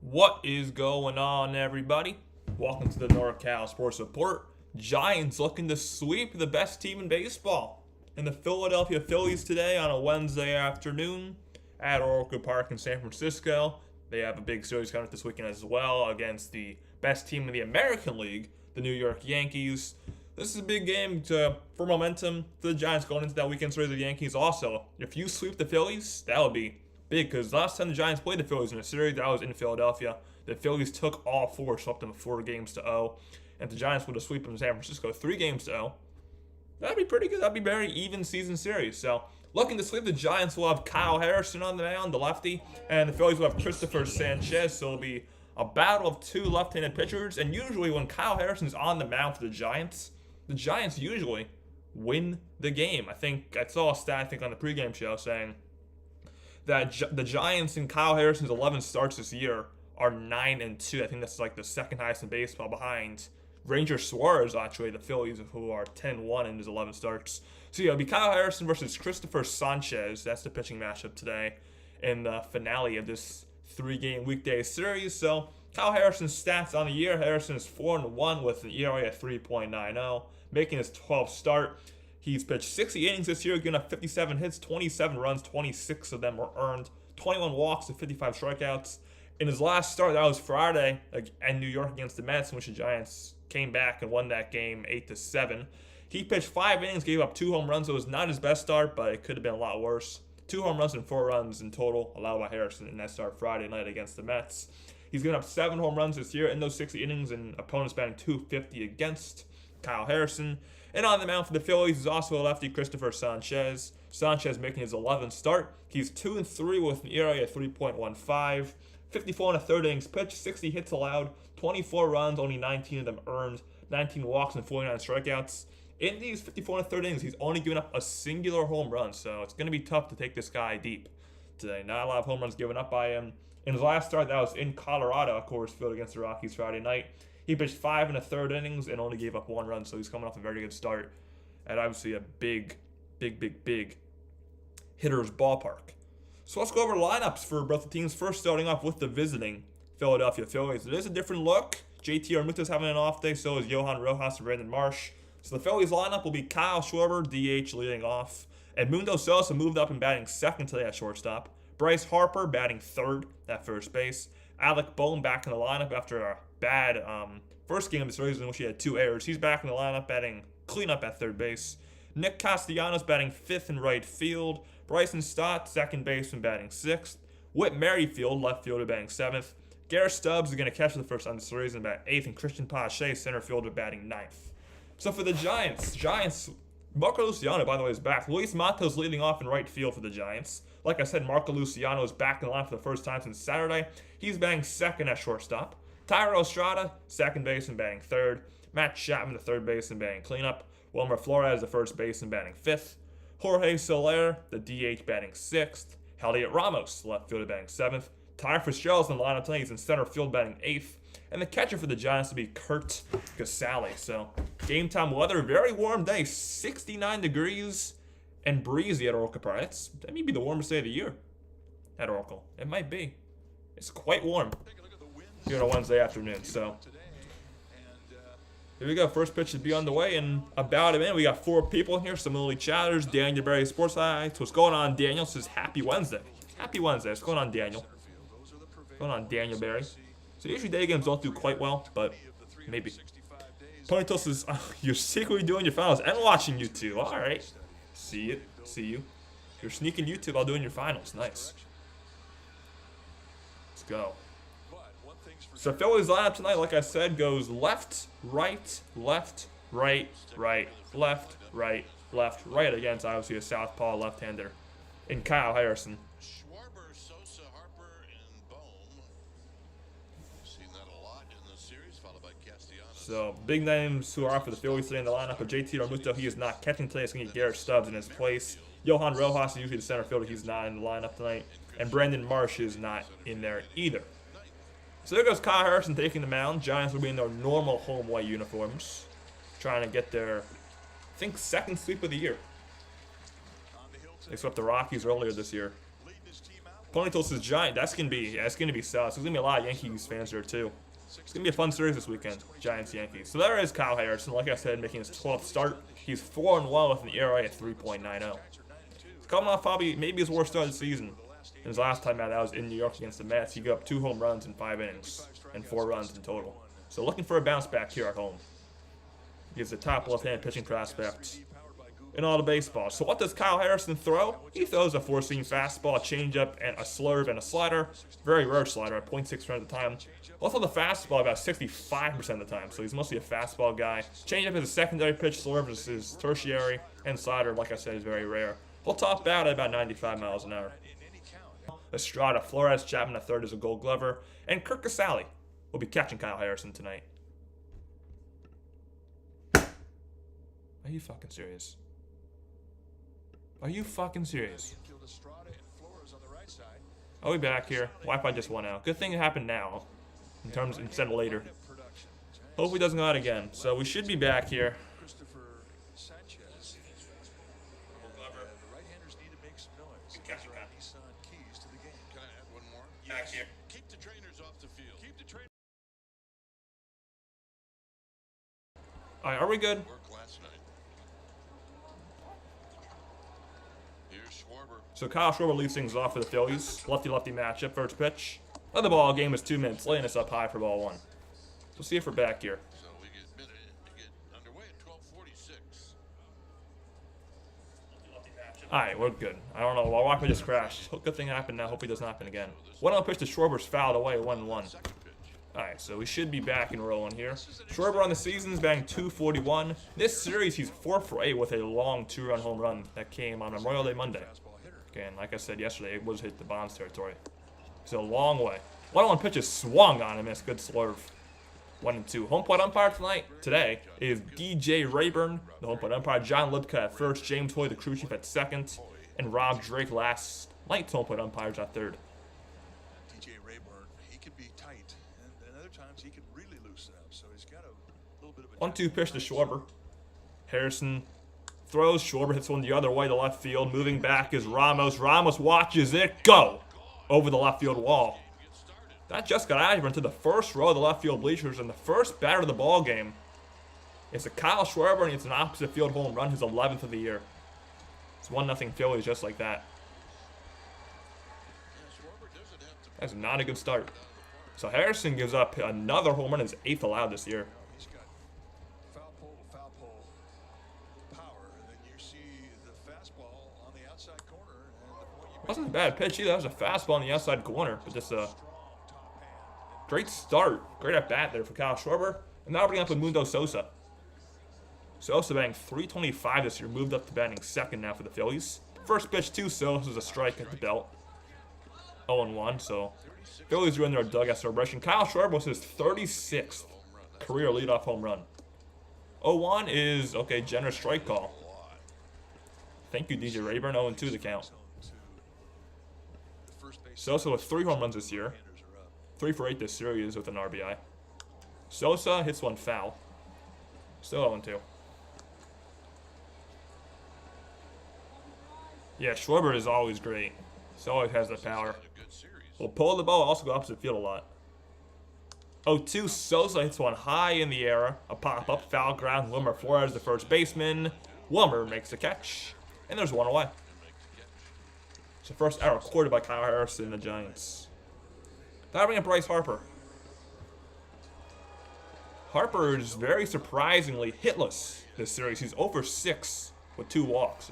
What is going on, everybody? Welcome to the NorCal Sports Report. Giants looking to sweep the best team in baseball. And the Philadelphia Phillies today on a Wednesday afternoon at Oracle Park in San Francisco. They have a big series coming up this weekend as well against the best team in the American League, the New York Yankees. This is a big game for momentum for the Giants going into that weekend series of the Yankees. Also, if you sweep the Phillies, that would be big, because last time the Giants played the Phillies in a series, that was in Philadelphia. The Phillies took all four, swept them 4-0, and the Giants would have swept them in San Francisco 3-0. That'd be pretty good. That'd be a very even season series. So, looking to sweep the Giants, will have Kyle Harrison on the mound, the lefty, and the Phillies will have Christopher Sanchez. So it'll be a battle of two left-handed pitchers. And usually, when Kyle Harrison's on the mound for the Giants usually win the game. I think I saw a stat on the pregame show saying that the Giants and Kyle Harrison's 11 starts this year are 9-2. I think that's like the second highest in baseball, behind Ranger Suarez, actually, the Phillies, who are 10-1 in his 11 starts. So yeah, it'll be Kyle Harrison versus Christopher Sanchez. That's the pitching matchup today in the finale of this 3-game weekday series. So Kyle Harrison's stats on the year: Harrison is 4-1 with an ERA at 3.90, making his 12th start. He's pitched 60 innings this year, giving up 57 hits, 27 runs, 26 of them were earned, 21 walks, and 55 strikeouts. In his last start, that was Friday in New York against the Mets, in which the Giants came back and won that game 8-7. He pitched 5 innings, gave up 2 home runs. It was not his best start, but it could have been a lot worse. 2 home runs and 4 runs in total allowed by Harrison in that start Friday night against the Mets. He's given up 7 home runs this year in those 60 innings, and opponents batting .250 against Kyle Harrison. And on the mound for the Phillies is also a lefty, Christopher Sanchez. Sanchez making his 11th start. He's 2-3 with an ERA at 3.15. 54 1/3 innings pitched, 60 hits allowed, 24 runs, only 19 of them earned, 19 walks and 49 strikeouts. In these 54 1/3 innings, he's only given up a singular home run, so it's going to be tough to take this guy deep today. Not a lot of home runs given up by him. In his last start, that was in Colorado, Coors Field, against the Rockies Friday night. He pitched 5 1/3 innings and only gave up 1 run, so he's coming off a very good start at obviously a big hitter's ballpark. So let's go over lineups for both the teams. First, starting off with the visiting Philadelphia Phillies. It is a different look. JT Realmuto's having an off day, so is Johan Rojas and Brandon Marsh. So the Phillies lineup will be Kyle Schwarber, DH, leading off. Edmundo Sosa moved up and batting second today at shortstop. Bryce Harper batting third at first base. Alec Bohm back in the lineup after a bad first game of the series in which he had 2 errors. He's back in the lineup batting cleanup at third base. Nick Castellanos batting 5th in right field. Bryson Stott, second baseman, batting 6th. Whit Merrifield, left fielder, batting 7th. Garrett Stubbs is going to catch for the first time in the series and bat 8th. And Christian Pache, center fielder, batting 9th. So for the Giants, Marco Luciano, by the way, is back. Luis Matos leading off in right field for the Giants. Like I said, Marco Luciano is back in the line for the first time since Saturday. He's batting second at shortstop. Tyro Estrada, second baseman, batting third. Matt Chapman, the third baseman, batting cleanup. Wilmer Flores, the first baseman, batting 5th. Jorge Soler, the DH, batting 6th. Elliot Ramos, left fielder, batting 7th. Ty Fitzgerald's in the lineup tonight. He's in center field, batting 8th. And the catcher for the Giants will be Kurt Casale. So, game time weather, very warm day, 69 degrees and breezy at Oracle Park. That may be the warmest day of the year at Oracle. It might be. It's quite warm here on a Wednesday afternoon. So, here we go. First pitch should be on the way in about a minute. We got 4 people in here. Some early chatters. Daniel Berry, Sports Highlights. What's going on, Daniel? Says happy Wednesday. Happy Wednesday. What's going on, Daniel? What's going on, Daniel Berry? So usually day games don't do quite well, but maybe. Ponytail says, you're secretly doing your finals and watching YouTube. All right. See it. See you. You're sneaking YouTube while doing your finals. Nice. Let's go. So Phillies lineup tonight, like I said, goes left, right, left, right, right, left, right, left, right against obviously a southpaw left-hander in Kyle Harrison. Schwarber, Sosa, Harper, and Bohm. Seen that a lot in the series, followed by Castellanos. So big names who are for the Phillies today in the lineup. But JT Realmuto, he is not catching today. It's going to get Garrett Stubbs in his place. Johan Rojas is usually the center fielder. He's not in the lineup tonight. And Brandon Marsh is not in there either. So there goes Kyle Harrison taking the mound. Giants will be in their normal home white uniforms, trying to get their, I think, second sweep of the year. They swept the Rockies earlier this year. Ponytails is Giant. That's gonna be solid. So there's gonna be a lot of Yankees fans there too. It's gonna be a fun series this weekend, Giants Yankees. So there is Kyle Harrison. Like I said, making his 12th start. He's 4-1 with an ERA at 3.90. He's coming off probably maybe his worst start of the season. And his last time out, that was in New York against the Mets. He got up 2 home runs in 5 innings and 4 runs in total. So looking for a bounce back here at home. He's the top left-handed pitching prospect in all the baseball. So what does Kyle Harrison throw? He throws a 4-seam fastball, a changeup, and a slurve and a slider. Very rare slider at 0.6% of the time. Also the fastball about 65% of the time. So he's mostly a fastball guy. Changeup is a secondary pitch, slurve is his tertiary, and slider, like I said, is very rare. He'll top out at about 95 miles an hour. Estrada, Flores, Chapman a third is a Gold Glover, and Kirk Casale will be catching Kyle Harrison tonight. Are you fucking serious? Are you fucking serious? I'll be back here. Wi-Fi just went out. Good thing it happened now, instead of later. Hopefully it doesn't go out again. So we should be back here. Back here. Keep the trainers off the field. Keep the trainers. All right, are we good? Work last night. Here's Schwarber. So Kyle Schwarber leads things off for the Phillies. Lefty-lefty matchup, first pitch. Another ball game is 2 minutes. Laying us up high for ball 1. So see if we're back here. So we get underway at 12:46. Alright, we're good. I don't know. My Wi-Fi just crashed. Good thing happened now. Hope it doesn't happen again. 1-0 pitch to Schwarber's fouled away, 1-1. Alright, so we should be back and rolling here. Schwarber on the season's batting .241. This series, he's 4 for 8 with a long 2-run home run that came on Memorial Day Monday. Again, like I said yesterday, it was hit the Bonds territory. It's a long way. 1-1 pitch is swung on him. It's good slurve. 1-2. Home plate umpire today is DJ Rayburn. The home plate umpire, John Lipka at first, James Hoy, the crew chief, at second, and Rob Drake last night's home plate umpires at third. DJ Rayburn, he can be tight, and other times he can really loosen up. So he's got a little bit of a 1-2 pitch to Schwarber. Harrison throws. Schwarber hits one the other way to left field. Moving back is Ramos. Ramos watches it go over the left field wall. That just got out into the first row of the left field bleachers, and the first batter of the ball game is a Kyle Schwarber, and it's an opposite field home run, his 11th of the year. It's 1-0 Phillies just like that. That's not a good start. So Harrison gives up another home run, his 8th allowed this year. He's got foul pole power, and then you see the fastball on the outside corner. And Wasn't a bad pitch either. That was a fastball on the outside corner, but just a great start. Great at bat there for Kyle Schwarber. And now we're bringing up with Mundo Sosa. Sosa batting .325 this year, moved up to batting second now for the Phillies. First pitch to Sosa was a strike at the belt. 0-1, so Phillies are in their dugout celebration. Kyle Schwarber was his 36th career leadoff home run. 0-1 is, okay, generous strike call. Thank you, DJ Rayburn. 0-2 the count. Sosa with 3 home runs this year. 3 for 8 this series with an RBI. Sosa hits one foul. Still 0-2. Yeah, Schwarber is always great. He always has the power. Will pull the ball, also go opposite field a lot. 0-2, Sosa hits one high in the air. A pop-up, foul ground. Wilmer Flores, the first baseman. Wilmer makes the catch. And there's one away. It's the first error recorded by Kyle Harrison and the Giants. Now bring up Bryce Harper. Harper is very surprisingly hitless this series. He's 0 for 6 with 2 walks.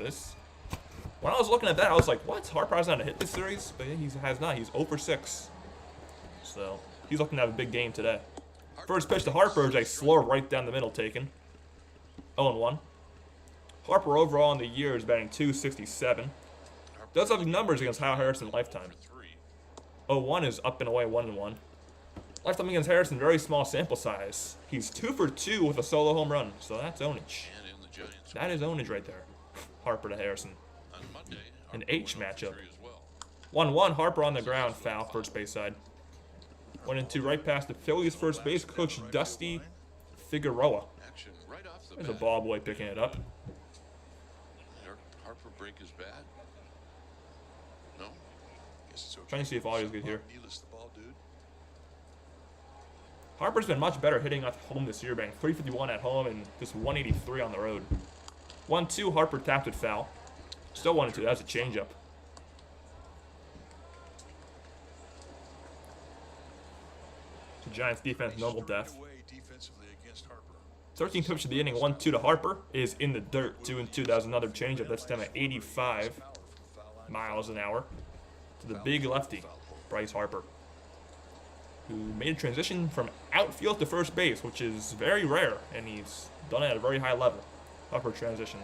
When I was looking at that, I was like, what? Harper has not a hit this series? But yeah, he has not. He's 0 for 6. So he's looking to have a big game today. First pitch to Harper is a slow right down the middle taken. 0-1. Harper overall in the year is batting .267. Does have numbers against Kyle Harrison lifetime. 0-1 is up and away 1-1. Lifetime against Harrison, very small sample size. He's 2 for 2 with a solo home run. So that's ownage. That is ownage right there. Harper to Harrison. An H matchup. 1-1, Harper on the ground, foul, first base side. 1-2, right past the Phillies first base coach, Dusty Figueroa. There's a ball boy picking it up. Harper break his bat? No? Trying to see if audio's good here. Needless the ball, dude. Harper's been much better hitting at home this year, batting .351 at home and just .183 on the road. 1-2, Harper tapped it foul. Still 1-2, that's a changeup. The Giants defense normal death. 13th pitch of the inning, 1-2 to Harper, is in the dirt. 2-2, that was another changeup. That's down at 85 miles an hour to the big lefty, Bryce Harper, who made a transition from outfield to first base, which is very rare, and he's done it at a very high level. Upper transition.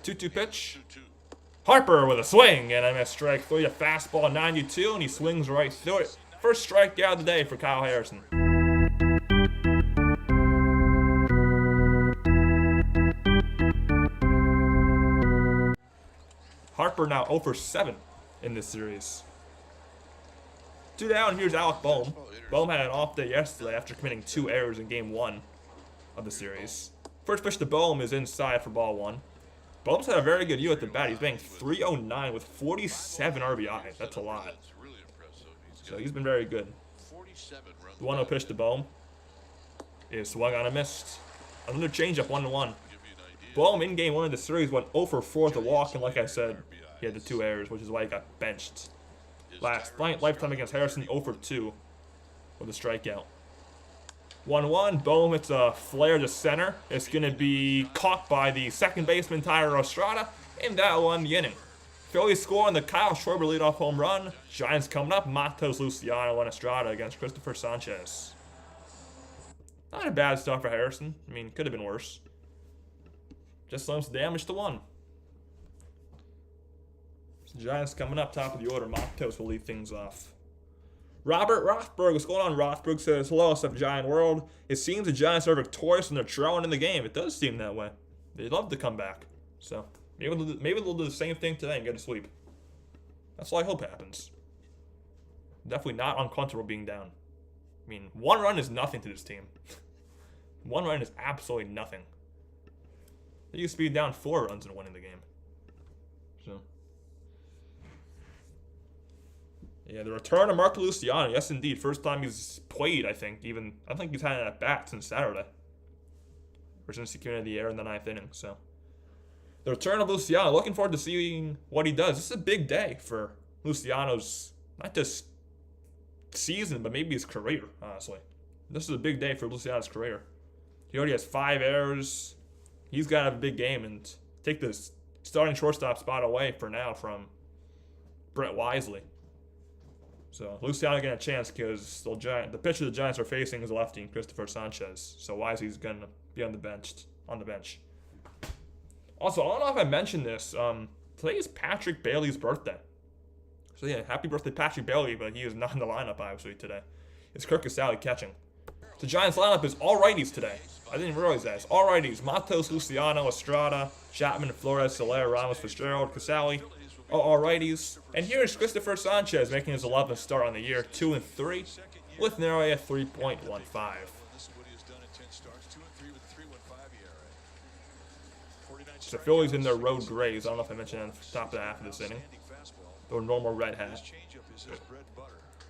2-2 pitch. Harper with a swing, and I missed strike 3. A fastball 92, and he swings right through it. First strikeout of the day for Kyle Harrison. Harper now 0 for 7 in this series. 2 down, here's Alec Bohm. Bohm had an off day yesterday after committing 2 errors in Game 1 of the series. First pitch to Bohm is inside for ball 1. Bohm's had a very good year at the bat. He's batting .309 with 47 RBIs. That's a lot. So he's been very good. The 1-0 pitch to Bohm is swung on and missed. Another changeup, 1-1. Bohm in Game 1 of the series went 0 for 4 with a walk, and like I said, he had the 2 errors, which is why he got benched. Last lifetime against Harrison, 0 for 2 with a strikeout. 1-1, Bohm hits a flare to center. It's going to be caught by the second baseman, Tyler Estrada, and that won the inning. Phillies score on the Kyle Schwarber leadoff home run. Giants coming up, Matos, Luciano, and Estrada against Christopher Sanchez. Not a bad start for Harrison. I mean, could have been worse. Just some damage to 1. So Giants coming up, top of the order. Matos will lead things off. Robert Rothberg, what's going on? Rothberg says, hello, what's up, Giant World? It seems the Giants are victorious and they're trailing in the game. It does seem that way. They'd love to come back. So, maybe they'll do the same thing today and get a sweep. That's all I hope happens. Definitely not uncomfortable being down. I mean, 1 run is nothing to this team. 1 run is absolutely nothing. They used to be down 4 runs and winning the game. So, yeah, the return of Marco Luciano. Yes, indeed. First time he's played, I think. I think he's had an at-bat since Saturday. Or since he came into the air in the 9th inning. So, the return of Luciano. Looking forward to seeing what he does. This is a big day for Luciano's, not just season, but maybe his career, honestly. This is a big day for Luciano's career. He already has 5 errors. He's got to have a big game and take the starting shortstop spot away for now from Brett Wisely. So Luciano getting a chance because the pitcher the Giants are facing is lefty, Christopher Sanchez. So Wisely's going to be on the bench. Also, I don't know if I mentioned this. Today is Patrick Bailey's birthday. So yeah, happy birthday, Patrick Bailey, but he is not in the lineup, obviously, today. It's Kirk Casale catching. The Giants lineup is all righties today. I didn't realize that. It's all righties. Matos, Luciano, Estrada, Chapman, Flores, Soler, Ramos, Fitzgerald, Casale. All righties. And here's Christopher Sanchez making his 11th start on the year, 2-3, with an ERA at 3.15. So Phillies in their road grays. I don't know if I mentioned that at the top of the half of this inning. Their normal red hat.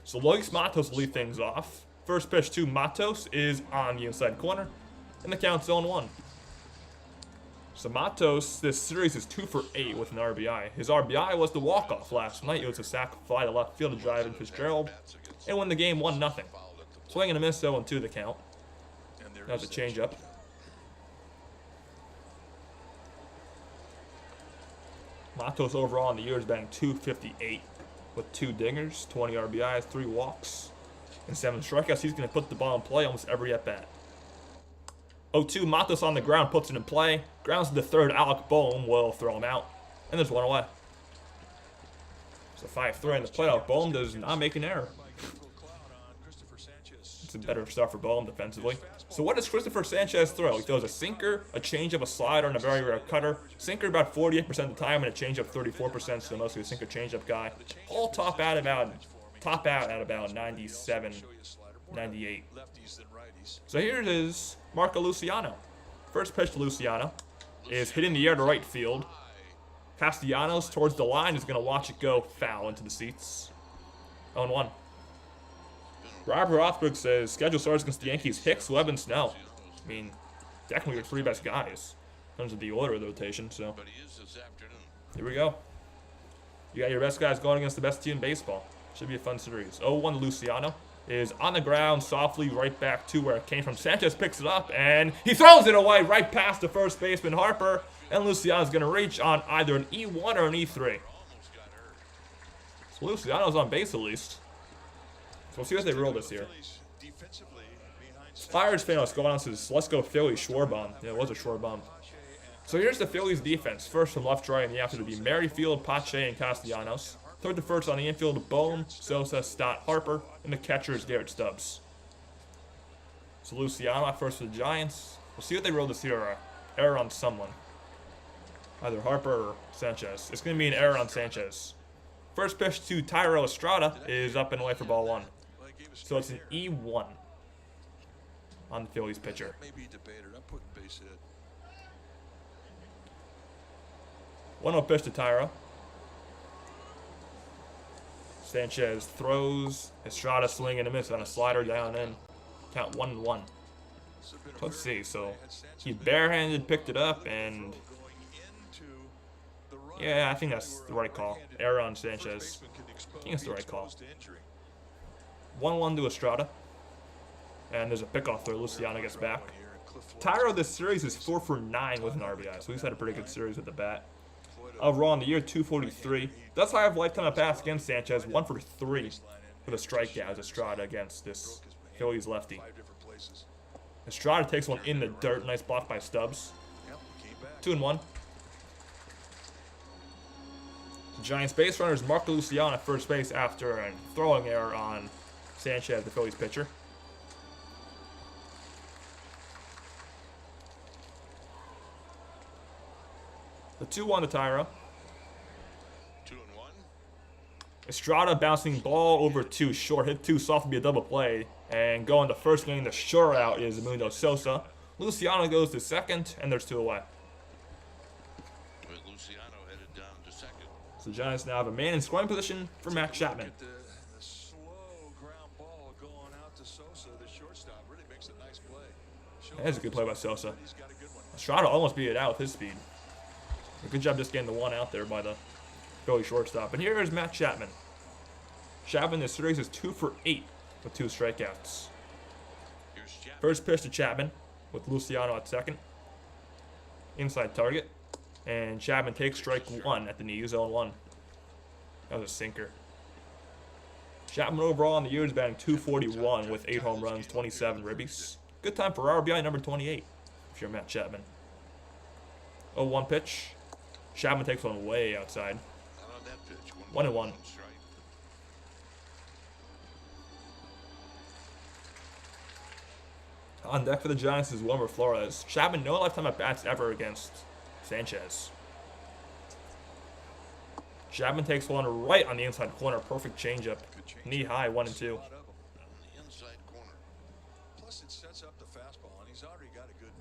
So Luis Matos will lead things off. First pitch to Matos is on the inside corner, and the count's 0-1. So Matos, this series is 2 for 8 with an RBI. His RBI was the walk-off last night. It was a sac fly to left field to drive in Fitzgerald, and win the game 1-0. Swing and a miss, 0-2 the count. That was a changeup. Matos overall in the year has been .258 with 2 dingers, 20 RBIs, 3 walks, and 7 strikeouts. He's going to put the ball in play almost every at-bat. 0-2, Matos on the ground, puts it in play. Grounds to the third, Alec Bohm will throw him out. And there's 1 away. So 5-3 in the playoff. Bohm does not make an error. It's a better start for Bohm defensively. So what does Christopher Sanchez throw? He throws a sinker, a changeup, a slider, and a very rare cutter. Sinker about 48% of the time, and a changeup 34%, so mostly a sinker changeup guy. All top out at about 97, 98. So here it is, Marco Luciano. First pitch to Luciano is hit in the air to right field. Castellanos towards the line is going to watch it go foul into the seats. 0-1. Robert Rothberg says schedule starts against the Yankees. Hicks, Webb, and Snell. I mean, technically your 3 best guys in terms of the order of the rotation. So here we go. You got your best guys going against the best team in baseball. Should be a fun series. 0-1 to Luciano. Is on the ground softly right back to where it came from. Sanchez picks it up and he throws it away right past the first baseman Harper. And Luciano's going to reach on either an E1 or an E3. So Luciano's on base at least. So we'll see what they roll this year. Flyers fan was going on says, let's go Phillies, Schwarber. Yeah, it was a Schwarber. So here's the Phillies defense. First from left to right in the outfield to be Merrifield, Pache, and Castellanos. Third to first on the infield, Bohm, Sosa, Stott, Harper, and the catcher is Garrett Stubbs. So Luciano at first for the Giants. We'll see what they roll this year. Error on someone. Either Harper or Sanchez. It's going to be an error on Sanchez. First pitch to Thairo Estrada is up and away for ball 1. So it's an E1 on the Phillies pitcher. 1-0 pitch to Thairo. Sanchez throws. Estrada swing and a miss on a slider down in. Count 1-1. Let's see. So he barehanded, picked it up, and yeah, I think that's the right call. Error on Sanchez. I think it's the right call. 1-1 to Estrada. And there's a pickoff there. Luciano gets back. Thairo this series is 4 for 9 with an RBI, so he's had a pretty good series with the bat. Overall in the year, 243. That's high of lifetime at bats against Sanchez. 1 for 3 for the strikeouts. Estrada against this Phillies lefty. Estrada takes one in the dirt. Nice block by Stubbs. 2-1. The Giants base runners Mark Luciano at first base after a throwing error on Sanchez, the Phillies pitcher. The 2-1 to Thairo. 2-1. Estrada bouncing ball over 2 short. Hit 2 soft to be a double play. And going to first inning, the sure out is Mundo Sosa. Luciano goes to second, and there's 2 away. With Luciano headed down to second. So the Giants now have a man in scoring position for Matt Chapman. The slow ground ball going out to Sosa, the shortstop, really makes a nice play. That's a good play by Sosa. He's got a good one. Estrada almost beat it out with his speed. Good job just getting the 1 out there by the Philly shortstop. And here is Matt Chapman. Chapman this series is 2 for 8 with 2 strikeouts. First pitch to Chapman with Luciano at second. Inside target. And Chapman takes strike 1 at the knees, 0-1. That was a sinker. Chapman overall in the year is batting 241 with 8 home runs, 27 ribbies. Good time for RBI number 28 if you're Matt Chapman. 0-1 pitch. Chapman takes one way outside. 1-1. On deck for the Giants is Wilmer Flores. Chapman, no lifetime at bats ever against Sanchez. Chapman takes one right on the inside corner. Perfect changeup. Knee high, 1-2. Plus, it sets up the fastball, and he's already got a good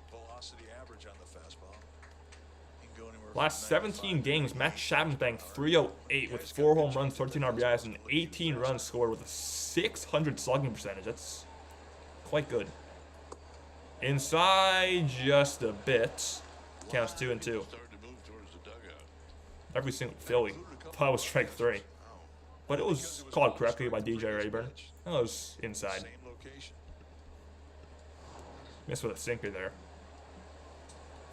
velocity average on the fastball. He can go anywhere. Last 17 games, Matt Chapman banked 308 with 4 home runs, 13 RBIs, and 18 runs scored with a 600 slugging percentage. That's quite good. Inside just a bit. Counts 2-2. Every single Philly thought it was strike 3. But it was called correctly by DJ Rayburn. That was inside. Missed with a sinker there.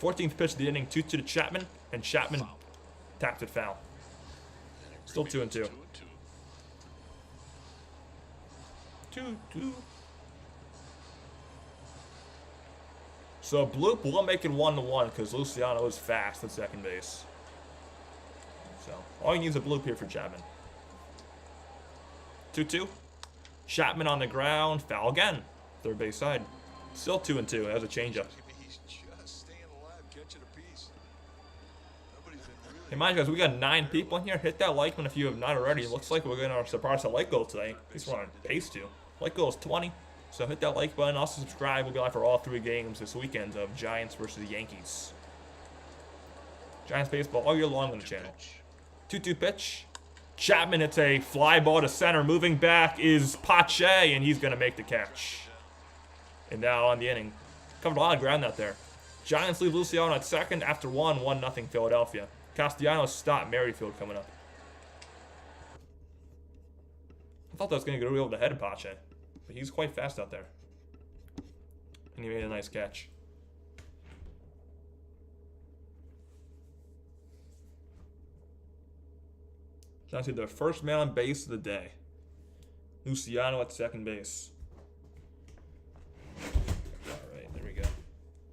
14th pitch of the inning, 2-2 to Chapman, and Chapman tapped it foul. Still 2-2. 2-2. So Bloop will make it 1-1 because Luciano is fast at second base. So all you need is a Bloop here for Chapman. 2-2. Chapman on the ground, foul again. Third base side. Still 2-2. Has a changeup. Hey, mind you guys, we got 9 people in here. Hit that like button if you have not already. It looks like we're going to surpass a like goal today. At least we're on pace to. Like goal is 20. So hit that like button. Also subscribe. We'll be live for all 3 games this weekend of Giants versus the Yankees. Giants baseball all year long on the channel. 2-2 pitch. Chapman, it's a fly ball to center. Moving back is Pache, and he's going to make the catch. And now on the inning. Covered a lot of ground out there. Giants leave Luciano at second after 1-0 Philadelphia. Castellanos stopped Merrifield coming up. I thought that was going to go over the head of Pache, but he's quite fast out there. And he made a nice catch. Giants did their first man on base of the day. Luciano at second base. Alright, there we go.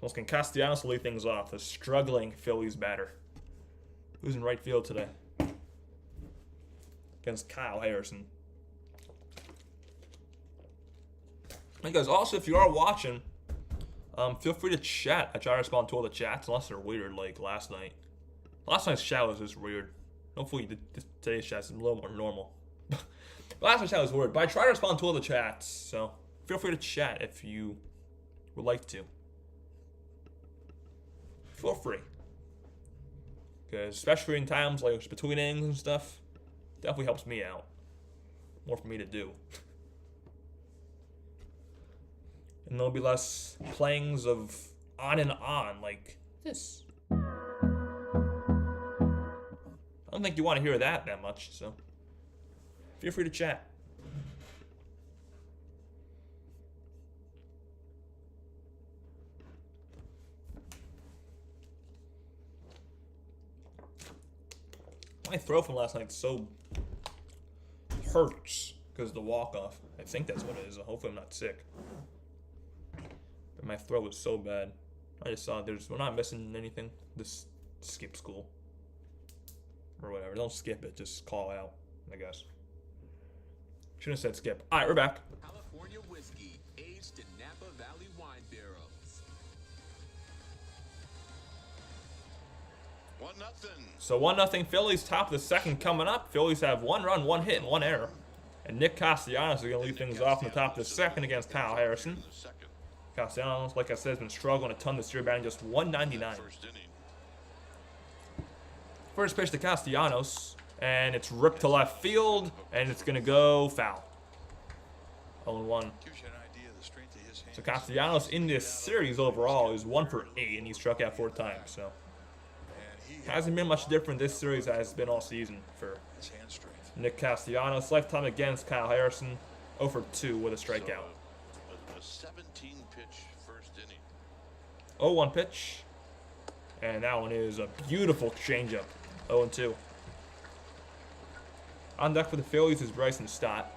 Well, can Castellanos lead things off? The struggling Phillies batter. Who's in right field today? Against Kyle Harrison. Hey guys, also if you are watching, feel free to chat. I try to respond to all the chats, unless they're weird like last night. Last night's chat was just weird. Hopefully today's chat is a little more normal. Last night's chat was weird, but I try to respond to all the chats, so feel free to chat if you would like to. Feel free. Because especially in times like between innings and stuff, definitely helps me out. More for me to do. And there'll be less playings of on and on like this. I don't think you want to hear that much, so feel free to chat. My throat from last night so hurts because of the walk-off. I think that's what it is. Hopefully I'm not sick. But my throat was so bad. I just saw we're not missing anything. Just skip school. Or whatever. Don't skip it. Just call out, I guess. Shouldn't have said skip. Alright, we're back. California whiskey aged in Napa Valley wine barrels. 1-0. So 1-0 Phillies, top of the second coming up. Phillies have 1 run, 1 hit, and 1 error. And Nick Castellanos is going to lead things off in the top of the second against Kyle Harrison. Castellanos, like I said, has been struggling a ton this year, batting just 199. First pitch to Castellanos, and it's ripped to left field, and it's going to go foul. 0-1. So Castellanos in this series overall is 1 for 8, and he struck out 4 times. So hasn't been much different this series as it's been all season for Nick Castellanos. Lifetime against Kyle Harrison, 0 for 2 with a strikeout. A 17-pitch first inning. 0-1 pitch, and that one is a beautiful changeup. 0-2. On deck for the Phillies is Bryson Stott.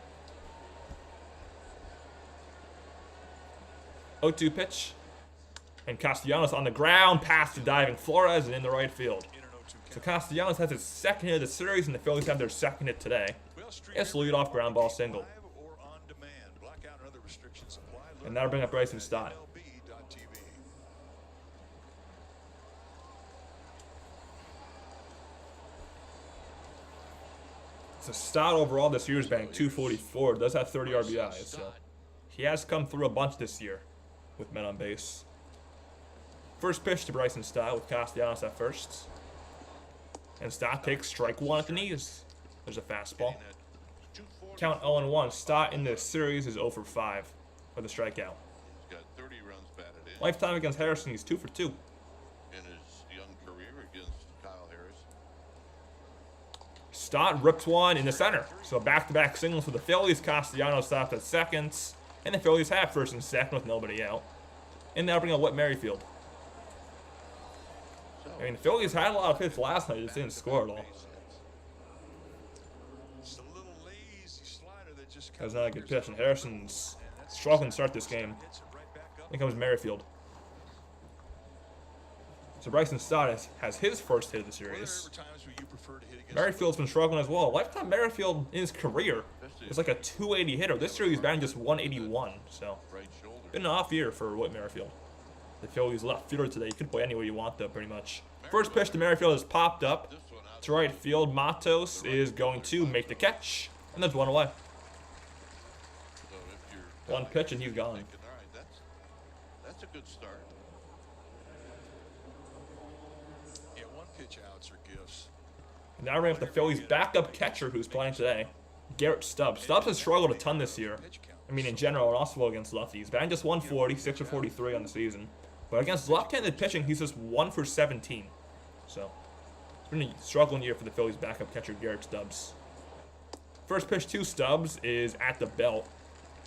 0-2 pitch. And Castellanos on the ground, past the diving Flores and in the right field. So Castellanos has his second hit of the series, and the Phillies have their second hit today. It's a leadoff ground ball single. And that'll bring up Bryson Stott. So Stott overall this year is batting 244. Does have 30 RBIs. So he has come through a bunch this year with men on base. First pitch to Bryson Stott with Castellanos at first. And Stott takes strike 1 at the knees. There's a fastball. Count 0-1. Stott in this series is 0 for 5 with a strikeout. Lifetime against Harrison, he's 2 for 2. In his young career against Kyle Harris. Stott rips one in the center. So back-to-back singles for the Phillies. Castellanos stopped at seconds. And the Phillies have first and second with nobody out. And they'll bring up Whit Merrifield. I mean, the Phillies had a lot of hits last night, just didn't score at all. That was not a good pitch, and Harrison's struggling to start this game. Then comes Merrifield. So Bryson Stott has his first hit of the series. Merrifield's been struggling as well. Lifetime Merrifield in his career is like a 280 hitter. This year he's batting just 181, so been an off year for Whit Merrifield. The Phillies left fielder today. You could play anywhere you want, though, pretty much. First pitch to Merrifield is popped up to right field. Matos is going to make the catch, and there's one away. One pitch, and he's gone. That's a good start. pitch outs or gifts. And now we're up the Phillies' backup catcher who's playing today, Garrett Stubbs. Stubbs has struggled a ton this year. I mean, in general, and also against lefties. Batting just 140, 6 for 43 on the season. But against left-handed pitching, he's just 1 for 17. So, it's been a struggling year for the Phillies' backup catcher, Garrett Stubbs. First pitch to Stubbs is at the belt,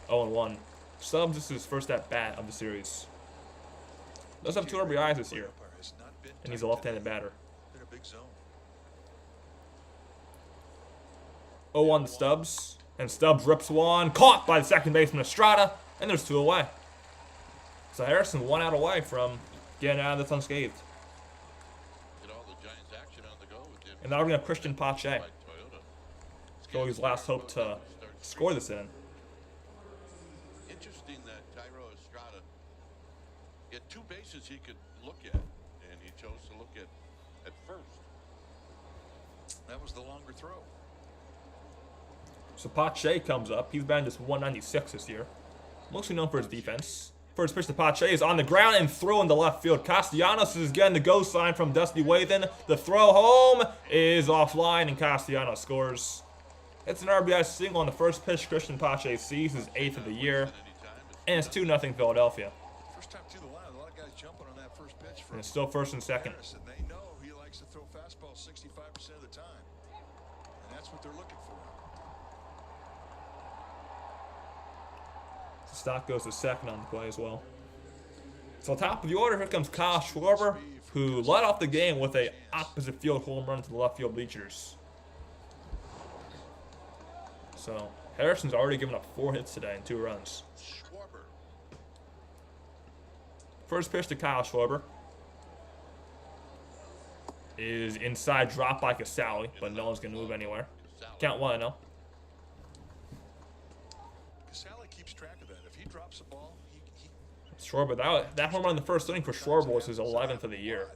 0-1. Stubbs, this is his first at-bat of the series. Does have 2 RBIs this year, and he's a left-handed batter. 0-1 to Stubbs, and Stubbs rips one, caught by the second baseman Estrada, and there's 2 away. So Harrison 1 out away from getting out of this unscathed. And now we're going to have Christian Pache. Phillies' last hope to score this inning. Interesting that Tyro Estrada had 2 bases he could look at, and he chose to look at first. That was the longer throw. So Pache comes up. He's batting just 196 this year. Mostly known for his defense. First pitch to Pache is on the ground and thrown into left field. Castellanos is getting the go sign from Dusty Wathan. The throw home is offline, and Castellanos scores. It's an RBI single on the first pitch Christian Pache sees, his 8th of the year. And it's 2-0 Philadelphia. First time to the line, a lot of guys jumping on that first pitch. And it's still first and second. Harrison. They know he likes to throw fastballs 65% of the time. And that's what they're looking for. Stock goes to second on the play as well. So top of the order, here comes Kyle Schwarber, who led off the game with a opposite field home run to the left field bleachers. So Harrison's already given up 4 hits today and 2 runs. First pitch to Kyle Schwarber is inside, drop by Casale, but no one's going to move anywhere. Count 1-0. Casale keeps track of that. If he drops the ball, Schwarber, that home run in the first inning for Schwarber was his 11th of the year.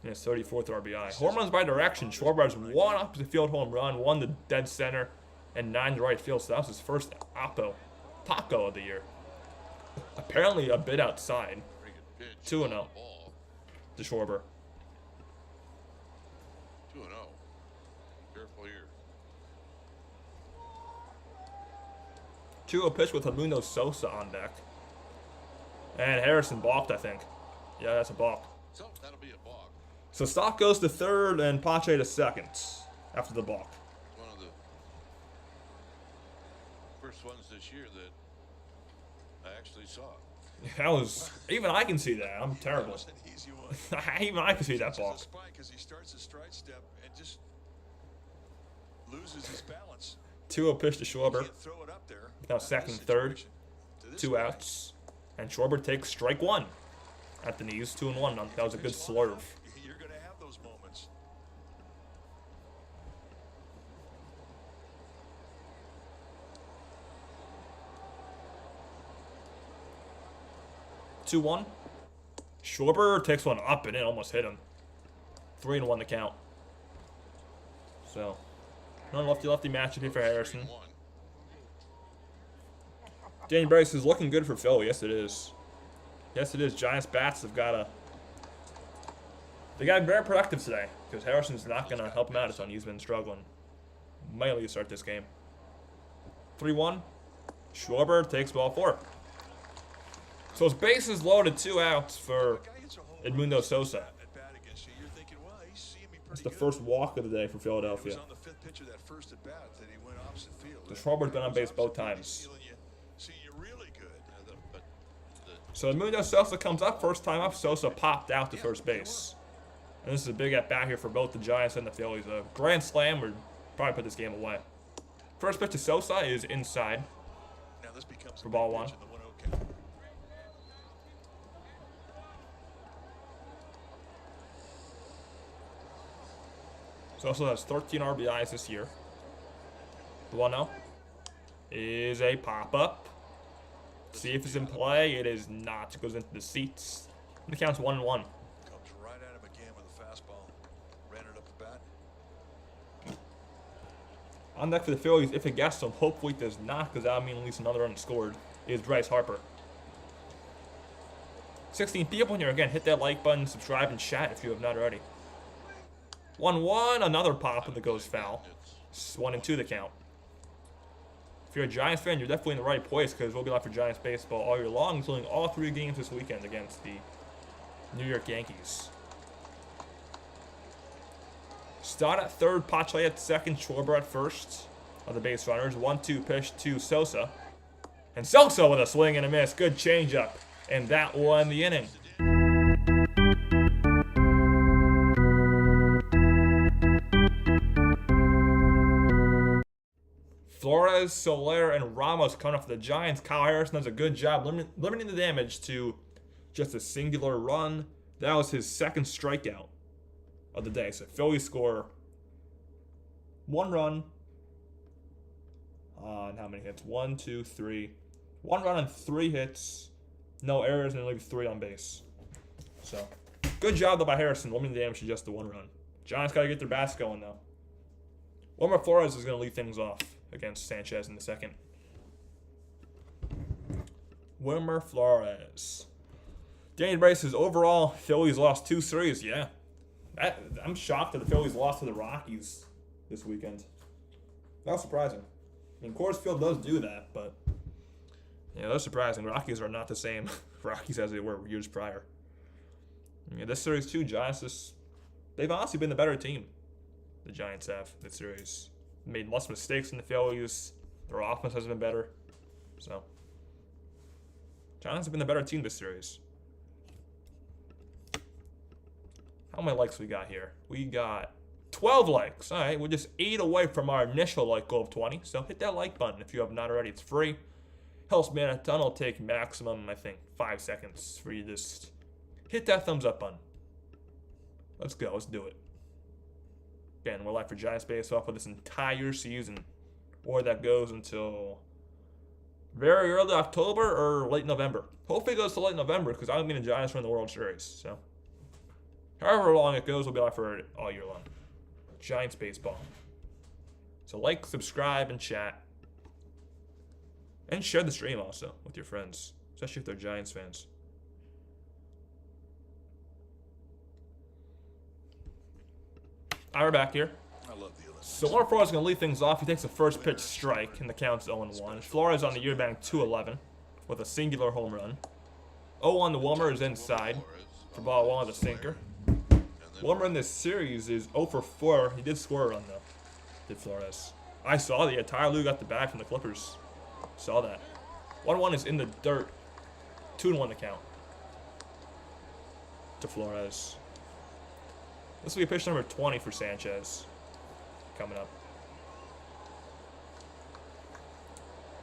And his 34th RBI. Home runs by direction. Schwarber has 1 opposite field home run, 1 to dead center, and 9 to right field. So that was his first Taco of the year. Apparently a bit outside. 2-0 to Schwarber. 2-0. Careful here. 2-0 pitch with Edmundo Sosa on deck. And Harrison balked, I think. Yeah, that's a balk. So that'll be a balk. So Stock goes to third and Pache to second after the balk. One of the first ones this year that I actually saw. That was, even I can see that. I'm terrible. that was an easy one. Even I can see that balk. It's a spike as he starts his stride step and just loses his balance. 2-0 pitch to Schwarber. Can't throw it up there. Now second, third, 2 outs. And Schwarber takes strike 1 at the knees, 2-1. That was a good slurve. You're going to have those moments. Two 2-1. Schwarber takes one up and in, almost hit him. 3-1 the count. So, no lefty-lefty matchup here for Harrison. Danny Bryce is looking good for Philly. Yes, it is. Yes, it is. Giants bats have got to. They got very productive today because Harrison's not going to help him out a ton. He's been struggling mightily to start this game. 3-1. Schwarber takes ball 4. So his bases loaded, 2 outs for Edmundo Sosa. It's the first walk of the day for Philadelphia. So Schwarber's been on base both times. So Edmundo Sosa comes up, first time up. Sosa popped out to first base. And this is a big at-bat here for both the Giants and the Phillies. A grand slam would probably put this game away. First pitch to Sosa is inside for ball 1. Sosa has 13 RBIs this year. The 1-0 is a pop-up. See if it's in play. It is not. It goes into the seats. And the count's 1-1. Comes right at him again with a fastball. Ran it up the bat. On deck for the Phillies, if it gets him, hopefully it does not, because that would mean at least another run scored, is Bryce Harper. 16 people in here. Again, hit that like button, subscribe, and chat if you have not already. 1-1, another pop that goes foul. It's 1-2 the count. If you're a Giants fan, you're definitely in the right place because we'll be live for Giants baseball all year long, including all 3 games this weekend against the New York Yankees. Stott at third, Pache at second, Schwarber at first of the base runners. 1-2 pitch to Sosa. And Sosa with a swing and a miss. Good changeup. And that won the inning. Flores, Soler, and Ramos coming off for the Giants. Kyle Harrison does a good job limiting the damage to just a singular run. That was his second strikeout of the day. So Phillies score 1 run on how many hits? 1, 2, 3. 1 run on 3 hits. No errors, and leaves 3 on base. So good job though by Harrison, limiting the damage to just the 1 run. Giants got to get their bats going though. Wilmer Flores is going to lead things off against Sanchez in the second. Wilmer Flores. Danny Bryce says, overall, Phillies lost 2 series. Yeah. I'm shocked that the Phillies lost to the Rockies this weekend. That was surprising. I mean, Coors Field does do that, but yeah, that's surprising. Rockies are not the same Rockies as they were years prior. Yeah, this series too, Giants, they've honestly been the better team. The Giants have this series. Made less mistakes than the Phillies. Their offense has been better. So, Giants have been the better team this series. How many likes we got here? We got 12 likes. All right, we're just 8 away from our initial like goal of 20. So hit that like button if you have not already. It's free. Helps me a ton. It'll take maximum, I think, 5 seconds for you to just hit that thumbs up button. Let's go. Let's do it. Again, we're live for Giants baseball for this entire season, or that goes until very early October or late November. Hopefully it goes to late November because I don't mean the Giants win the World Series. So, however long it goes, we'll be live for it all year long. Giants baseball. So like, subscribe, and chat. And share the stream also with your friends, especially if they're Giants fans. All right, we're back here. I love the Olympics. So Wilmer Flores is going to lead things off. He takes a first pitch strike, and the count's 0-1. Flores on the year batting .211 with a singular home run. 0-1 to Wilmer is inside for ball 1 with a sinker. Wilmer in this series is 0 for 4. He did score a run, though, did Flores. I saw that. Tyler Lue got the bag from the Clippers. Saw that. 1-1 is in the dirt. 2-1 to count to Flores. This will be pitch number 20 for Sanchez coming up.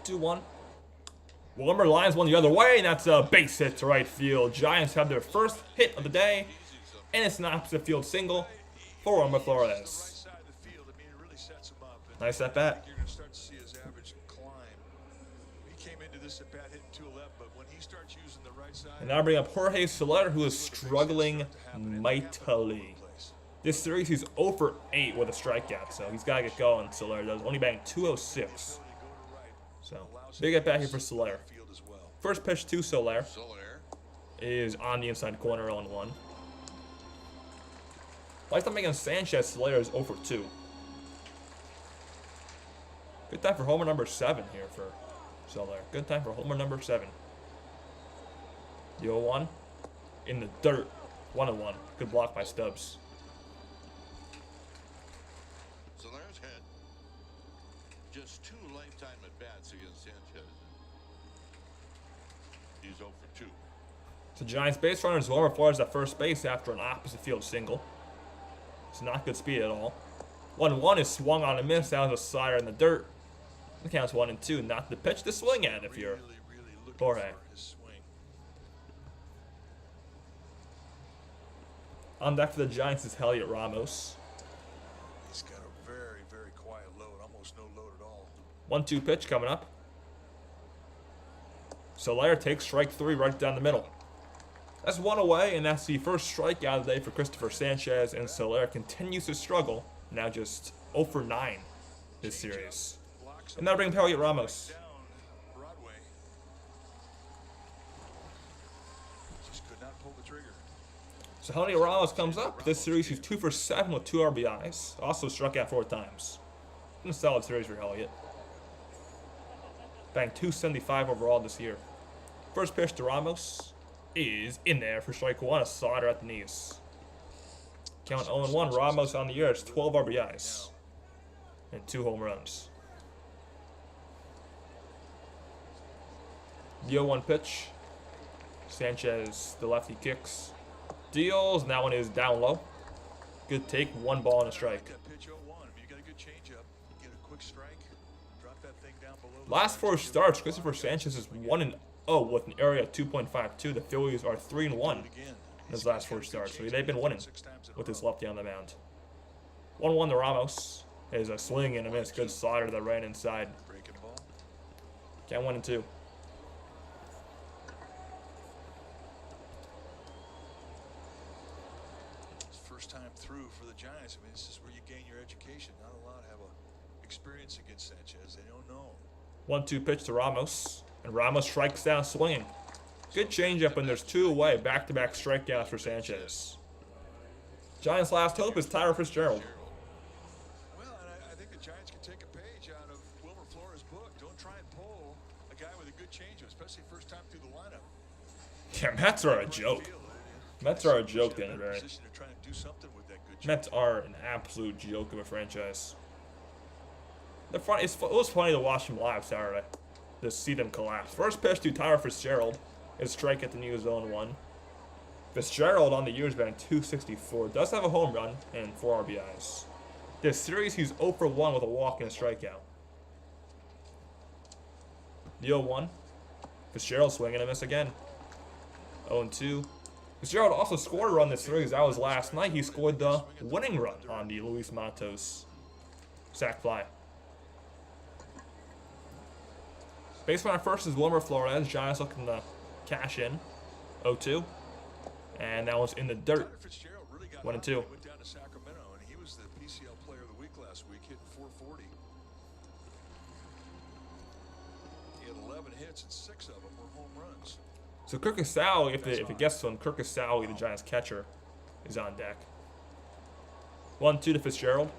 2-1. Wilmer lines one the other way, and that's a base hit to right field. Giants have their first hit of the day, and it's an opposite field single for Wilmer Flores. Nice at bat. You're going to start to see his average climb. He came into this at bat hitting .211, but when he starts using the right side. And now I bring up Jorge Soler, who is struggling mightily. This series, he's 0 for 8 with a strikeout, so he's got to get going. Soler does, only batting .206. So, big at bat here for Soler. First pitch to Soler is on the inside corner, 0-1. Last time against Sanchez, Soler is 0 for 2. Good time for homer number 7 here for Soler. Good time for homer number 7. The 0-1 in the dirt, 1-1. Good block by Stubbs. Soler's had just 2 lifetime at-bats against Sanchez. He's 0 for 2. So Giants base runners, Wilmer Flores at first base after an opposite field single. It's not good speed at all. 1-1 is swung on a miss. That was a slider in the dirt. The count's 1-2. Not the pitch to swing at if you're Jorge. On deck for the Giants is Heliot Ramos. He's got a very, very quiet load, almost no load at all. 1-2 pitch coming up. Soler takes strike 3 right down the middle. That's 1 away, and that's the first strikeout of the day for Christopher Sanchez, and Soler continues to struggle. Now just 0 for 9 this series. And now bring Heliot Ramos. So Tony Ramos comes up. This series, he's 2 for 7 with 2 RBIs. Also struck out 4 times. In a solid series for Elliott. Banged 275 overall this year. First pitch to Ramos is in there for strike 1. A slider at the knees. Count 0-1. Ramos on the year. It's 12 RBIs and 2 home runs. The 0-1 pitch. Sanchez, the lefty, kicks. Deals, and that one is down low. Good take, 1 ball and a strike. Last 4 starts, Christopher Sanchez is 1-0 with an area of 2.52. The Phillies are 3-1 in his last 4 starts, so they've been winning with his lefty on the mound. 1-1 to Ramos. Is a swing and a miss. Good slider that ran inside. Count 1-2. Time through for the Giants. I mean, this is where you gain your education. Not a lot have a experience against Sanchez. They don't know. 1-2 pitch to Ramos, and Ramos strikes down swinging. Good changeup, and there's 2 away. Back-to-back strikeouts for Sanchez. Giants' last hope is Tyler Fitzgerald. Well, and I think the Giants can take a page out of Wilmer Flores' book. Don't try and pull a guy with a good changeup, especially first time through the lineup. Yeah, Mets are a joke. Mets are a joke, Danbury. Mets are an absolute joke of a franchise. It was funny to watch them live Saturday. To see them collapse. First pitch to Tyler Fitzgerald is strike at the new 0-1. Fitzgerald on the year has been 264. Does have a home run and 4 RBIs. This series, he's 0 for 1 with a walk and a strikeout. The 0-1. Fitzgerald swinging and a miss again. 0-2. Fitzgerald also scored a run this series. That was last night. He scored the winning run on the Luis Matos sac fly. Baseman at first is Wilmer Flores. Giants looking to cash in. 0-2. And that was in the dirt. 1-2. Went down to Sacramento, and he was the PCL player of the week last week, hitting 440. He had 11 hits, and 6 of them were home runs. So Kirk Casale, if it gets to him, Kirk Casale, the Giants catcher, is on deck. 1-2 to Fitzgerald.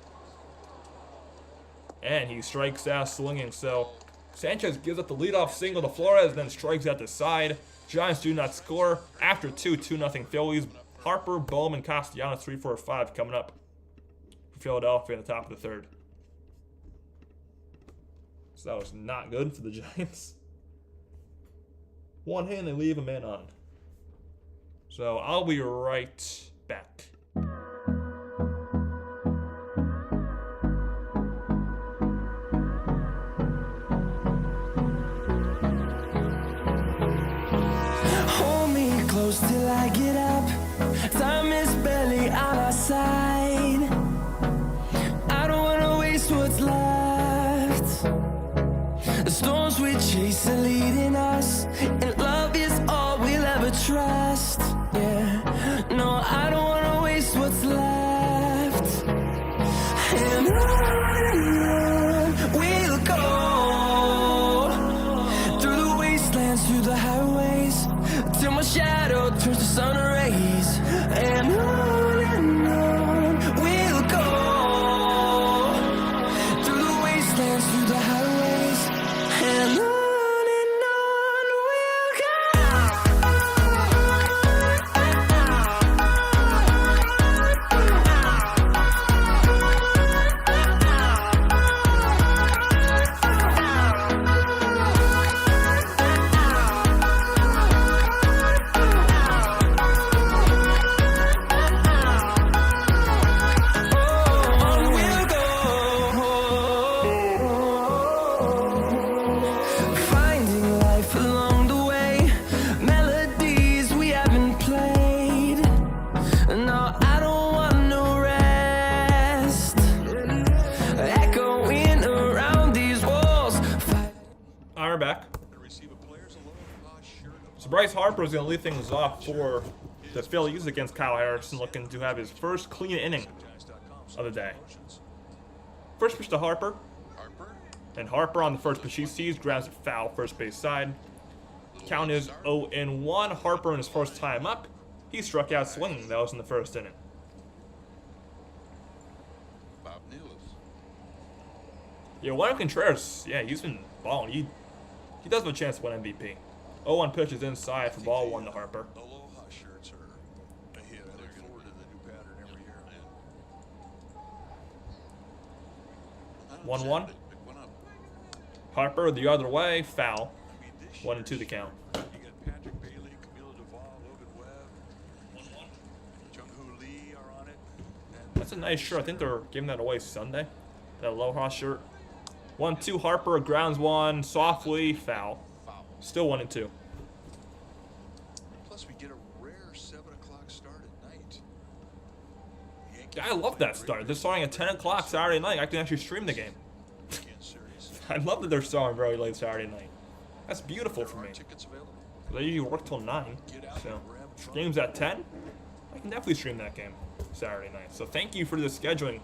And he strikes out swinging. So Sanchez gives up the leadoff single to Flores, and then strikes out the side. Giants do not score. After 2-0 Phillies. Harper, Bowman, Castellanos, 3, 4, 5 coming up for Philadelphia in the top of the 3rd. So that was not good for the Giants. 1 hit and they leave a man on. So I'll be right back. Hold me close till I get up. Time is barely on our side. I don't wanna waste what's left. The storms we chase are leading us, and love is all we'll ever trust. Yeah, no, I don't wanna waste what's left. And on we'll go, through the wastelands, through the highways, till my shadow turns to sun rays. And on we'll go, through the wastelands, through the highways, and on we'll go. Finding life along the way, melodies we haven't played. No, I don't want no rest. Echoing around these walls. All right, we're back. So Bryce Harper is going to lead things off for the Phillies against Kyle Harrison, looking to have his first clean inning of the day. First pitch to Harper. And Harper on the first pitch he sees, grabs a foul first base side. Count is 0-1. Harper in his first time up. He struck out swinging. That was in the first inning. Bob Nealis. Yeah, Juan Contreras, yeah, he's been balling. He does have a chance to win MVP. 0-1 pitch is inside for ball one to Harper. Aloha shirts are a hit. I look forward to the new pattern every year. 1-1. Pick one up. Harper the other way, foul. I mean, this 1-2 the count. You got Patrick Bailey, Camilo Duvall, Logan Webb, Jung-Hoo Lee are on it. And That's a nice shirt. I think they're giving that away Sunday. That Aloha shirt. 1-2 Harper grounds one softly, foul. Still 1-2. plus, we get a rare 7 o'clock start at night. Yeah, I love that start. They're starting at 10 o'clock Saturday night. I can actually stream the game. Weekend series. I love that they're starting very late Saturday night. That's beautiful for There me. are tickets available. They usually work till 9. Get out So, and grab a trunk. game's at 10. I can definitely stream that game Saturday night. So thank you for the scheduling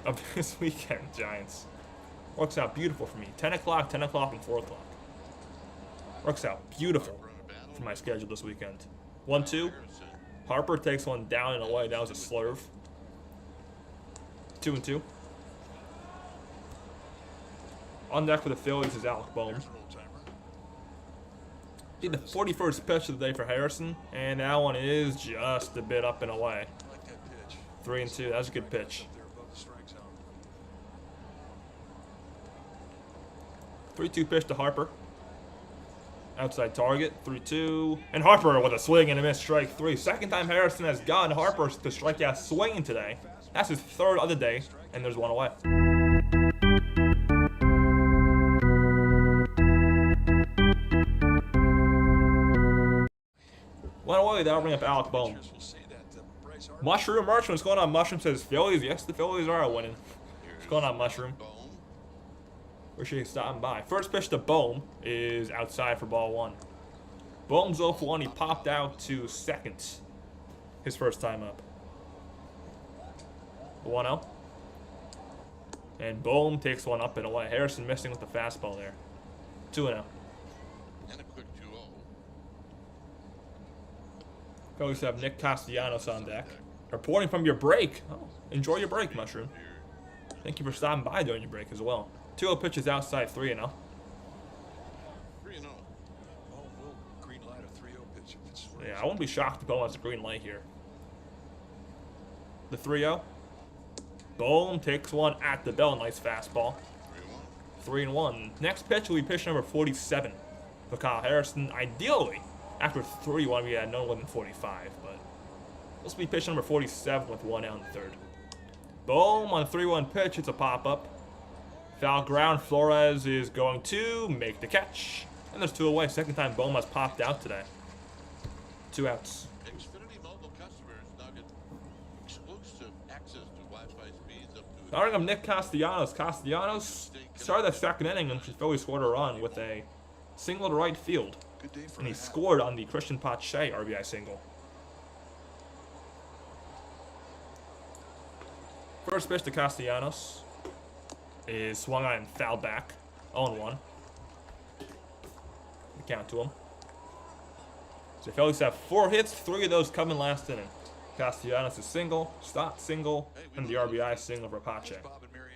of this weekend, Giants. Works out beautiful for me. 10 o'clock, and 4 o'clock. Works out beautiful for my schedule this weekend. 1-2. Harper takes one down and away. That was a slurve. 2-2. On deck for the Phillies is Alec Bohm. There's an old timer. Did the 41st pitch of the day for Harrison, and that one is just a bit up and away. I like that pitch. 3-2. That was a good pitch. Up there above the strike zone. 3-2 pitch to Harper. Outside target, 3-2. And Harper with a swing and a miss, strike 3. Second time Harrison has gotten Harper to strike out swinging today. That's his third of the day, and there's one away. One away, that'll bring up Alec Bohm. Pitchers will say that to Bryce Harper. Mushroom Merchant, what's going on? Mushroom says Phillies. Yes, the Phillies are winning. What's going on, Mushroom? Bohm. Appreciate you stopping by. First pitch to Bohm is outside for ball one. Bohm's 0 for 1. He popped out to second. His first time up. 1-0. And Bohm takes one up and away. Harrison missing with the fastball there. 2-0. And a quick 2-0. Phillies have Nick Castellanos on deck. Reporting from your break. Oh, enjoy your break, Mushroom. Thank you for stopping by during your break as well. 2-0 pitches outside, 3-0. 3-0. Oh, we'll green light a 3-0 pitch if it's. Yeah, I wouldn't be shocked if Bohm has a green light here. The 3-0. Bohm takes one at the bell. Nice fastball. 3-1. Next pitch will be pitch number 47 for Kyle Harrison. Ideally, after 3-1, we had no more than 45, but this will be pitch number 47 with 1 out in the third. Bohm on a 3-1 pitch. It's a pop-up. Foul ground. Flores is going to make the catch. And there's 2 away. Second time Bohm has popped out today. 2 outs. Xfinity mobile customers now get exclusive access to Wi-Fi speeds up to. Starting up Nick Castellanos. Castellanos started that second inning and Philly scored a run with a single to right field. Good day for And he the hat. scored on the Christian Pache RBI single. First pitch to Castellanos is swung on and fouled back. 0-1. The count to him. So Phillies have 4 hits, 3 of those coming last inning. Castellanos is single, Stott single, and the RBI single for Pache. Bob and Marianne.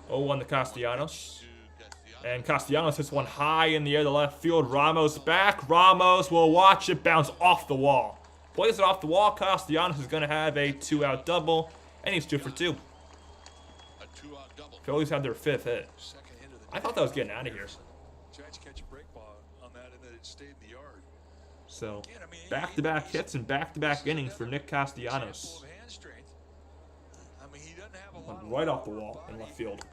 0-1 to Castellanos. To Castellanos. And Castellanos hits one high in the air to left field. Ramos back. Ramos will watch it bounce off the wall. Plays it off the wall. Castellanos is going to have a 2-out double. And he's 2 for 2. A 2-out double. Phillies have their 5th hit. Second hit of the I thought that was getting out of here. Giants catch a break ball on that, and then it stayed in the yard. So, Again, I mean, back-to-back he's- hits and back-to-back innings for Nick Example Castellanos. of hand strength. I mean, he doesn't have a lot of Right off the wall in left field.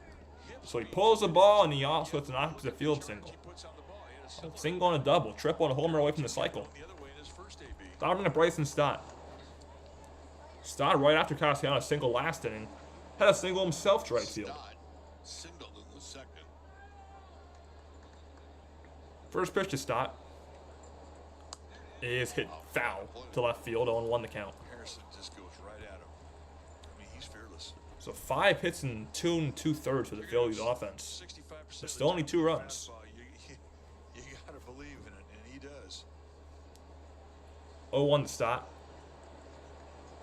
So he pulls the ball and he also hits an opposite field single. he puts on the ball. He had a single Single and a double. Triple and a homer away from the cycle. the other way in his first AB. Starting to Bryson Stott. Stott right after Castellanos single last inning. Had a single himself to right field. Stott singled in the second. First pitch to Stott is hit foul to left field. 0-1 the count. Harrison just goes right at him. I mean, he's fearless. So 5 hits in 2 2/3 for the Phillies offense. 65%. But still only 2 runs. 0-1 to Stott.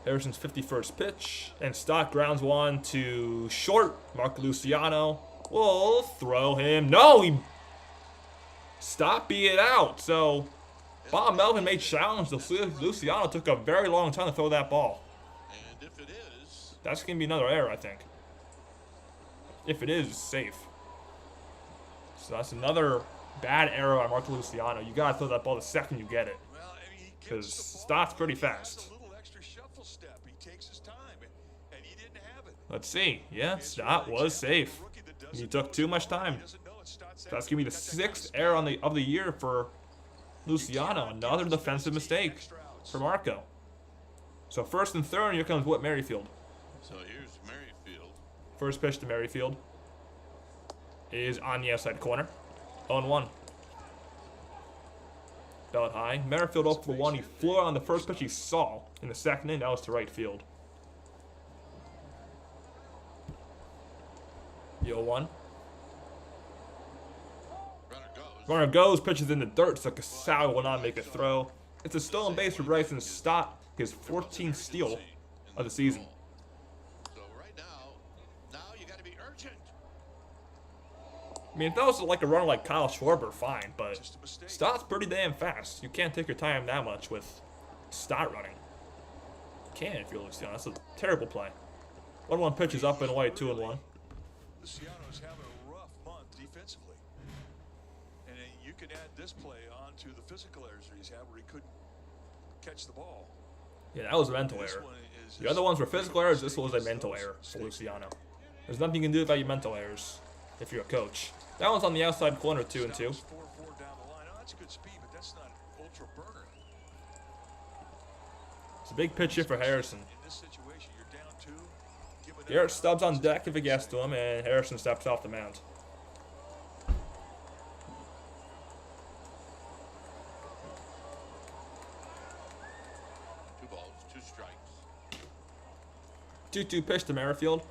Harrison's 51st pitch, and Stott grounds one to short. Mark Luciano will throw him. No, Stott beat it out. So Bob Melvin may challenge. Luciano took a very long time to throw that ball. And if it is, That's going to be another error, I think. If it is, it's safe. So that's another bad error by Mark Luciano. You got to throw that ball the second you get it. Well, I mean, he Because gets the ball, Stott's pretty he has fast. a little extra shuffle step. He takes his time, and he didn't have it. Let's see. Yeah, Stott was safe. He took too much time. So that's going to be the 6th error of the year for Luciano. Another defensive mistake for Marco. So 1st and 3rd, here comes Whit Merrifield. so here's Merrifield. First pitch to Merrifield is on the outside corner. 0-1. Belt high. Merrifield 0 for 1. He flew out on the first pitch he saw. In the second inning, that was to right field. The 0-1. Runner goes. Runner goes, pitches in the dirt, so Casale will not make a throw. It's a stolen base for Bryson Stott, his 14th steal of the season. So right now you got to be urgent. I mean, if that was like a runner like Kyle Schwarber, fine, but Stott's pretty damn fast. You can't take your time that much with Stott running. You can if you're Luciano. That's a terrible play. 1-1 pitch is up and away, 2-1. Luciano's having a rough month defensively. And then you can add this play on to the physical errors that he's had where he couldn't catch the ball. Yeah, that was a mental This error. one is The other ones were physical errors. This was a mental error for Luciano. There's nothing you can do about your mental errors if you're a coach. That one's on the outside corner, 2-2. 4-4 down the line. Oh, that's good speed, but that's not an ultra burner. It's a big pitch here for Harrison. In this situation, you're down 2. Give it Garrett Stubbs on deck if it gets to him, and Harrison steps off the mound. Two balls, 2 strikes. 2-2 pitch to Merrifield.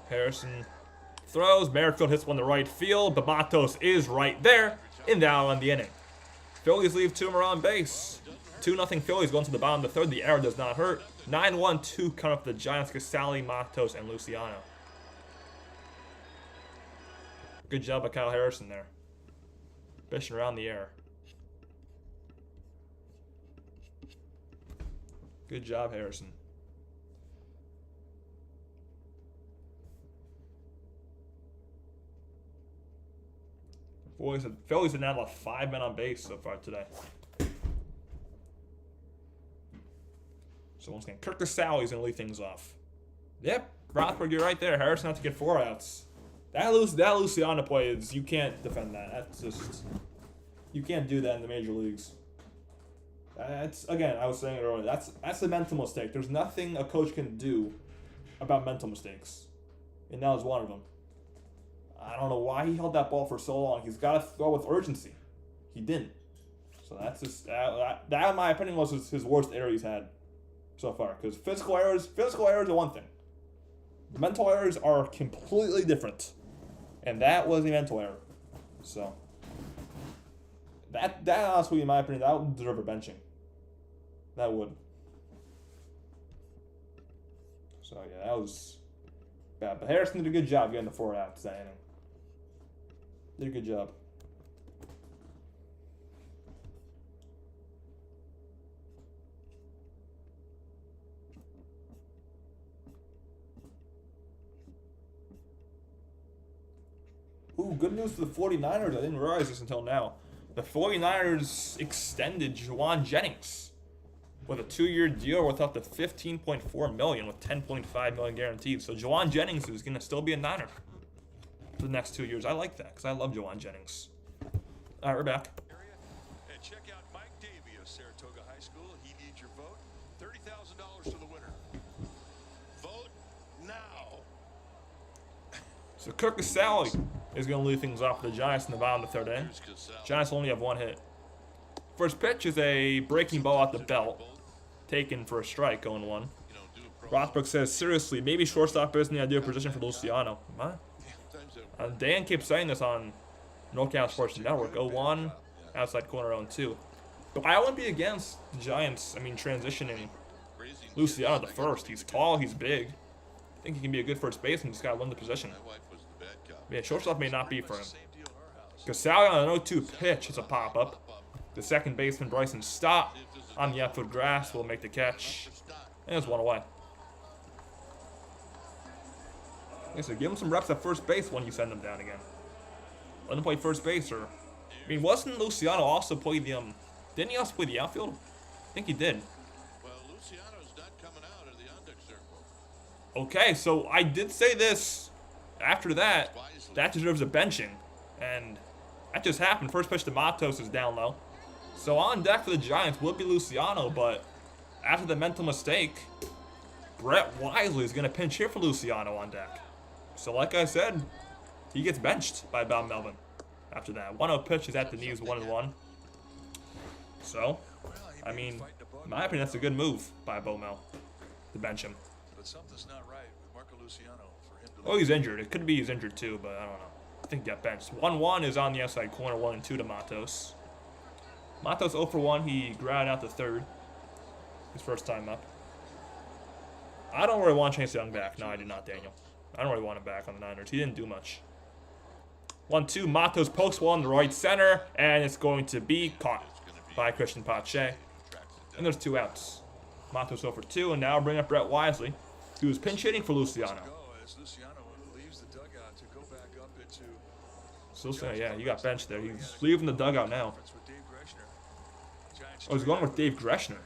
Harrison throws. Merrifield hits one to right field, but Matos is right there, and that'll end the inning. Phillies leave 2 more on base. 2-0 Phillies going to the bottom of the 3rd. The error does not hurt. 9-1-2 coming up for the Giants. Casale, Matos, and Luciano. Good job by Kyle Harrison there. Fishing around the air. Good job, Harrison. Phillies have now left 5 men on base so far today. So once again, Kirk Casale's going to lead things off. Yep, Rothberg, you're right there. Harrison had to get 4 outs. That Luciano play is, you can't defend that. That's just, you can't do that in the major leagues. That's, again, I was saying it earlier, that's a mental mistake. There's nothing a coach can do about mental mistakes. And that was one of them. I don't know why he held that ball for so long. He's got to throw with urgency. He didn't. So that's just, that in my opinion, was his worst error he's had so far. Because physical errors are one thing. Mental errors are completely different. And that was a mental error. So, that honestly, in my opinion, that would deserve a benching. That would. So, yeah, that was bad. But Harrison did a good job getting the 4 outs that inning. Did a good job. Ooh, good news for the 49ers. I didn't realize this until now. The 49ers extended Juwan Jennings with a 2-year deal worth up to $15.4 million with $10.5 million guaranteed. So Juwan Jennings is going to still be a Niner for the next 2 years. I like that because I love Juwan Jennings. All right, we're back. And check out Mike Davey of Saratoga High School. He needs your vote. $30,000 to the winner. Vote now. So Kirk Casale is going to lead things off for the Giants in the bottom of the 3rd inning. Here's Casale. Giants only have 1 hit. First pitch is a breaking ball out the belt, taken for a strike, 0-1. You know, do a pro- Rothberg says, seriously, maybe shortstop isn't the ideal position for Luciano. What? Sometimes Dan keeps saying this on NorCal SportsReport. 0-1, outside corner 0-2. But I wouldn't be against the Giants, transitioning Luciano to first. He's tall, he's big. I think he can be a good first baseman, just gotta learn the position. Yeah, shortstop may not be for him. Casale on an 0-2 pitch is a pop-up. The second baseman, Bryson Stott, on the outfield grass will make the catch. And it's 1 away. Okay, so give him some reps at first base when you send him down again. Let him play first base, or... wasn't Luciano also play the, didn't he also play the outfield? I think he did. Well, Luciano's not coming out of the on-deck circle. Okay, so I did say this after that. That deserves a benching. And that just happened. First pitch to Matos is down low. So on deck for the Giants will be Luciano, but after the mental mistake, Brett Wisely is going to pinch hit for Luciano on deck. So like I said, he gets benched by Bob Melvin after that. 1-0 pitch is at the knees, 1-1. So, in my opinion, that's a good move by Bo Mel to bench him. But something's not right with Marco Luciano for him to... Oh, he's injured. It could be he's injured too, but I don't know. I think he got benched. 1-1 is on the outside corner, 1-2 to Matos. Matos 0 for 1. He grounded out the third. His first time up. I don't really want Chase Young back. No, I do not, Daniel. I don't really want him back on the Niners. He didn't do much. 1-2. Matos pokes one to the right center, and it's going to be caught by Christian Pache. And there's 2 outs. Matos 0 for 2, and now bring up Brett Wisely, who's pinch hitting for Luciano. As Luciano leaves the dugout to go back up into... So, yeah, he got benched there. He's leaving the dugout now. Oh, he's going with Dave Greshner.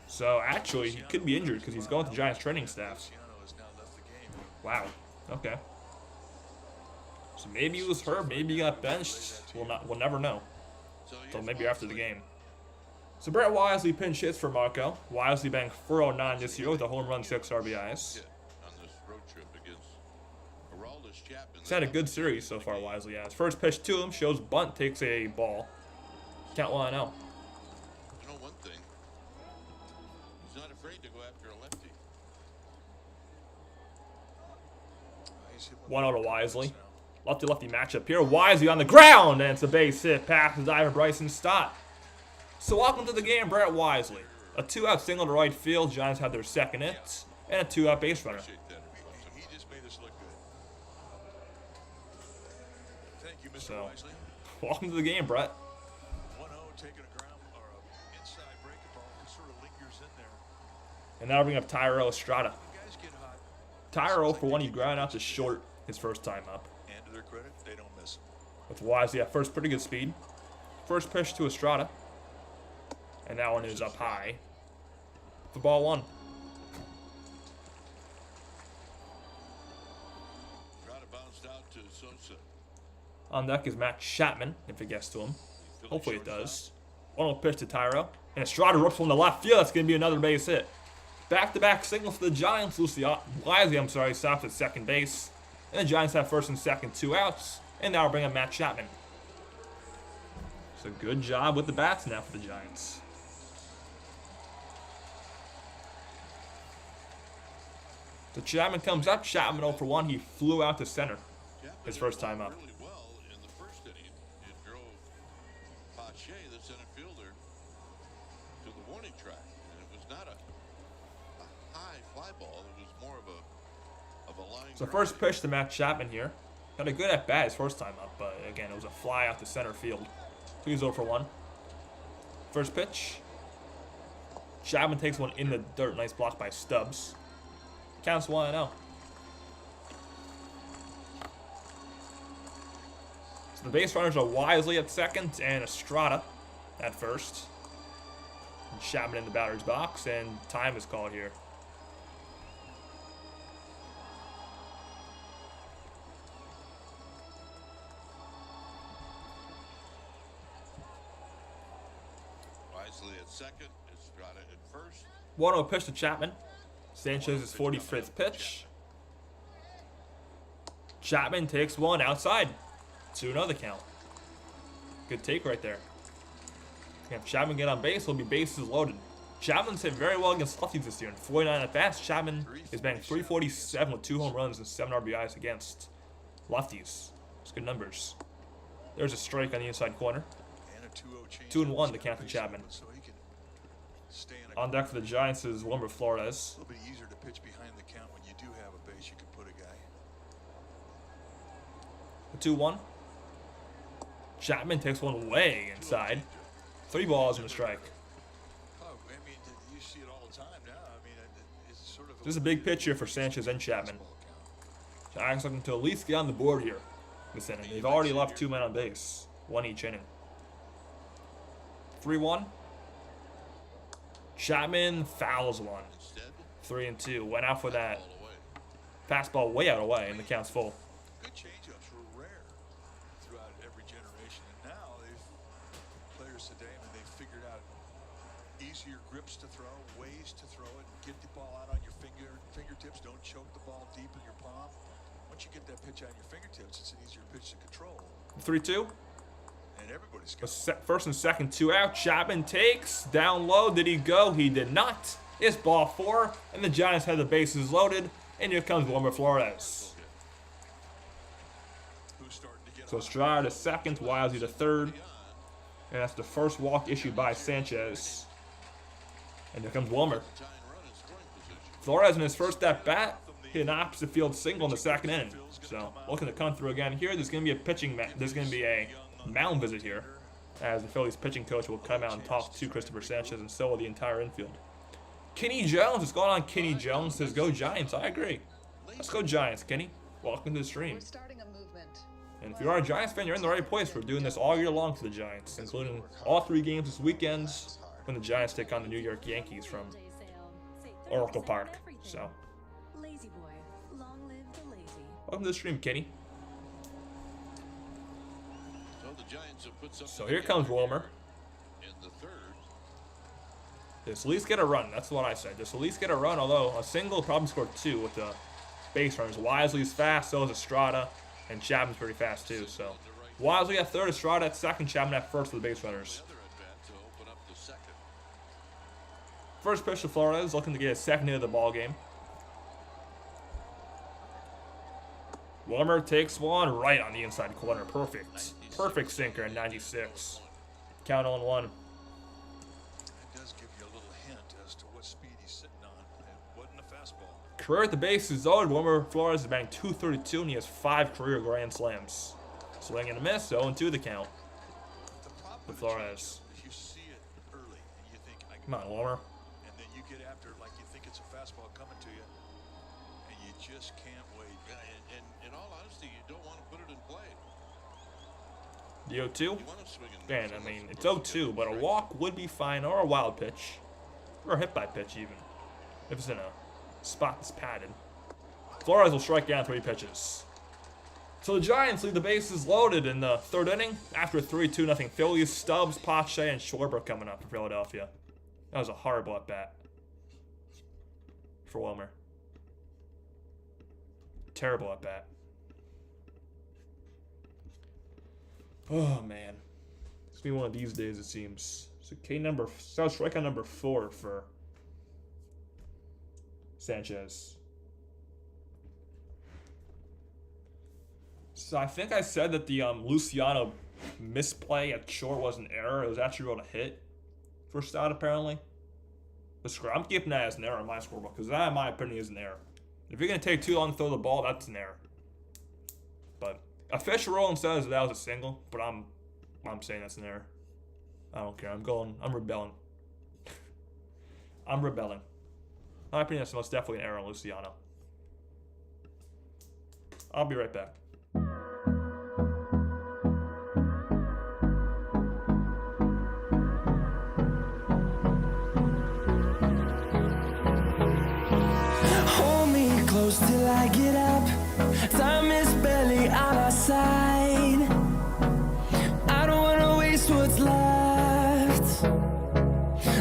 So, actually, he could be injured because he's going to Giants training staff. Wow. Okay. So maybe he was hurt. Maybe he got benched. We'll never know. So maybe after the game. So Brett Wisely pinch hits for Marco. Wisely banked 409 this year with a home run, 6 RBIs. He's had a good series so far, Wisely has. First pitch to him shows bunt, takes a ball. Count 1-0. You know one thing, he's not afraid to go after a lefty. 1-0 to Wisely. Lefty-lefty matchup here. Wisely on the ground, and it's a base hit. Passes over Bryson Stott. So welcome to the game, Brett Wisely. A 2-out single to right field. Giants have their second hit, and a 2-out base runner. He just made us look good. Thank you, Mr. So, Wisely. welcome to the game, Brett. 1-0, taking a ground or an inside breaking ball, just sort of lingers in there. And now bring up Tyro Estrada. Guys get hot. Tyro, for one, he ground out to short his first time up. And to their credit, they don't miss him. With Wisely at first, pretty good speed. First pitch to Estrada. And that one is up high. For ball 1. Estrada bounced out to Sosa. On deck is Matt Chapman, if it gets to him. Hopefully it does. 1-0 pitch to Tyro. And Estrada rips from the left field. That's going to be another base hit. Back-to-back singles for the Giants. Wisely, stops at second base. And the Giants have first and second, 2 outs. And now we'll bring up Matt Chapman. So good job with the bats now for the Giants. So Chapman comes up. Chapman 0 for 1. He flew out to center his first time up. Really well in the first inning. It drove Pache, the center fielder, to the warning track. And it was not a high fly ball. It was more of a line. So first pitch to Matt Chapman here. Had a good at bat his first time up, but again, it was a fly out to center field. So he's 0 for 1. First pitch. Chapman takes one in the dirt. Nice block by Stubbs. Counts 1-0. So the base runners are Wisely at second and Estrada at first. And Chapman in the batter's box, and time is called here. Wisely at second, Estrada at first. 1-0 pitch to Chapman. Sanchez's 45th pitch. Chapman takes one outside. 2-0 the count. Good take right there. If Chapman get on base, he'll be bases loaded. Chapman's hit very well against lefties this year. In 49 at bats, Chapman is batting .347 with 2 home runs and 7 RBIs against lefties. It's good numbers. There's a strike on the inside corner. And a 2-1 to count to Chapman. So he can stay in a On deck for the Giants is Wilmer Flores. little bit easier to pitch behind the count when you do have a base. You can put a guy. The 2-1. Chapman takes one way inside. 3 balls and a strike. Oh, I mean, you see it all the time now. I mean, it's sort of. This is a big pitch here for Sanchez and Chapman. Giants looking to at least get on the board here this inning. They've already left 2 men on base, 1 each inning. 3-1. Chapman fouls one. 3-2. Went out for that fastball way out of the way, and the count's full. Good changeups were rare throughout every generation, and now players today, I mean, they've figured out easier grips to throw, ways to throw it, get the ball out on your fingertips. Don't choke the ball deep in your palm. Once you get that pitch on your fingertips, it's an easier pitch to control. 3-2. And everybody's got First and second, 2 out. Chapman takes down low. Did he go? He did not. It's ball 4, and the Giants have the bases loaded. And here comes Wilmer Flores. So Estrada to second, Wisely to third, and that's the first walk issued by Sanchez. And here comes Wilmer. Flores in his first at bat hit an opposite field single in the second inning. So looking to come through again here. There's going to be a mound visit here, as the Phillies pitching coach will come out and talk to Christopher Sanchez, and so will the entire infield. Kenny Jones, what's going on? Kenny Jones says, "Go Giants." I agree. Let's go Giants, Kenny. Welcome to the stream. We're starting a movement. And if you are a Giants fan, you're in the right place. We're doing this all year long for the Giants, including all 3 games this weekend when the Giants take on the New York Yankees from Oracle Park. So, Lazy boy, long live the lazy. welcome to the stream, Kenny. So here comes Wilmer. Just at least get a run. That's what I said. Just at least get a run, although a single probably scored 2 with the base runners. Wisely's fast, so is Estrada, and Chapman's pretty fast too. So Wisely at third, Estrada at second, Chapman at first with the base runners. First pitch to Flores, looking to get a second hit of the ball game. Wilmer takes one right on the inside corner. Perfect. Perfect sinker at 96. Count on 1. It does give you a little hint as to what speed he's sitting on. It wasn't a fastball. Career at the bases loaded. Wilmer Flores is batting .232, and he has 5 career grand slams. Swing and a miss, 0-2 the count with Flores. You see it early, and you think, Come on, Wilmer. and then you get after it like you think it's a fastball coming to you, and you just can't wait. And in all honesty, you don't want to put it in play. The 0-2? You want to swing and Man, miss I on mean, those it's first 0-2, but a pitches, walk would be fine, or a wild pitch. Or a hit by pitch, even. If it's in a spot that's padded. Flores will strike down 3 pitches. So the Giants leave the bases loaded in the 3rd inning after a 3-2-0 Phillies. Stubbs, Pache, and Schwarber coming up for Philadelphia. That was a horrible at-bat for Wilmer. Terrible at-bat. Oh, man. It's going to be one of these days, it seems. So strikeout number 4 for Sanchez. So I think I said that the Luciano misplay at short was an error. It was actually rolled a hit. First out, apparently. But I'm keeping that as an error on my scorebook, because that, in my opinion, is an error. If you're going to take too long to throw the ball, that's an error. But official ruling says that was a single, but I'm saying that's an error. I don't care. I'm rebelling. I'm rebelling. In my opinion, that's most definitely an error on Luciano. I'll be right back. Hold me close till I get up. Time is barely on our side. I don't wanna waste what's left.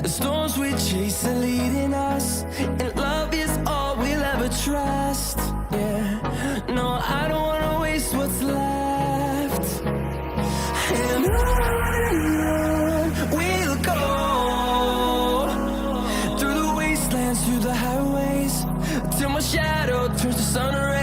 The storms we chase are leading us, and love is all we'll ever trust. Yeah, no, I don't wanna waste what's left. And on we'll go through the wastelands, through the highways, till my shadow turns to sun rays.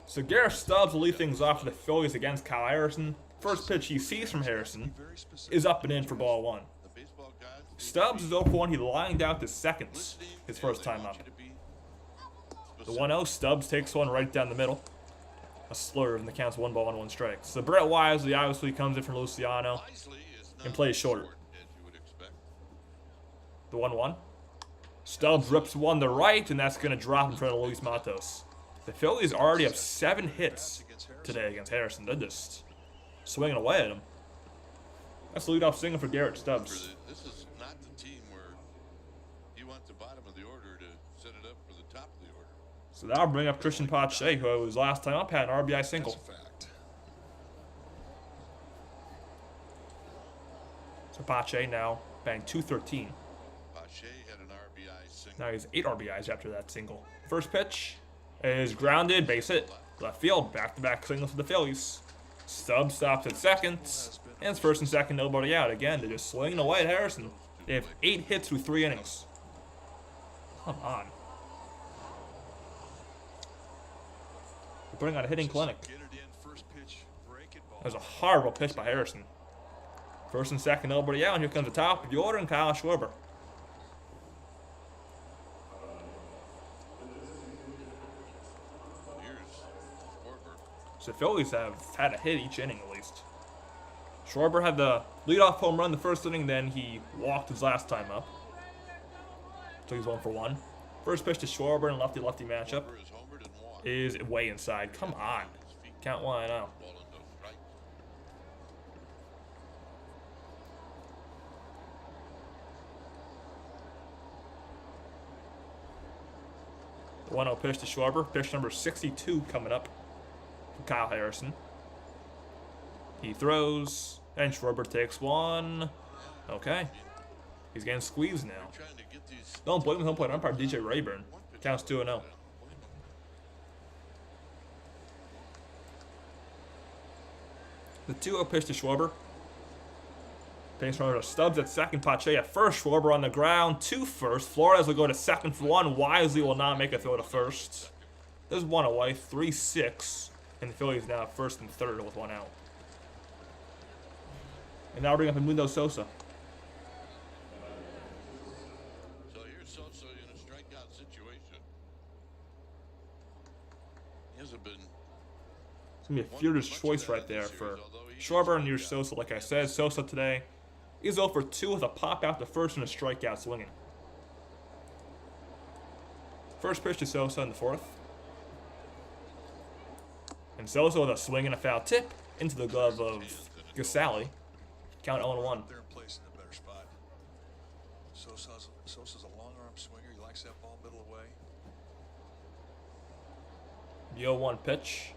So Garrett Stubbs will lead things off for the Phillies against Kyle Harrison. First pitch he sees from Harrison is up and in for ball 1. Stubbs is 0-for-1. He lined out to seconds his first time up. The 1-0, Stubbs takes one right down the middle. A slurve, and the count's 1 ball and 1 strike. So Brett Wisely obviously comes in from Luciano and plays short. The 1-1. Stubbs rips one to right, and that's going to drop in front of Luis Matos. The Phillies already have 7 hits today against Harrison. They're just swinging away at him. That's the leadoff single for Garrett Stubbs. This is not the team where you want the bottom of the order to set it up for the top of the order. So that'll bring up Christian Pache, who was last time up, had an RBI single. That's a fact. So Pache now batting .213. Pache had an RBI single. Now he's 8 RBIs after that single. First pitch is grounded, base hit, left field, back-to-back singles for the Phillies. Stubbs stops at second, and it's first and second, nobody out. Again, they're just swinging away at Harrison. They have 8 hits through 3 innings. Come on. They're putting on a hitting clinic. Get it in, first pitch, break it, ball. That was a horrible pitch by Harrison. First and second, nobody out, and here comes the top of the order and Kyle Schwarber. So the Phillies have had a hit each inning at least. Schwarber had the leadoff home run the first inning, then he walked his last time up. So he's 1-for-1. First pitch to Schwarber in a lefty-lefty matchup is way inside. Come on. Count 1-0. The 1-0 pitch to Schwarber. Pitch number 62 coming up. Kyle Harrison. He throws, and Schwarber takes one. Okay. He's getting squeezed now. Don't blame the home plate umpire, DJ Rayburn. Counts 2-0. The 2-0 pitch to Schwarber. Pace runner to Stubbs at second. Pache at first. Schwarber on the ground. 2 first. Flores will go to second for 1. Wisely will not make a throw to first. There's 1 away. 3-6. And the Phillies now have first and third with 1 out. And now bring up Edmundo Sosa. So here's Sosa in a strikeout situation. He hasn't been. It's going to be a fielder's choice right there for Schwarber and here's Sosa. Like I said, Sosa today is 0-for-2 with a pop out to first and a strikeout swinging. First pitch to Sosa in the 4th. And Sosa with a swing and a foul tip into the glove of Gasali. Count 0-1. They're placed in a better spot. Sosa's a long arm swinger. He likes that ball middle away. The 0-1 pitch.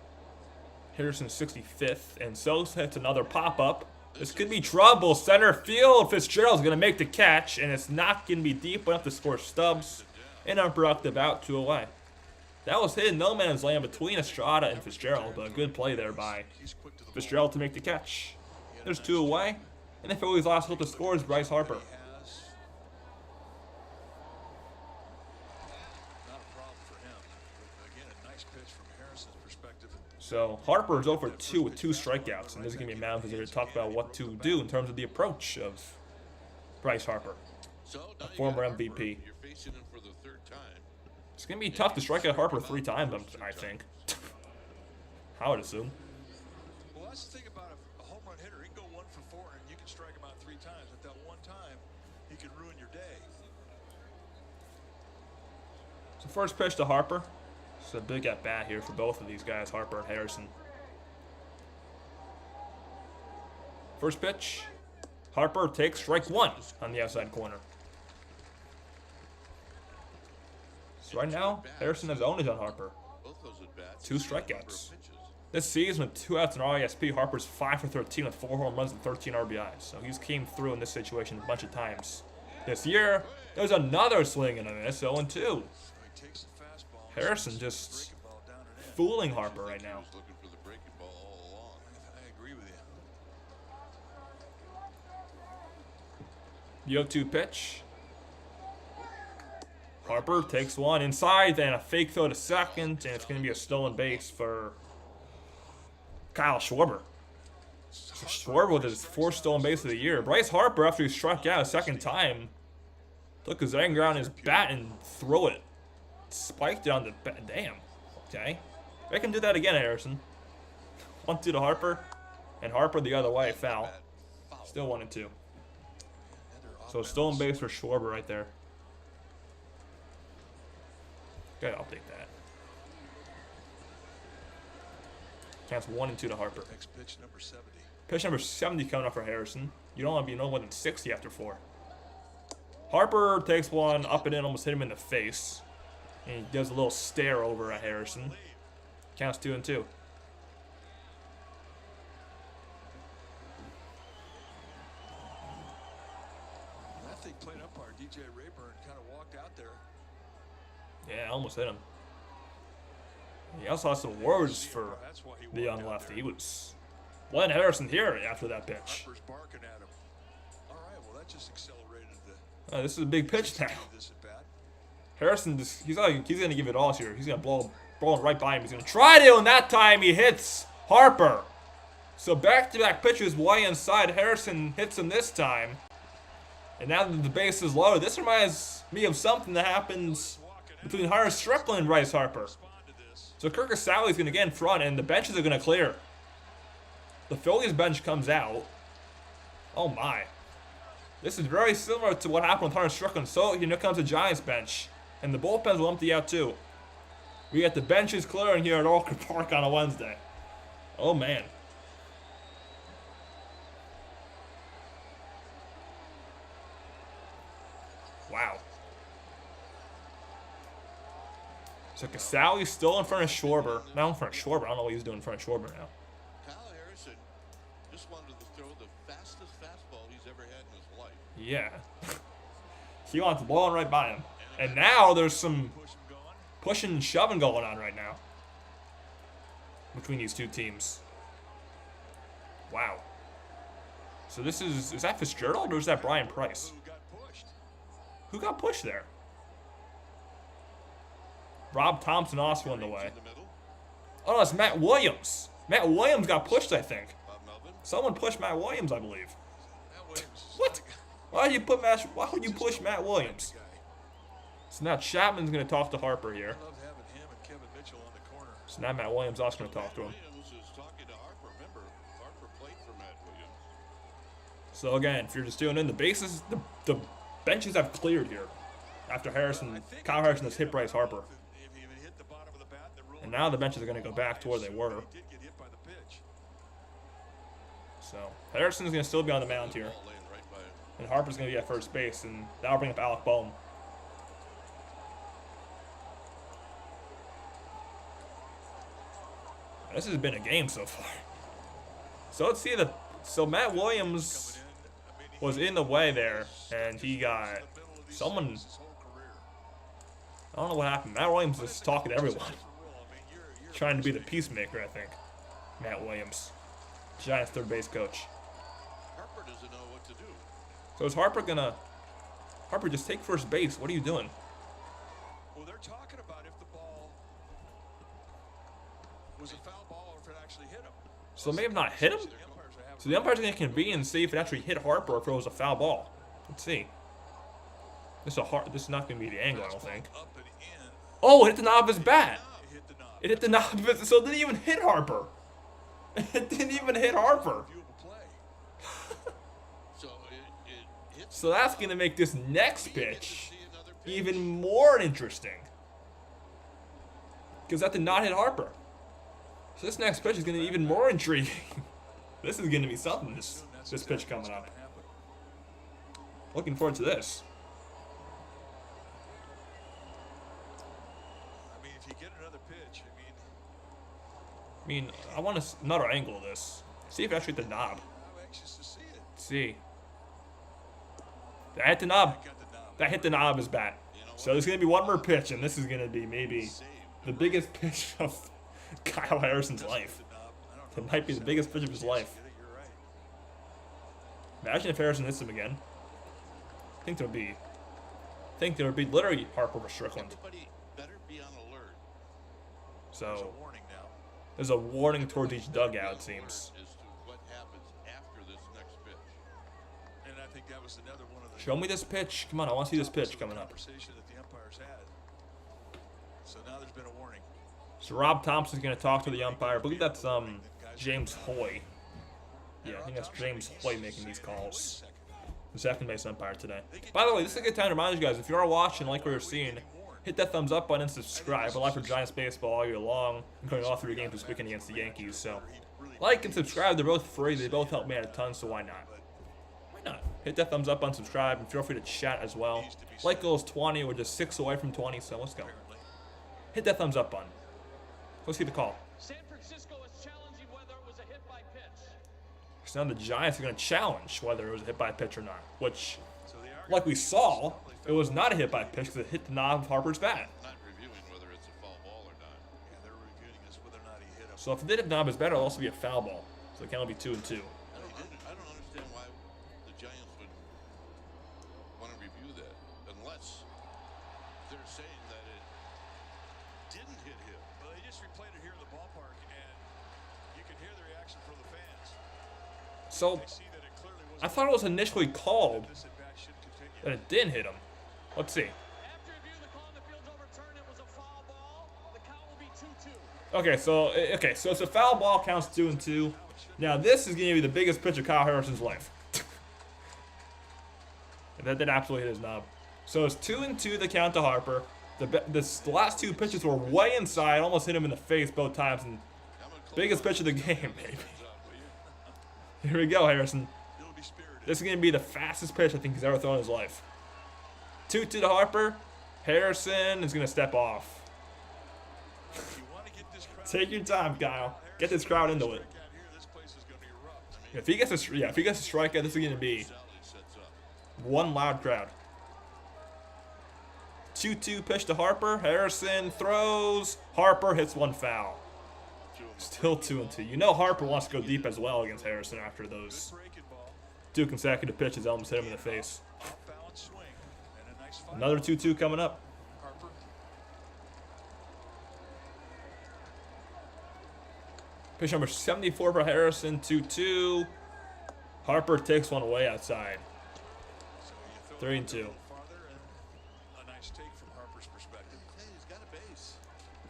Harrison 65th, and Sosa hits another pop-up. This could be trouble. Center field. Fitzgerald's going to make the catch, and it's not going to be deep enough to score Stubbs. And unproductive out, 2 away. That was hit in no man's land between Estrada and Fitzgerald, but a good play there by Fitzgerald to make the catch. There's 2 away, and the Phillies' last hope to score is Bryce Harper. Not a problem for him. But again, a nice pitch from Harrison's perspective. So Harper is 0-for-2 with 2 strikeouts, and this is going to be a mound visitor to talk about what to do in terms of the approach of Bryce Harper, a former MVP. You're facing him for the 3rd time. It's going to be tough to strike out Harper 3 times, I think. I would assume. Well, that's the thing about a home run hitter. He can go 1-for-4, and you can strike him out 3 times. But that one time, he can ruin your day. So first pitch to Harper. It's a big at bat here for both of these guys, Harper and Harrison. First pitch. Harper takes strike 1 on the outside corner. So right now, Harrison has owned on Harper. 2 strikeouts. This season with 2 outs in RISP, Harper's 5-for-13 with 4 home runs and 13 RBIs. So he's came through in this situation a bunch of times. This year, there's another swing and a miss, 0-2. Harrison just fooling Harper right now. I agree with you. The 0-2 pitch. Harper takes one inside, then a fake throw to second, and it's going to be a stolen base for Kyle Schwarber. So Schwarber with his 4th stolen base of the year. Bryce Harper, after he struck out a second time, took his anger on his bat and threw it. Spiked it on the bat. Damn. Okay. I can do that again, Harrison. 1-2 to Harper. And Harper the other way, foul. Still 1-2. So stolen base for Schwarber right there. Okay, I'll take that. Counts 1-2 to Harper. Next pitch, number 70. Pitch number 70 coming up for Harrison. You don't want to be no more than 60 after 4. Harper takes one up and in, almost hit him in the face. And he does a little stare over at Harrison. Counts 2-2. I think playing umpire DJ Rayburn kind of walked out there. Yeah, almost hit him. He also has some words for the young lefty. He was letting Harrison hear it after that pitch. Harper's barking at him. All right, well that just accelerated the. This is a big pitch now. This at bat. Harrison, he's gonna give it all here. He's gonna blow it right by him. He's gonna try to, and that time he hits Harper. So back-to-back pitches way inside. Harrison hits him this time. And now that the base is low, this reminds me of something that happens between Harris Strickland and Bryce Harper. So Kirk Casale's going to get in front, and the benches are going to clear. The Phillies bench comes out. Oh my. This is very similar to what happened with Harris Strickland. So here comes the Giants bench. And the bullpens will empty out too. We got the benches clearing here at Orchard Park on a Wednesday. Oh man. Wow. So Casale's still in front of Schwarber. Not in front of Schwarber. I don't know what he's doing in front of Schwarber now. Kyle Harrison just wanted to throw the fastest fastball he's ever had in his life. Yeah. He wants the ball right by him. And now there's some pushing and shoving going on right now between these two teams. Wow. So this is that Fitzgerald or is that Brian Price? Who got pushed there? Rob Thompson also on the way. Oh, no, it's Matt Williams. Matt Williams got pushed, I think. Someone pushed Matt Williams, I believe. What? Why would you push Matt Williams? So now Chapman's going to talk to Harper here. So now Matt Williams also going to talk to him. So again, if you're just tuning in, the bases, the benches have cleared here after Kyle Harrison has hit Bryce Harper. And now the benches are going to go back to where they were. So Harrison's going to still be on the mound here. And Harper's going to be at first base, and that'll bring up Alec Boehm. This has been a game so far. So let's see so Matt Williams was in the way there, and he got someone. I don't know what happened. Matt Williams was talking to everyone, trying to be the peacemaker, I think. Matt Williams, Giants third base coach. Harper doesn't know what to do. So is Harper just take first base? What are you doing? Well, they're talking about if the ball was a foul ball or if it actually hit him. So they may have not hit him? So the umpire's going to convene and see if it actually hit Harper or if it was a foul ball. Let's see. This is not going to be the angle, I don't think. Oh, it hit the knob of his bat. It hit the knob of his... So it didn't even hit Harper. It didn't even hit Harper. So that's going to make this next pitch even more interesting. Because that did not hit Harper. So this next pitch is going to be even more intriguing. This is going to be something, this pitch coming up. Looking forward to this. I mean, if you get another pitch, I mean, I want another angle of this. See if it actually hit the knob. I'm anxious to see it. See. That hit the knob. That hit the knob of his bat. So there's going to be one more pitch, and this is going to be maybe the biggest pitch of Kyle Harrison's life. It might be the biggest pitch of his life. Imagine if Harrison hits him again. I think there would be literally Harper versus Strickland. Everybody better be on alert. So There's a warning towards each dugout, it seems. As to what happens after this next pitch. And I think that was another one of the Show me this pitch. Come on, I want to see this pitch coming up. conversation that the umpires had. So now there's been a warning. So Rob Thompson's going to talk to the umpire. I believe that's James Hoy. Yeah, I think that's James Hoy making these calls. The second base umpire today. By the way, this is a good time to remind you guys, if you are watching, like we were seeing, hit that thumbs up button and subscribe. We're live for Giants baseball all year long, including all 3 games this weekend against the Yankees. So, like and subscribe. They're both free. They both help me out a ton, so why not? Why not? Hit that thumbs up button, subscribe, and feel free to chat as well. Like goes 20. We're just 6 away from 20, so let's go. Hit that thumbs up button. Let's see the call. San Francisco is challenging whether it was a hit by pitch. So now the Giants are going to challenge whether it was a hit by pitch or not, which, like we saw, it was not a hit by pitch because it hit the knob of Harper's bat. Not reviewing whether it's a foul ball or not. Yeah, they're reviewing as whether or not he hit him. So if it did hit the knob of his bat, it'll also be a foul ball. So it can only be 2-2. I don't understand why the Giants would want to review that unless they're saying that it didn't hit him. Well, they just replayed it here in the ballpark, and you can hear the reaction from the fans. So They see that it clearly was I thought it was initially called this at bat should continue. that it didn't hit him. Let's see. After review, the call on the field's overturned. It was a foul ball. The count will be 2-2. Okay, so it's a foul ball, counts 2-2. Now this is going to be the biggest pitch of Kyle Harrison's life. That did absolutely hit his knob. So it's 2-2 the count to Harper. The last 2 pitches were way inside, almost hit him in the face both times. And biggest pitch of the game, baby. Here we go, Harrison. It'll be spirited. This is going to be the fastest pitch I think he's ever thrown in his life. 2-2 to Harper. Harrison is going to step off. If you want to get this crowd Take your time, Kyle. Get this crowd into it. out here, this place is going to erupt. If he gets a strikeout, this is going to be Sally sets up. one loud crowd. 2-2 pitch to Harper. Harrison throws. Harper hits one foul. Still 2-2. You know Harper wants to go deep as well against Harrison after those Breaking ball, 2 consecutive pitches almost hit him in the face. off balance swing, and a nice fly. Another 2-2 coming up. Harper. Pitch number 74 for Harrison. 2-2. Harper takes one away outside. So you throw it 3-2. a little farther, and a nice take from Harper's perspective. Hey, he's got a base.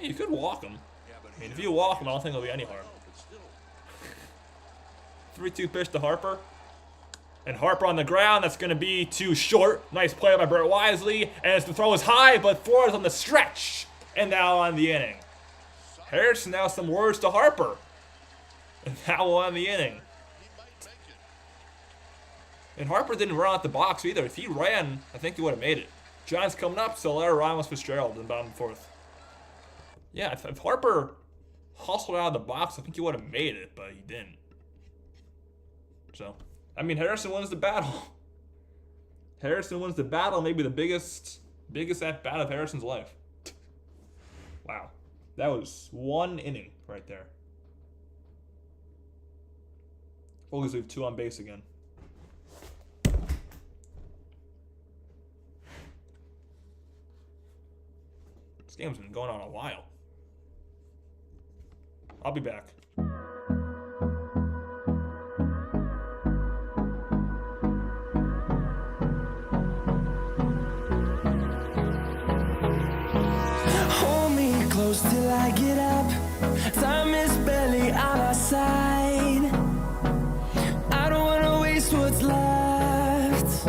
You could walk him. Yeah, but I mean, if you walk him, I don't think there'll be any harm. But still. 3-2 pitch to Harper. And Harper on the ground. That's going to be too short. Nice play by Brett Wisely. And as the throw is high, but Flores on the stretch. And now on the inning. Harrison now some words to Harper. And now on the inning. He might make it. And Harper didn't run out the box either. If he ran, I think he would have made it. Giants coming up. Solera, Ramos, Fitzgerald in the bottom of the 4th. Yeah, if Harper hustled out of the box, I think he would have made it, but he didn't. So, I mean, Harrison wins the battle. Harrison wins the battle, maybe the biggest at-bat of Harrison's life. Wow. That was 1 inning right there. Phillies leave 2 on base again. This game's been going on a while. I'll be back. Hold me close till I get up. Time is barely on our side. I don't wanna waste what's left.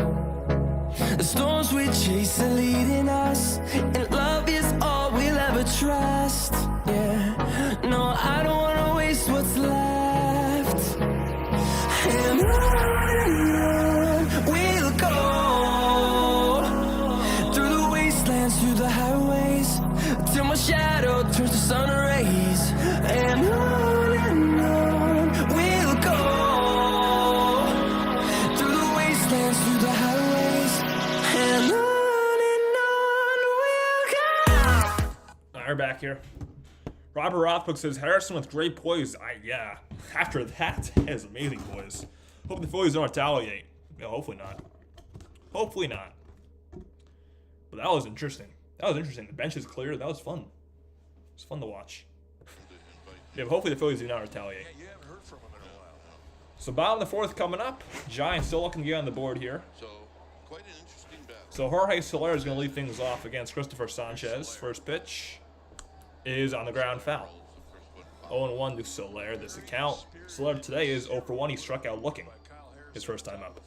The storms we chase are leading us, and love is all we'll ever trust. Yeah, no, I don't wanna waste what's left. And on we'll go through the wastelands, through the highways, till my shadow turns to sun rays. And on we'll go through the wastelands, through the highways, and on we'll go. All right, we're back here. Robert Rothbuck says Harrison with great poise. Yeah. After that is amazing poise. Hope the Phillies don't retaliate. Yeah, hopefully not. Hopefully not. But that was interesting. That was interesting. The bench is clear. That was fun. It was fun to watch. To invite Yeah, but hopefully the Phillies do not retaliate. Yeah, you haven't heard from him in a while. So bottom of the fourth coming up. Giants still looking to get on the board here. So quite an interesting battle. So Jorge Soler is going to lead things off against Christopher Sanchez. First pitch is on the ground, foul. 0-1 to Soler. This account. Soler today is 0 for 1. He struck out looking his first time up.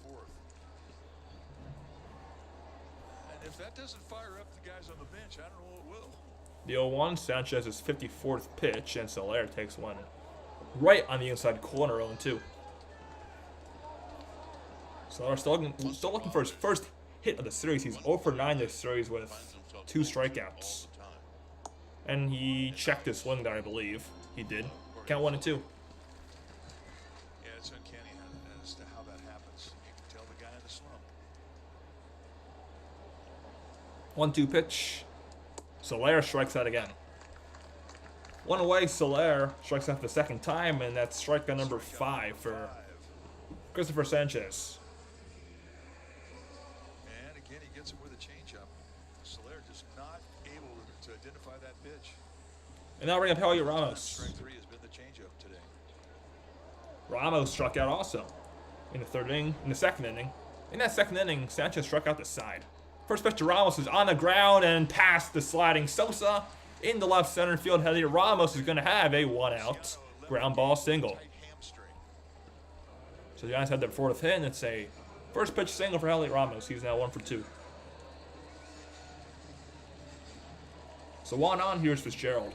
And if that doesn't fire up the guys on the bench, I don't know what will. The 0-1, Sanchez's 54th pitch, and Soler takes one right on the inside corner, 0-2. Soler still looking for his first hit of the series. He's 0 for 9 this series with 2 strikeouts. And he checked his swing there, I believe. He did. Count 1-2. Yeah, it's uncanny as to how that happens. You can tell the guy in the slump. 1-2 pitch. Soler strikes out again. One away, Soler strikes out the second time, and that's strikeout number 5 for Christopher Sanchez. And again, he gets it with a changeup. Soler just not able to identify that pitch. And now bring up Heliot Ramos. Strike 3 has been the changeup today. Ramos struck out also in the third inning, in the second inning. In that second inning, Sanchez struck out the side. First pitch to Ramos is on the ground and past the sliding Sosa in the left center field. Heliot Ramos is going to have a 1-out ground ball single. So the Giants had their fourth hit, and it's a first pitch single for Heliot Ramos. He's now 1 for 2. So 1 on, here's Fitzgerald.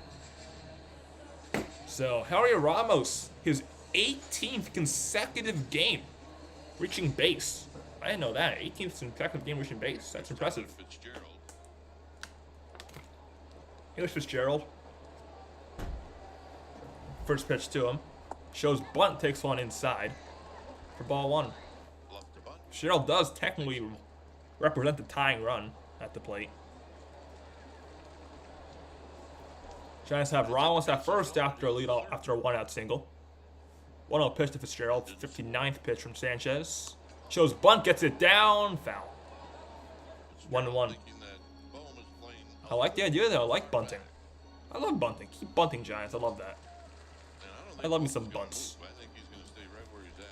So Heliot Ramos, his 18th consecutive game reaching base. I didn't know that. 18th consecutive game reaching base. That's impressive. Fitzgerald. Here's Fitzgerald. First pitch to him. Shows bunt, takes one inside for ball 1. Left to bunt. Fitzgerald does technically represent the tying run at the plate. Giants have Ramos at first after a 1-out single. 1-0 pitch to Fitzgerald. 59th pitch from Sanchez. Shows bunt, gets it down, foul. 1-1. Thinking that Bohm is playing I like the idea though. I like bunting. I love bunting. Keep bunting, Giants. I love that. And I don't I think love me Bohm's some gonna bunts. move. I think he's going to stay right where he's at.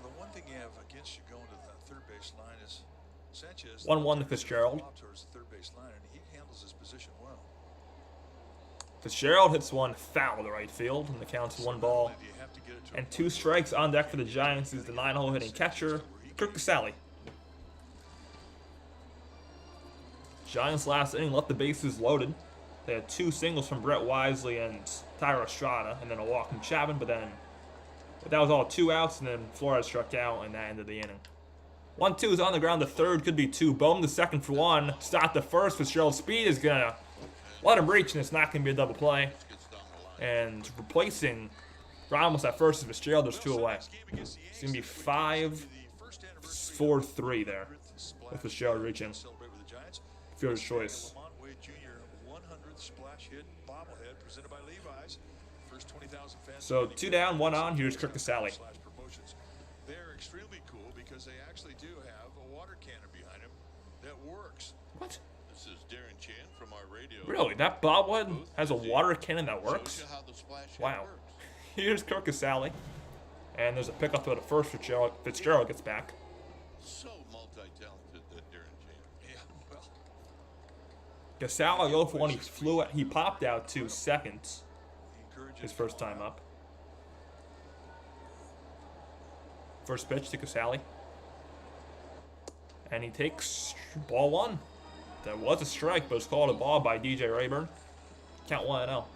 The one thing you have against you going to the third base line is Sanchez. 1-1 to Fitzgerald. Towards the third base line, and he handles his position well. Fitzgerald hits one foul to right field, and the count's 1 ball Do you have to get it to and 2 strikes. On deck for the Giants is the 9-hole hitting catcher, Kirk Casale. Giants last inning left the bases loaded. They had 2 singles from Brett Wisely and Tyler Estrada, and then a walk from Chapman, but that was all 2 outs, and then Flores struck out, and that ended the inning. 1-2 is on the ground. The third could be 2. Bohm the second for 1. Stop the first. Fitzgerald's speed is going to let him reach, and it's not going to be a double play. And replacing Ramos at first is Fitzgerald. There's 2 away. It's going to be 5-4-3 there with Fitzgerald reaching. Celebrate with the Giants. Fielder's choice. Lamont Wade Jr. 100th splash hit bobblehead presented by Levi's. First 20,000 fans. So 2 down, 1 on. Here's Kirk Casale. Promotions. They're extremely cool because they actually do have a water cannon behind them that works. What? This is Darren Chan from our radio. Really? That bobblehead has a water cannon that Shows works? you how the splash hit Wow. works. Here's Kirk Casale. And there's a pickup to the first. Fitzgerald gets back. So multi-talented, that Darren Chan. Yeah, well, Casale 0 for 1. He popped out to second he encourages his first time up. First pitch to Casale. And he takes ball 1. That was a strike, but it's called a ball by DJ Rayburn. Count 1-0. now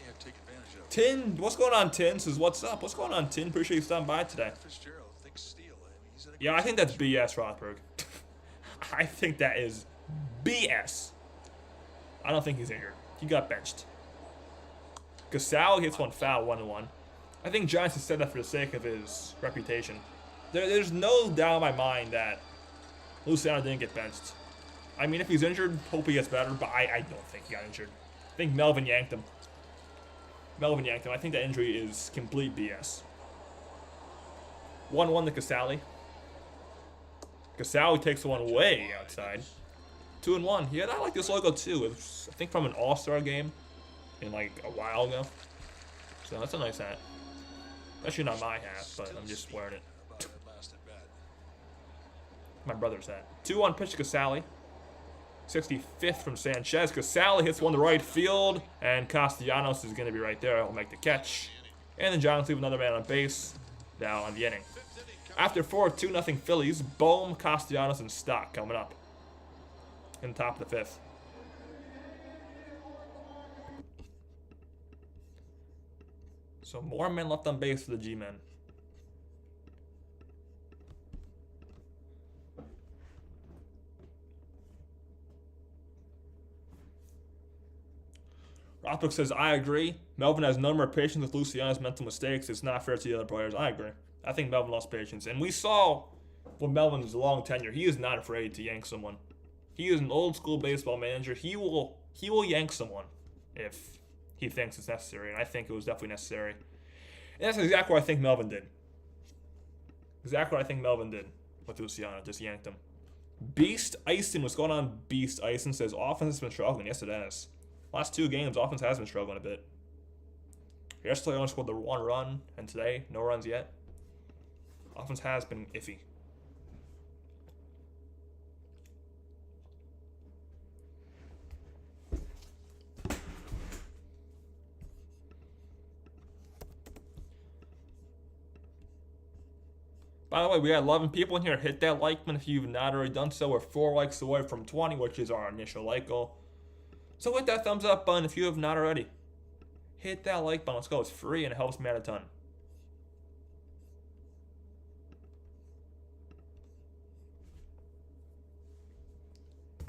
you have to take advantage of it. Tin, what's going on, Tin? Says, what's up? What's going on, Tin? Appreciate you stopping by today. Fitzgerald thinks steal. I mean, he's in a Yeah, I think that's BS, Rothberg. I think that is BS. I don't think he's injured. He got benched. Casale hits one foul, 1-1. I think Giants has said that for the sake of his reputation. There's no doubt in my mind that Luciano didn't get benched. I mean, if he's injured, hope he gets better, but I don't think he got injured. I think Melvin yanked him. I think that injury is complete BS. 1-1 to Casale. Casale takes one way outside. 2-1. Yeah, I like this logo too. It's, I think, from an All-Star game in like a while ago. So that's a nice hat. Actually not my hat, but I'm just wearing it. My brother's hat. 2-1 pitch to Casale. 65th from Sanchez. Casale hits one to right field, and Castellanos is going to be right there. He'll make the catch. And the Giants leave another man on base down on the inning. After 4-2-0 Phillies, Bohm, Castellanos, and Stock coming up in the top of the 5th. So more men left on base for the G-men. Rothbuck says, I agree. Melvin has no more patience with Luciano's mental mistakes. It's not fair to the other players. I agree. I think Melvin lost patience. And we saw with Melvin's long tenure, he is not afraid to yank someone. He is an old school baseball manager. He will yank someone if he thinks it's necessary. And I think it was definitely necessary. And that's exactly what I think Melvin did. Exactly what I think Melvin did with Luciano. Just yanked him. Beast Ison. What's going on, Beast Ison? Says, offense has been struggling. Yes, it has. Last 2 games, offense has been struggling a bit. Yesterday, only scored the 1 run, and today, no runs yet. Offense has been iffy. By the way, we got 11 people in here. Hit that like button if you've not already done so. We're 4 likes away from 20, which is our initial like goal. So hit that thumbs up button if you have not already. Hit that like button. Let's go. It's free and it helps me out a ton.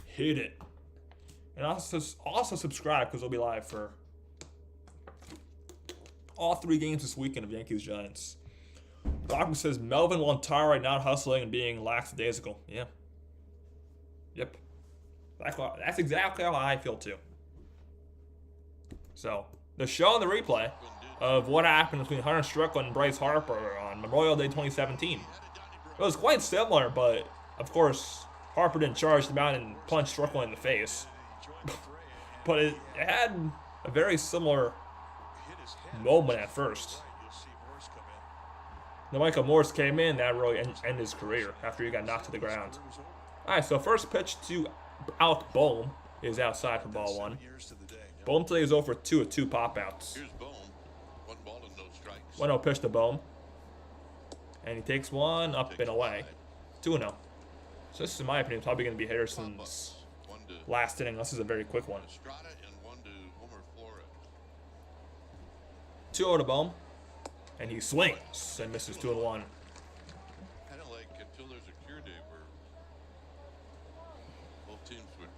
Hit it. And also subscribe because we'll be live for all 3 games this weekend of Yankees-Giants. Rockman says, Melvin will entire right now hustling and being lackadaisical. Yeah. Yep. That's exactly how I feel too. So, the show and the replay of what happened between Hunter Strickland and Bryce Harper on Memorial Day 2017. It was quite similar, but of course, Harper didn't charge him out and punch Strickland in the face. But it had a very similar moment at first. Then Michael Morse came in, that really ended his career after he got knocked to the ground. Alright, so first pitch to Alec Bohm is outside for ball 1. Bohm today is over 2 with 2 pop-outs. 1-0 pitch to Bohm. And he takes one up and away. 2-0. So this is, in my opinion, probably going to be Harrison's last inning, unless it's a very quick one. 2-0 to Bohm. And he swings and misses 2-1. Kind of like until there's a cure day where both teams would.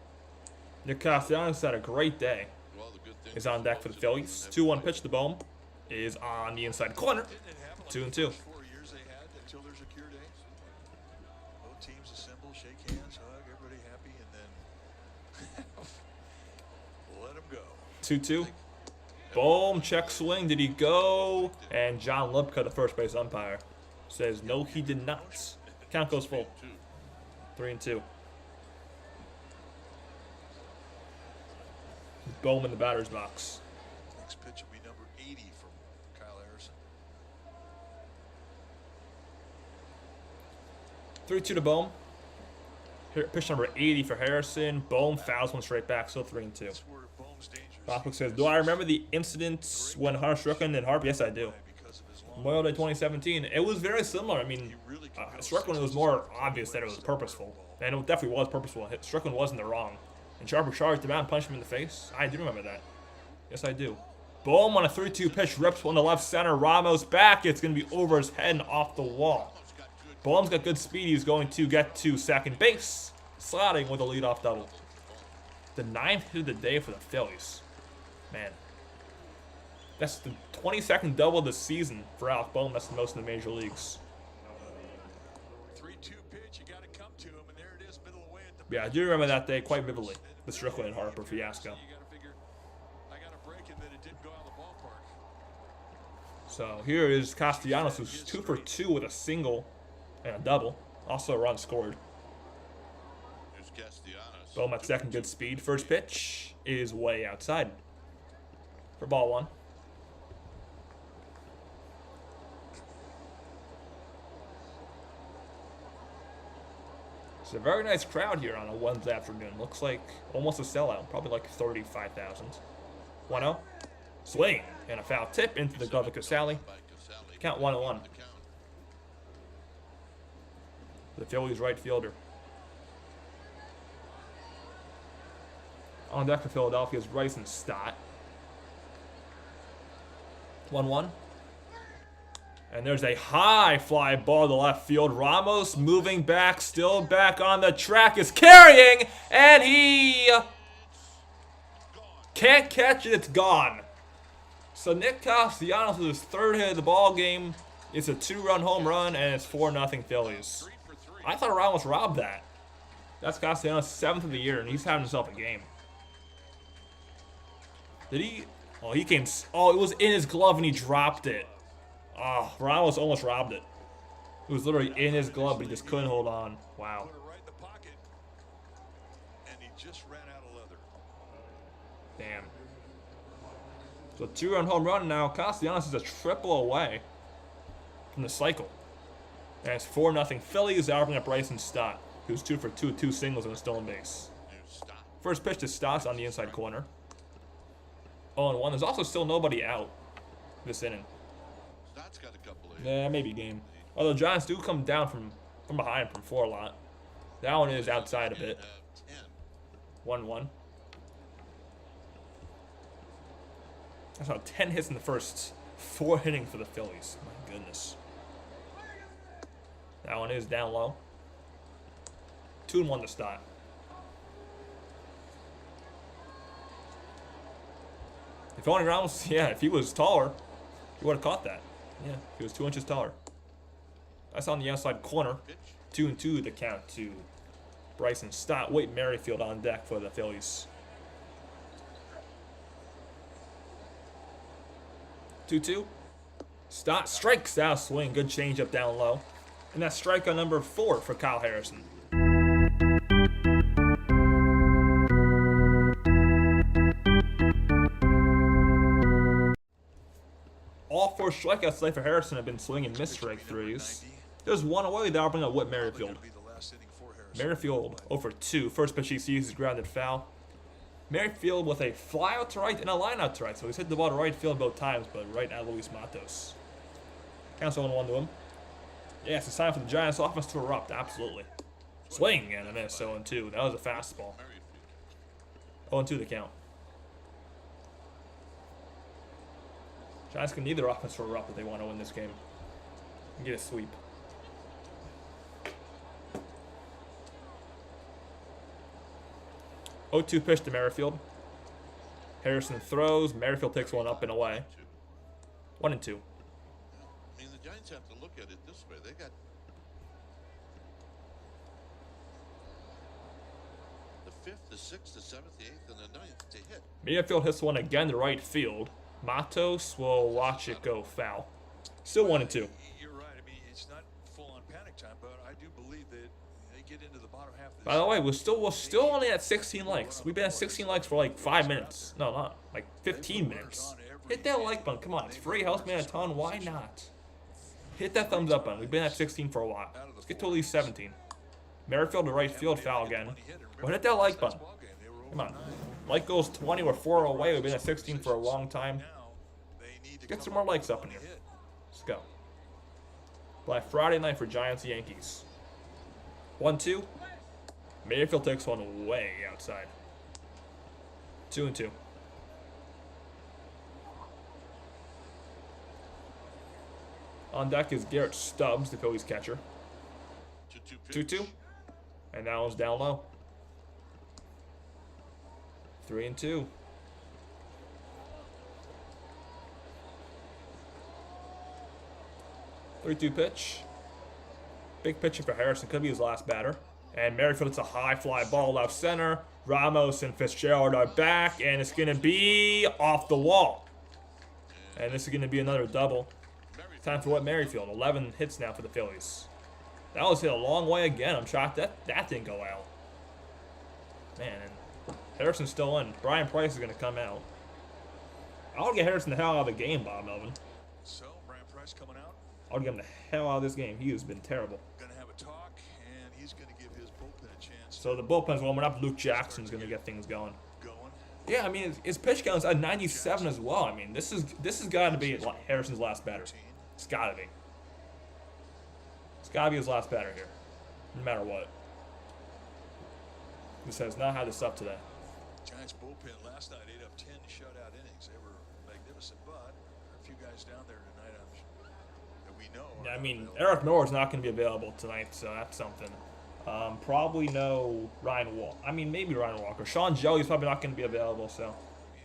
Nick Castellanos had a great day. Is on deck for the Phillies. 2-1 pitch to Bohm is on the inside corner. 2-2. 4 years they had until there's a cure day. Both teams assemble, shake hands, hug, everybody happy, and then let them go. 2-2. Boom, check swing. Did he go? And John Lipka, the first base umpire, says no, he did not. Count goes full. 3-2. Bohm in the batter's box. Next pitch will be number 80 from Kyle Harrison. 3-2 to Bohm. Pitch number 80 for Harrison. Bohm fouls one straight back, so 3-2. That's where Bohm's dangerous. Rothbuck says, do I remember the incident when Hunter Strickland and Harper? Yes, I do. Memorial Day 2017. It was very similar. I mean, Strickland, it was more obvious that it was purposeful. And it definitely was purposeful. Strickland wasn't the wrong. And Harper charged him out and punched him in the face. I do remember that. Yes, I do. Bohm on a 3-2 pitch. Rips one to left center. Ramos back. It's going to be over his head and off the wall. Bohm's got good speed. He's going to get to second base. Slotting with a leadoff double. The 9th hit of the day for the Phillies. Man. That's the 22nd double of the season for Alec Bohm. That's the most in the major leagues. 3-2 pitch, you got to come to him, and there it is, middle away at the. Yeah, I do remember that day quite vividly. The Strickland and Harper fiasco. You got to figure, I got a break and then it didn't go out of the ballpark. So here is Castellanos, who's 2 for 2 with a single and a double. Also a run scored. Castellanos. Bohm at second, good speed. First pitch is way outside for ball one. It's a very nice crowd here on a Wednesday afternoon. Looks like almost a sellout, probably like 35,000. 1-0. Swing and a foul tip into the glove of Casale. Count 1-1. The Phillies right fielder. On deck for Philadelphia is Bryson Stott. 1-1. And there's a high fly ball to left field. Ramos moving back, still back on the track, is carrying, and he can't catch it. It's gone. So Nick Castellanos with his third hit of the ball game. It's a 2-run home run, and it's 4-0 Phillies. I thought Ramos robbed that. That's Castellanos' 7th of the year, and he's having himself a game. Did he? Oh, he came. Oh, it was in his glove, and he dropped it. Oh, Ramos almost robbed it. It was literally in his glove, but he just couldn't hold on. Wow. Put it right in the pocket, and he just ran out of leather. Damn. So 2-run home run now. Castellanos is a triple away from the cycle. And it's 4-0 Phillies. They're bringing up Bryson Stott, who's 2 for 2, 2 singles and a stolen base. First pitch to Stott on the inside corner. 0-1. There's also still nobody out this inning. Stott's got a couple of Yeah, maybe game. Although Giants do come down from behind from 4 a lot. That one is outside a bit. 1-1. That's about 10 hits in the first 4 innings for the Phillies. My goodness. That one is down low. 2-1 to Stott. If only Ramos, yeah, if he was taller, he would have caught that. Yeah, he was 2 inches taller. That's on the outside corner. 2-2 the count to Bryson Stott. Wade Merrifield on deck for the Phillies. 2-2. Stott strikes out, swing. Good changeup down low. And that's strikeout number 4 for Kyle Harrison. All 4 strikeouts today for Harrison have been swinging missed strike threes. There's one away. That'll bring up Whit Merrifield. Merrifield 0 for 2. First pitch he sees is grounded foul. Merrifield with a fly out to right and a line out to right. So he's hit the ball to right field both times, but right at Luis Matos. Counts 0-1 to him. Yeah, it's time for the Giants offense to erupt. Absolutely. Swing and a miss. 0-2. That was a fastball. 0-2 the count. Giants can need their offense to erupt if they want to win this game and get a sweep. Oh, 2 pitch to Merrifield. Harrison throws. Merrifield takes one up and away. 1-2. I mean, the Giants have to look at it this way. They got the 5th, the 6th, the 7th, the 8th, and the 9th to hit. Merrifield hits one again to right field. Matos will watch it go foul. Still 1-2. You're right. I mean, it's not full-on panic time, but I do believe that they get into the bottom half of this. By the way, we're still only at 16 likes. We've been at 16 likes for like 5 minutes. No, not like 15 minutes. Hit that like button. Come on, it's free. Helps me a ton. Why not? Hit that thumbs up button. We've been at 16 for a while. Let's get to at least 17. Merrifield to right field, foul again. But hit that like button. Come on. Like goes 20. We're 4 away. We've been at 16 for a long time. Get some more likes up in here. Let's go. Black Friday night for Giants Yankees. 1-2. Mayfield takes one way outside. 2-2. On deck is Garrett Stubbs, the Phillies catcher. 2-2. And that one's down low. 3-2. Three-two pitch. Big pitcher for Harrison. Could be his last batter. And Merrifield hits a high fly ball left center. Ramos and Fitzgerald are back. And it's going to be off the wall. And this is going to be another double. Time for Whit Merrifield. 11 hits now for the Phillies. That was hit a long way again. I'm shocked that didn't go out. Man, and Harrison's still in. Brian Price is going to come out. I would get Harrison the hell out of the game, Bob Melvin. So, Brian Price coming out. I would get him the hell out of this game. He has been terrible. Going to have a talk, and he's going to give his bullpen a chance. So the bullpen's warming up. Luke Jackson's going to get things going. Going. Yeah, I mean, his pitch count's at 97 as well. I mean, this has got to be Harrison's last batter. It's got to be. It's got to be his last batter here, no matter what. This has not had this up today. Giants bullpen last night, 8 of 10 shutout innings. They were magnificent, but there are a few guys down there tonight that we know. Yeah, I mean, Eric Miller's not going to be available tonight, so that's something. Probably no Ryan Walker. I mean, maybe Ryan Walker. Sean Jelly's probably not going to be available, so.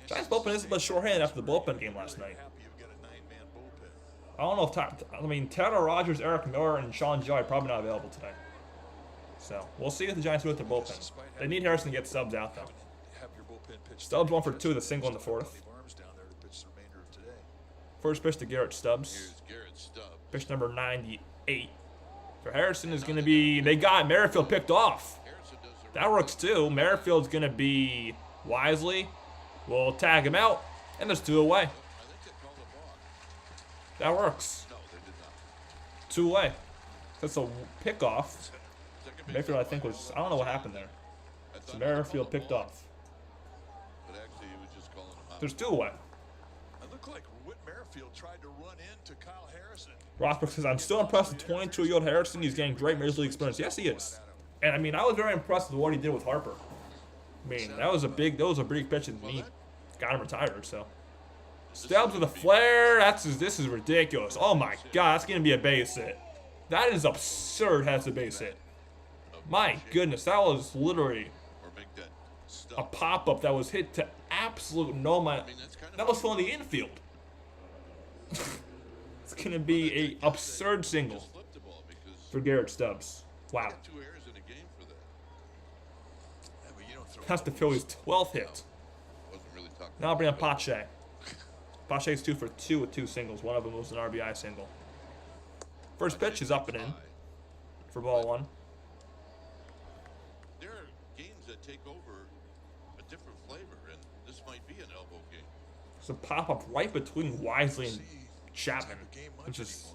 Giants bullpen is a bit shorthanded after the bullpen game last night. I don't know if Taylor Rogers, Eric Miller, and Sean Jelly are probably not available today. So, we'll see what the Giants do with their bullpen. They need Harrison to get Stubbs out, though. Stubbs 1 for 2 with a single in the fourth. First pitch to Garrett Stubbs. Pitch number 98. For Harrison is going to be, they got Merrifield picked off. That works too. Merrifield's going to be Wisely. We'll tag him out, and there's 2 away. That works. 2 away. That's a pickoff. Merrifield, I think, was, I don't know what happened there. So Merrifield picked off. There's 2 away. It looked like Whit Merrifield tried to run into Kyle Harrison. Rosberg says, I'm still impressed with 22-year-old Harrison. He's getting great Major League experience. Yes, he is. And, I mean, I was very impressed with what he did with Harper. I mean, that was a big pitch, and he got him retired, so. Stubbs with a flare. This is ridiculous. Oh, my God. That's going to be a base hit. That is absurd has a base hit. My goodness. That was literally a pop-up that was hit to absolute no man. That was from the infield. It's going to be a absurd single for Garrett Stubbs. Wow. That's the Phillies' 12th hit. Now I'll bring up Pache. Pache's 2 for 2 with 2 singles. One of them was an RBI single. First pitch is up and in for ball 1. There are games that take over a different flavor, and this might be an elbow game. It's a pop-up right between Wisely and Chapman, which is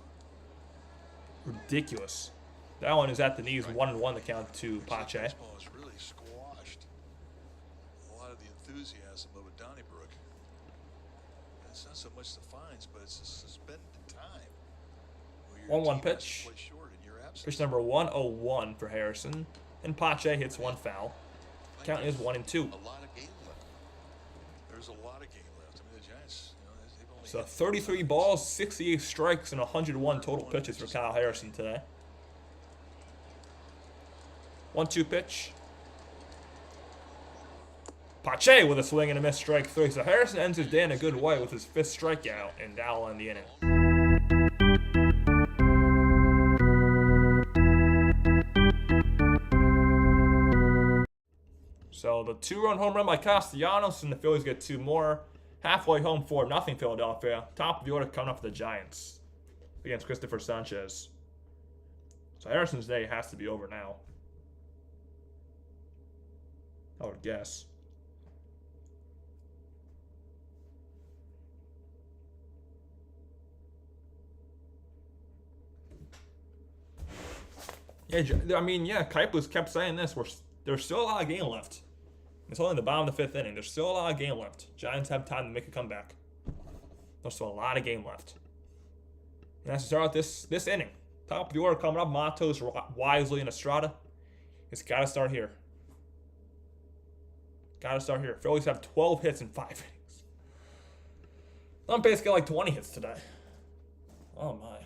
ridiculous. That one is at the knees, 1-1 the count to Pache. Baseball has really squashed a lot of the enthusiasm of a Donnybrook. It's not so much the fines, but it's the suspended time. 1-1 pitch. Pitch number 101 for Harrison. And Pache hits 1 foul. Count is 1-2. A lot of game left. There's a lot of game left. I mean, the Giants, they've only So 33 balls, 68 strikes, and 101 total pitches for Kyle Harrison today. 1-2 pitch. Pache with a swing and a miss, strike 3. So Harrison ends his day in a good way with his 5th strikeout, and that will end the inning. So the 2-run home run by Castellanos, and the Phillies get 2 more. Halfway home, 4-0 Philadelphia. Top of the order coming up for the Giants against Christopher Sanchez. So Harrison's day has to be over now, I would guess. Yeah, I mean, yeah, Keiplus kept saying this. There's still a lot of game left. It's only the bottom of the 5th inning. There's still a lot of game left. Giants have time to make a comeback. There's still a lot of game left. And that's to start out this inning. Top of the order coming up, Matos, Wisely, and Estrada. It's got to start here. Got to start here. Phillies have 12 hits in 5 innings. On base get like 20 hits today. Oh, my.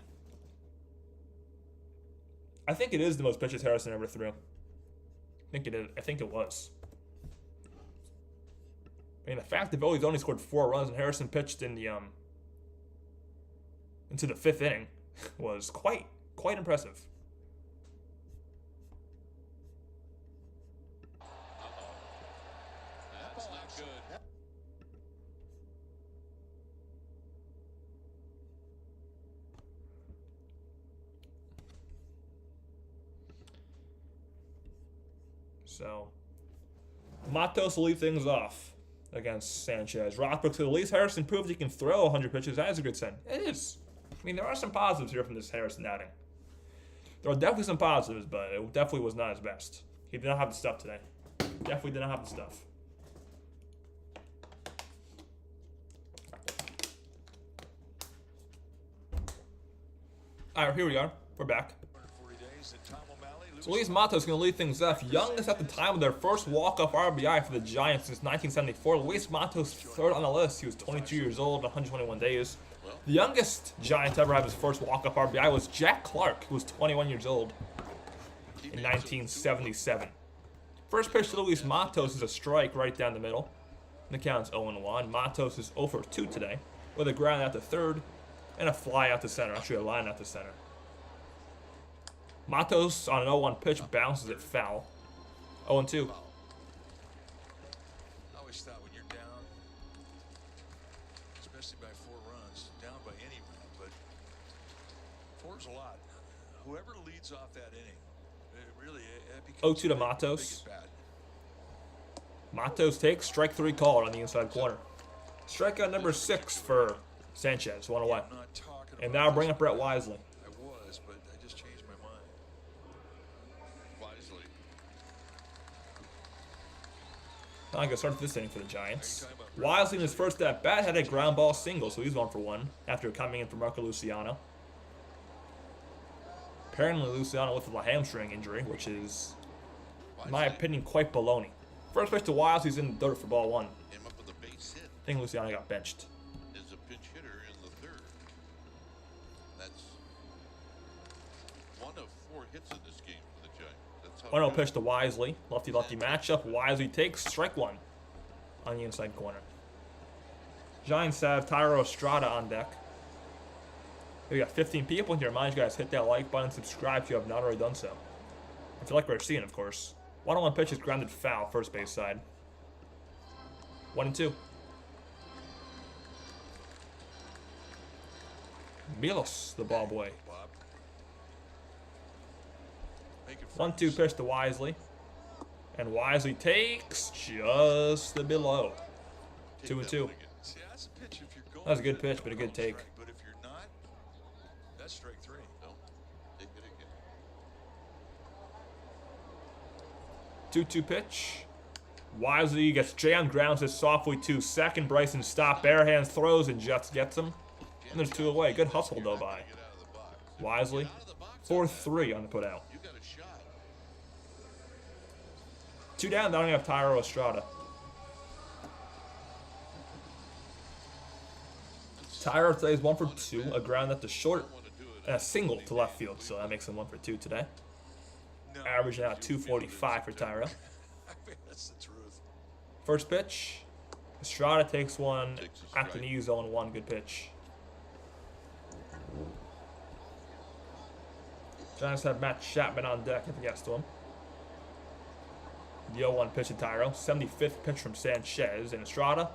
I think it is the most pitches Harrison ever threw. I think it is. I think it was. I mean, the fact that Phillies only scored 4 runs and Harrison pitched in the into the 5th inning was quite impressive. That's not good. So Matos will lead things off against Sanchez. Rothbrook to the least. Harrison proved he can throw 100 pitches. That is a good sign. It is. I mean, there are some positives here from this Harrison outing. There are definitely some positives, but it definitely was not his best. He did not have the stuff today. Definitely did not have the stuff. All right, here we are. We're back. So Luis Matos is going to lead things off. Youngest at the time of their first walk-off RBI for the Giants since 1974. Luis Matos, third on the list. He was 22 years old, 121 days. The youngest Giant to ever have his first walk-off RBI was Jack Clark, who was 21 years old in 1977. First pitch to Luis Matos is a strike right down the middle. The count's 0-1. Matos is 0 for 2 today, with a ground out to third and a fly out to center. Actually, a line out to center. Matos on an 0-1 pitch bounces it foul. 0-2. I always thought when you're down, especially by 4 runs, down by any run, but 4's a lot. Whoever leads off that inning, it really becomes 0-2 to Matos. Matos takes strike 3 called on the inside corner. Strikeout number 6 for Sanchez, 1 away. And now bring up Brett Wisely. I was, but I just changed my mind. Wisely. Now I can start this inning for the Giants. Wisely in his first at bat had a ground ball single, so he's 1 for 1 after coming in for Marco Luciano. Apparently Luciano with a hamstring injury, which is, in my opinion, quite baloney. First pitch to Wisely's in the dirt for ball 1. Came up with a base hit. I think Luciano got benched. Is a pinch hitter in the 3rd. That's 1 of 4 hits in this game for the Giants. That's how 1-0 pitch to Wisely. Lefty-lefty matchup. Wisely takes strike 1 on the inside corner. Giants have Tyro Estrada on deck. We got 15 people in here. Mind you guys, hit that like button, subscribe if you have not already done so. If you like what you're seeing, of course. 1-1 pitch is grounded foul, first base side. 1-2. Milos, the ball boy. 1-2 pitch to Wisely. And Wisely takes just the below. 2-2. That was a good pitch, but a good take. But if you're not, that's strike 3. No, take it again. 2-2 pitch. Wisely gets jammed, grounds it softly to second. Bryson stop, bare hands throws, and just gets him. And there's 2 away. Good hustle though by Wisely. 4-3 on the put out. You got a shot. 2 down. Now we have Tyro Estrada. Tyro today is 1 for 2. A ground at the short and a single to left field. So that makes him 1 for 2 today. Averaging out 245 for Tyro. That's the truth. First pitch. Estrada takes one at the knees, 0-1. Good pitch. Giants have Matt Chapman on deck if he gets to him. The 0-1 pitch to Tyro. 75th pitch from Sanchez. And Estrada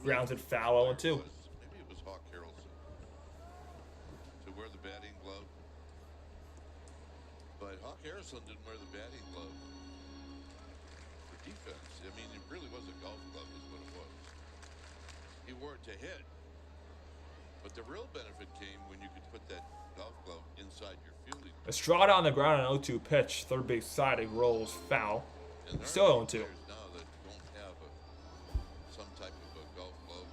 grounds it foul, 0-2. Maybe it was Hawk Harrelson to wear the batting glove. But Hawk Harrelson didn't wear the batting glove for defense. I mean, it really was a golf glove is what it was. He wore it to hit. But the real benefit came when you could put that golf glove inside your fielding. Estrada on the ground, an 0-2 pitch. Third base side, it rolls foul. Still 0-2. Now that don't have some type of a golf glove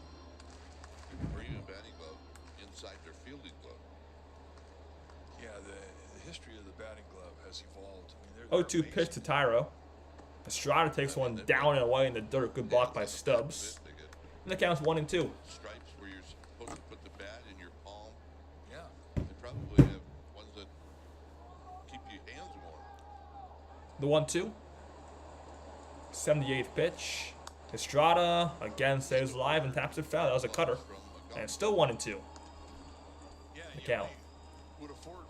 or even a batting glove inside their fielding glove. Yeah, the history of the batting glove has evolved. I mean, 0-2 pitch to Tyro. Estrada takes one down and away in the dirt. Good block by Stubbs. And the count's 1-2. Stripes where you're supposed to put the bat in your palm. Yeah. They probably have ones that keep your hands warm. The 1-2. 78th pitch. Estrada again stays alive and taps it foul. That was a cutter. And it's still 1-2. Yeah, The count. would afford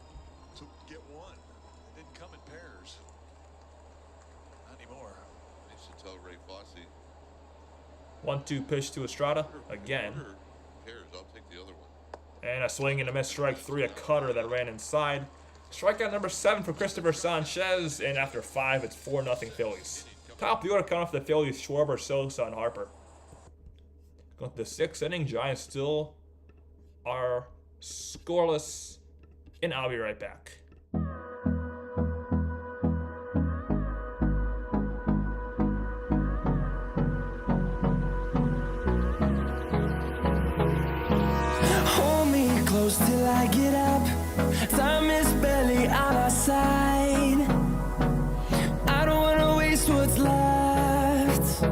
to get one. It didn't come in pairs. Not anymore. I used to tell Ray Fosse. 1-2 pitch to Estrada again. Pairs, I'll take the other one. And a swing and a miss, strike 3, a cutter that ran inside. Strikeout number 7 for Christopher Sanchez, and after 5, it's 4-0 Phillies. Top of the order count off the Phillies, Schwarber, Sosa, and Harper. Going to the 6th inning, Giants still are scoreless, and I'll be right back. Hold me close till I get up. Time is barely on our side. I don't wanna waste what's left.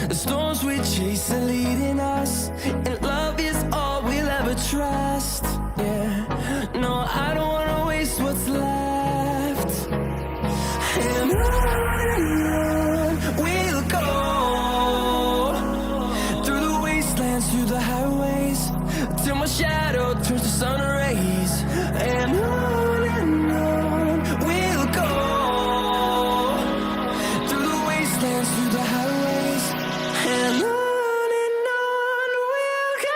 The storms we chase are leading us, and love is all we'll ever trust. Yeah, no, I don't wanna waste what's left. And on we'll go, through the wastelands, through the highways, till my shadow turns to sun rays. And on we'll go, through the wastelands, through the highways, and on we'll go.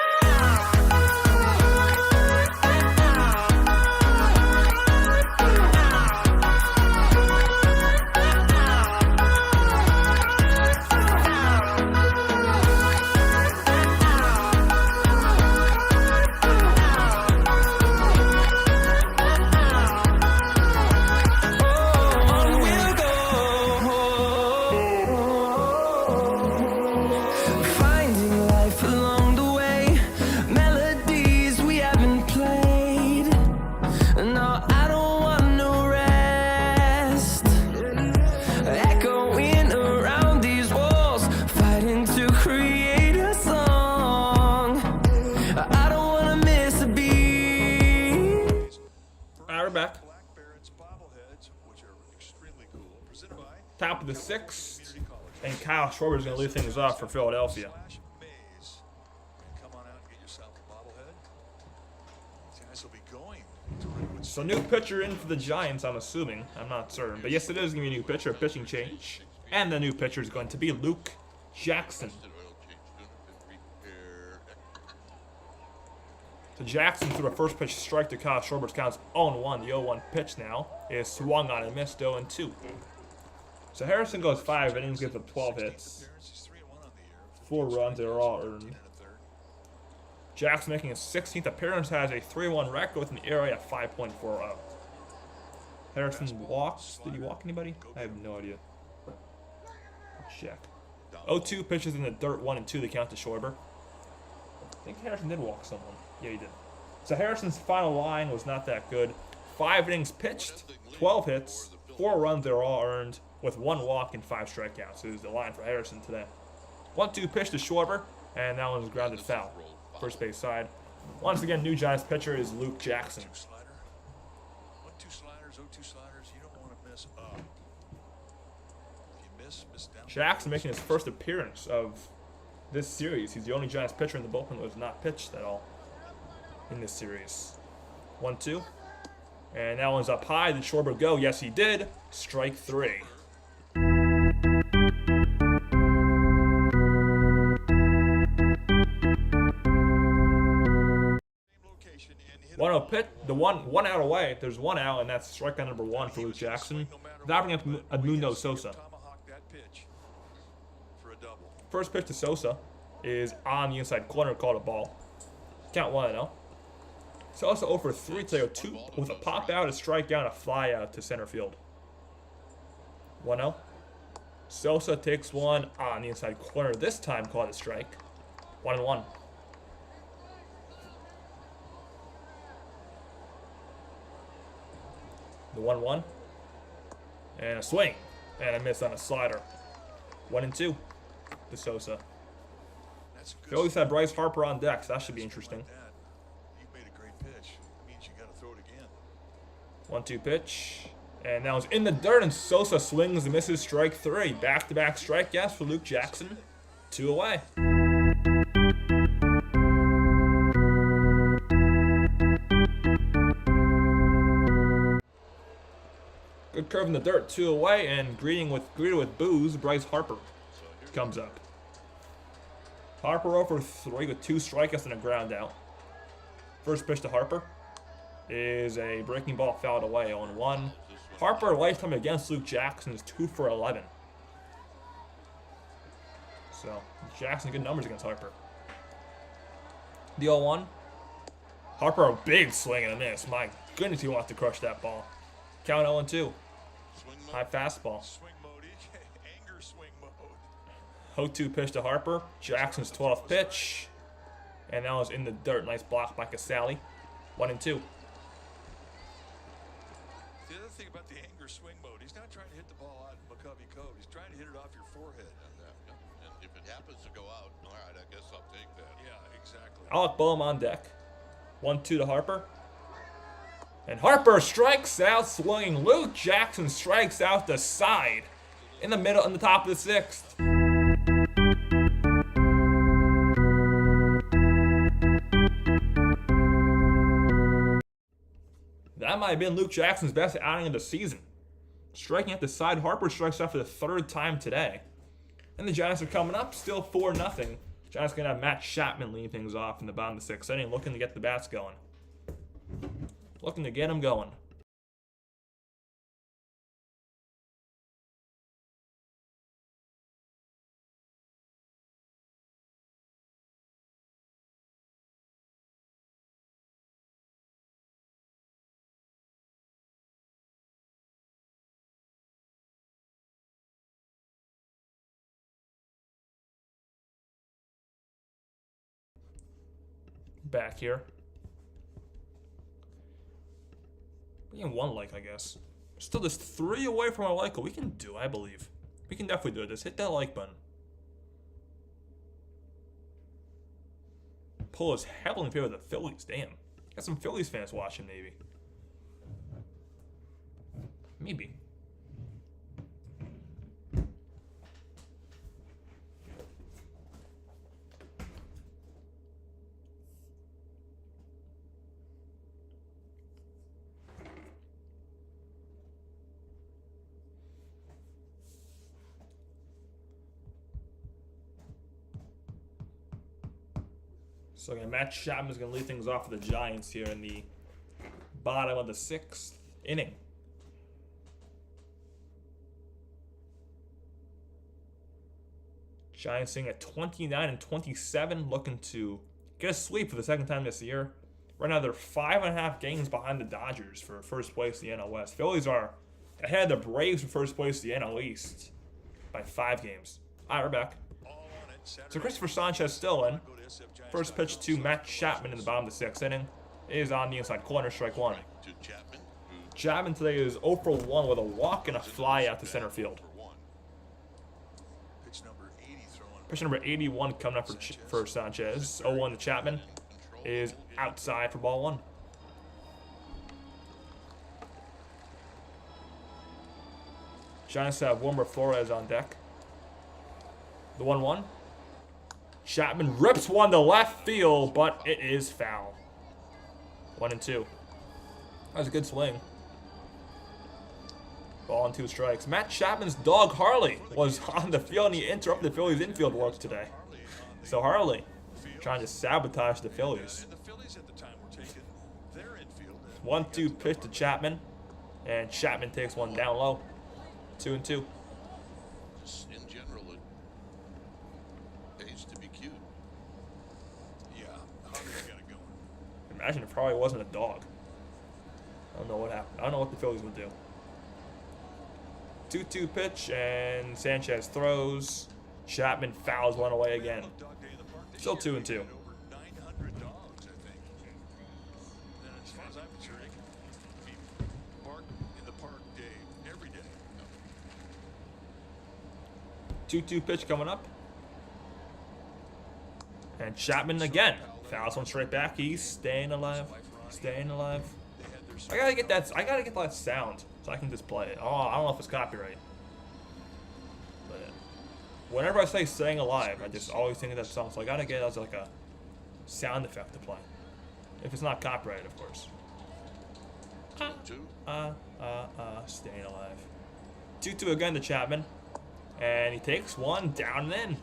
On we'll go, finding life along the way, melodies we haven't played. No, I don't want no rest, echoing around these walls, fighting to create a song. I don't wanna miss a beat. Alright, we're back. Black Barons bobbleheads, which are extremely cool. Presented by Top of the 6th, and Kyle Schwarber is going to lead things off for Philadelphia. Slash Maze. Come on out and get yourself a bobblehead. These guys will be going to Redwood. So new pitcher in for the Giants, I'm assuming. I'm not certain. But yes, it is going to be a new pitcher, a pitching change. And the new pitcher is going to be Luke Jackson. Oil change unit and repair. So Jackson threw a first pitch strike to Kyle Schwarber's counts 0-1. The 0-1 pitch now is swung on and missed 0-2. So Harrison goes 5 innings, gives up 12 hits, He's 3-1 on the year. 4 runs, they were all 15 earned. and a third. Jackson making his 16th appearance, has a 3-1 record with an ERA of 5.40. Harrison walks. Did he walk anybody? I have no idea. Check. 0-2 pitches in the dirt, 1-2 the count to Schwarber. I think Harrison did walk someone. Yeah, he did. So Harrison's final line was not that good. 5 innings pitched, 12 hits, 4 runs, they were all earned, with 1 walk and 5 strikeouts. It was the line for Harrison today. 1-2 pitch to Schwarber, and that one was grounded foul. First base side. Once again, new Giants pitcher is Luke Jackson. Slider. 1-2 sliders, 0-2 sliders. You don't want to miss up. If you miss down. Jackson making his first appearance of this series. He's the only Giants pitcher in the bullpen that was not pitched at all in this series. 1-2. And that one's up high. Did Schwarber go? Yes, he did. Strike 3. Location and hit 1-0 pitch. The one out away. There's 1 out, and that's strikeout number 1 for Luke Jackson. Knocking up Edmundo Sosa. tomahawk that pitch for a double. First pitch to Sosa is on the inside corner, called a ball. Count 1-0. Sosa 0 for 3 today, 2 with a pop out, a strikeout, and a fly out to center field. 1-0. Sosa takes one on the inside corner, this time called a strike. 1-1. The 1-1. And a swing. And a miss on a slider. 1-2 to Sosa. That's a good Phillies had Bryce Harper on deck, so that should be interesting. like that. You made a great pitch. It means you got to throw it again. 1-2 pitch. And that was in the dirt, and Sosa swings and misses strike 3. Back-to-back strikeouts for Luke Jackson. 2 away. Good curve in the dirt, 2 away, and greeted with boos, Bryce Harper comes up. Harper over 3 with 2 strikeouts and a ground out. First pitch to Harper is a breaking ball fouled away, 0-1. Harper lifetime against Luke Jackson is 2 for 11. So Jackson, good numbers against Harper. The 0-1. Harper, a big swing and a miss. My goodness, he wants to crush that ball. Count 0-2. Swing mode. High fastball. Swing mode. Anger swing mode. 0-2 pitch to Harper. Jackson's 12th pitch. And that was in the dirt. Nice block by Casale. 1-2. The other thing about the anger swing mode, he's not trying to hit the ball out in McCovey Cove. He's trying to hit it off your forehead. And if it happens to go out, all right, I guess I'll take that. Yeah, exactly. Alec Boehm on deck. 1-2 to Harper. And Harper strikes out swinging. Luke Jackson strikes out the side. In the middle, on the top of the 6th. That might have been Luke Jackson's best outing of the season. Striking at the side, Harper strikes out for the 3rd time today. And the Giants are coming up, still 4-0. Giants going to have Matt Chapman leading things off in the bottom of the 6th inning, looking to get the bats going. Looking to get them going. Back here. We can one like, I guess. Still just 3 away from our like. We can do, I believe. We can definitely do it. Just hit that like button. Pull is heavily in favor of the Phillies. Damn. Got some Phillies fans watching, maybe. Maybe. So again, Matt Chapman is going to lead things off for the Giants here in the bottom of the 6th inning. Giants sitting at 29-27, looking to get a sweep for the 2nd time this year. Right now, they're 5.5 games behind the Dodgers for first place in the NL West. Phillies are ahead of the Braves for first place in the NL East by 5 games. All right, we're back. So Christopher Sanchez still in. First pitch to Matt Chapman in the bottom of the 6th inning. It is on the inside corner, strike 1. Chapman today is 0 for 1 with a walk and a fly out to center field. Pitch number 81 coming up for Sanchez. 0-1 to Chapman is outside for ball 1. Giants have Wilmer Flores on deck. The 1-1. Chapman rips one to left field, but it is foul. 1-2. That was a good swing. Ball and 2 strikes. Matt Chapman's dog Harley was on the field and he interrupted the Phillies' infield work today. So Harley trying to sabotage the Phillies. 1-2 pitch to Chapman, and Chapman takes one down low. 2-2. In general, it pays to be cute. Yeah, Harley's got it going. Imagine it probably wasn't a dog. I don't know what happened. I don't know what the Phillies would do. 2-2 pitch, and Sanchez throws. Chapman fouls one away again. Still 2-2. Over 900 dogs, I think. And as far as I'm concerned, it can be barked in the park day, every day. 2-2 pitch coming up. And Chapman again fouls one straight back. He's staying alive. Staying alive. I gotta get that sound so I can just play it. Oh, I don't know if it's copyright. But whenever I say "staying alive," I just always think of that song. So I gotta get it as like a sound effect to play. If it's not copyrighted, of course. Staying alive. 2-2 again to Chapman. And he takes one down and in.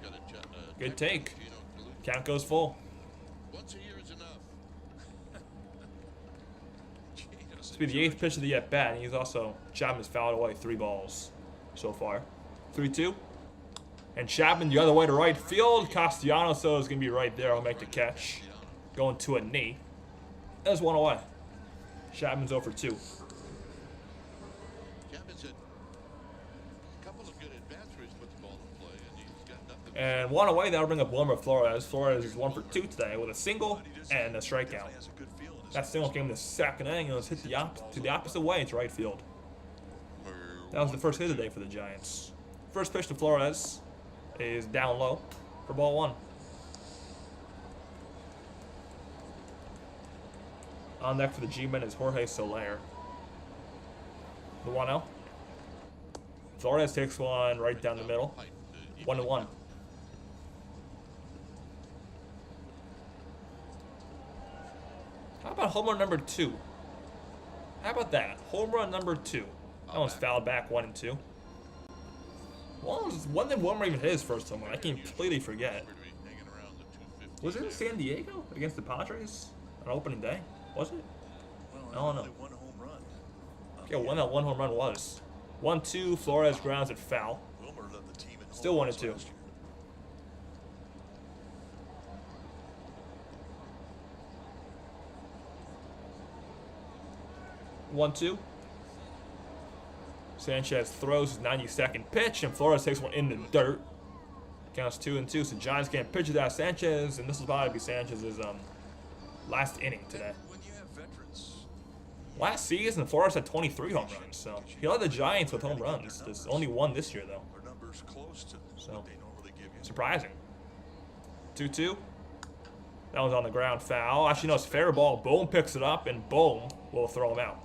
Good take. Count goes full. Once a year is enough. This will be the 8th pitch of the at-bat, and he's also, Chapman's fouled away 3 balls so far. 3-2. And Chapman the other way to right field. Castellanos is going to be right there. He'll make the catch. Going to a knee. There's one away. Chapman's 0 for 2. Chapman's had a couple of good at-bats where he's put the ball in play, and he's got nothing. And one away, that'll bring up Wilmer Flores. Flores is 1 for 2 today with a single and a strikeout. Has a good feel in his That single came in the second inning and was hit to the opposite way to right field. That was the first hit of the day for the Giants. First pitch to Flores is down low for ball 1. On deck for the G-men is Jorge Soler. The 1-0. Flores takes one right down the middle. 1-1. How about home run number 2? How about that? Home run number 2. That one's fouled back 1-2. When did Wilmer even hit his first home run? I can completely forget. Was it in San Diego against the Padres on opening day? Was it? I don't know. only one home run. Yeah, when that one home run was. 1-2, Flores grounds it foul. Wilmer led the team in home Still runs 1-2. last year. 1-2. Sanchez throws his 92nd pitch, and Flores takes one in the dirt. Counts 2-2. So Giants can't pitch it out Sanchez, and this will probably be Sanchez's last inning today. When you have veterans, Last season, Flores had 23 home runs, so he led the Giants with home runs. There's only one this year, though. our numbers close to So, what they normally give you. surprising. 2-2. That was on the ground, foul. Actually, no, it's fair ball. Bohm picks it up, and Bohm will throw him out.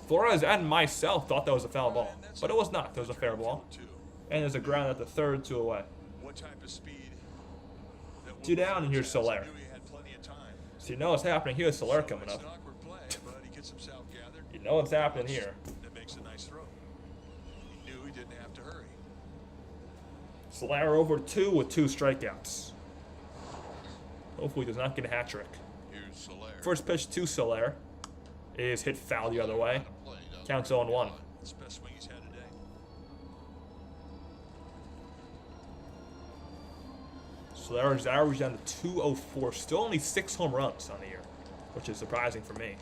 Flores and myself thought that was a foul ball, but it was not. It was a fair ball. And there's a ground at the third, 2 away. What type of speed? that 2 down, and here's has. Soler. He knew he had plenty of time. So you know what's happening here with Soler coming It's up. an awkward play, but he gets himself gathered. You know what's happening here. That makes a nice throw. He knew he didn't have to hurry. Soler over 2 with 2 strikeouts. Hopefully he does not get a hat trick. Here's Soler. First pitch to Soler is hit foul the other way. Counts 0-1. It's the best swing he's had today. Soler's average down to 204. Still only 6 home runs on the year, which is surprising for me.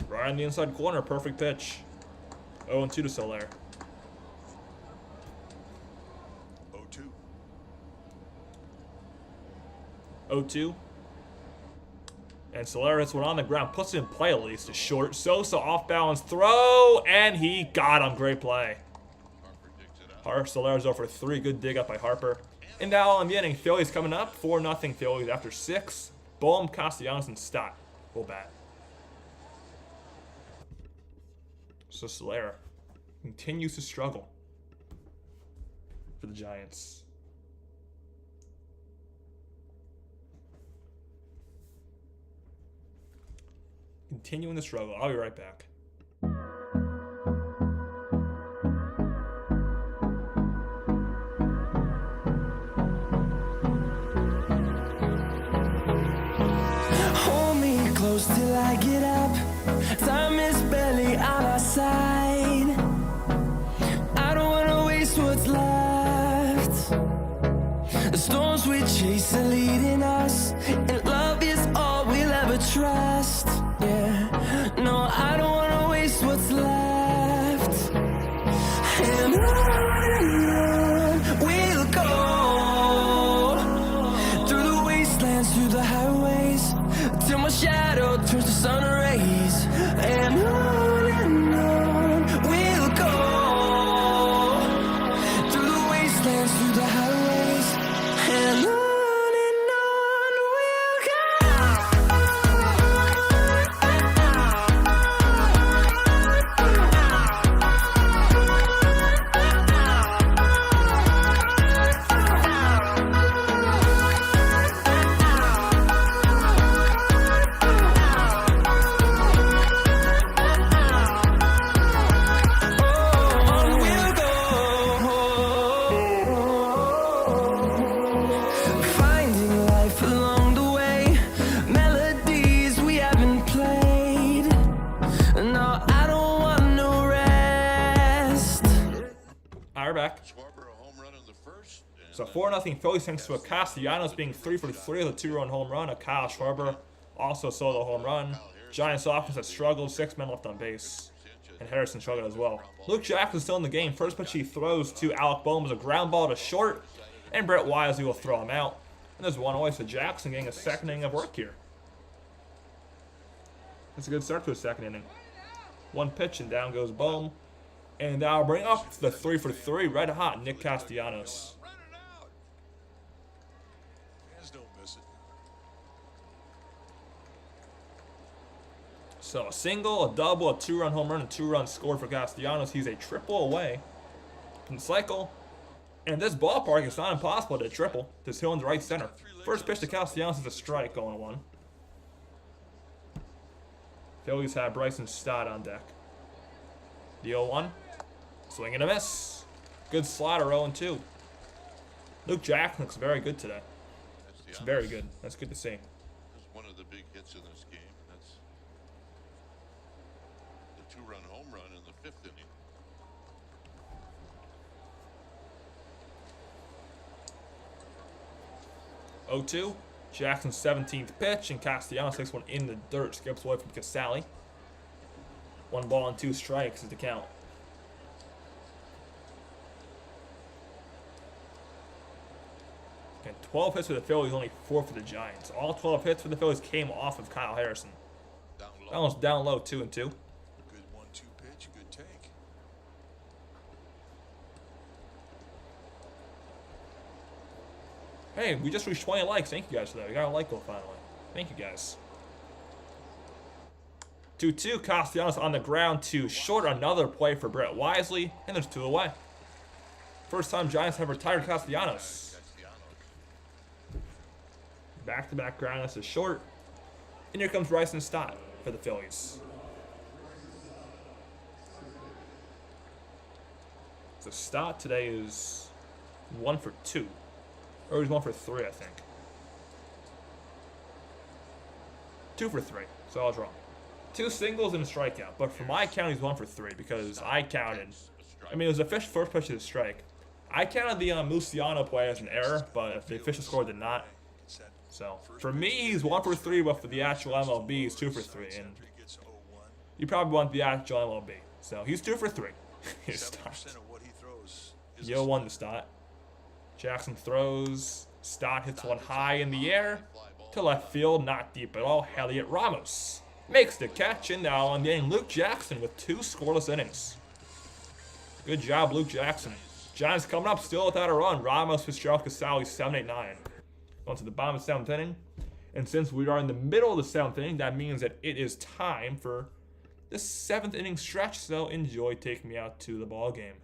Right on the inside corner, perfect pitch. 0-2 to Soler. 0-2. 0-2. And Soler hits one on the ground, puts it in play at least. A short Sosa off balance throw, and he got him. Great play. Soler's over 3. Good dig up by Harper. And now in the inning, Phillies coming up. 4-0 Phillies after 6. Bohm, Castellanos, and Stott will bat. So Soler continues to struggle for the Giants. Continuing the struggle. I'll be right back. Hold me close till I get up. Time is barely on our side. I don't wanna waste what's left. The storms we chase are leading us, and love is all we'll ever trust. Yeah, no, I don't wanna waste what's left. And on we'll go, through the wastelands, through the highways, till my shadow turns to sun rays. And on So 4-0 Phillies thanks to a Castellanos being 3 for 3 with a 2-run home run. A Kyle Schwarber also solo home run. Giants offense has struggled, 6 men left on base. And Harrison struggled as well. Luke Jackson's still in the game. First pitch he throws to Alec Bohm is a ground ball to short. And Brett Wisely will throw him out. And there's 1 away, so Jackson getting a second inning of work here. That's a good start to a second inning. 1 pitch and down goes Bohm. And that'll bring up the 3 for 3 red hot Nick Castellanos. Fans don't miss it. So a single, a double, a 2-run home run, and 2 runs scored for Castellanos. He's a triple away from the cycle. And this ballpark, it's not impossible to triple. This hill in right center. First pitch to Castellanos is a strike, 0-1. Phillies have Bryson Stott on deck. The 0-1. Swing and a miss. Good slider, 0-2. Luke Jackson looks very good today. It's very good. That's good to see. That's one of the big hits in this game. That's the 2-run home run in the 5th inning. Oh-2. Jackson's 17th pitch, and Castellanos takes one in the dirt. Skips away from Casale. 1 ball and 2 strikes is the count. And 12 hits for the Phillies, only 4 for the Giants. All 12 hits for the Phillies came off of Kyle Harrison. That one's down low, 2-2. Good 1-2 pitch, good take. Hey, we just reached 20 likes. Thank you guys for that. We got a like goal finally. Thank you guys. 2-2. Castellanos on the ground to short. Another play for Brett Wisely. And there's 2 away. First time Giants have retired Castellanos. Back-to-back ground. That's a short. And here comes Bryson Stott for the Phillies. So Stott today is 1 for 2. Or he's 1 for 3, I think. 2 for 3. So I was wrong. 2 singles and a strikeout. But for my count, he's 1 for 3 because I counted. I mean, it was the first pitch of the strike. I counted the Musiano play as an error, but the official score did not. So for me, he's 1 for 3, but for the actual MLB, he's 2 for 3. And you probably want the actual MLB. So he's 2 for 3. He's stopped. Yo, 1 to Stott. Jackson throws. Stott hits one high in the air to left field, not deep at all. Elliot Ramos makes the catch, and now on getting Luke Jackson with 2 scoreless innings. Good job, Luke Jackson. Giants coming up still without a run. Ramos, Fitzgerald, Casale, 7-8-9. Going to the bottom of the 7th inning. And since we are in the middle of the 7th inning, that means that it is time for the 7th inning stretch. So enjoy taking me out to the ball game.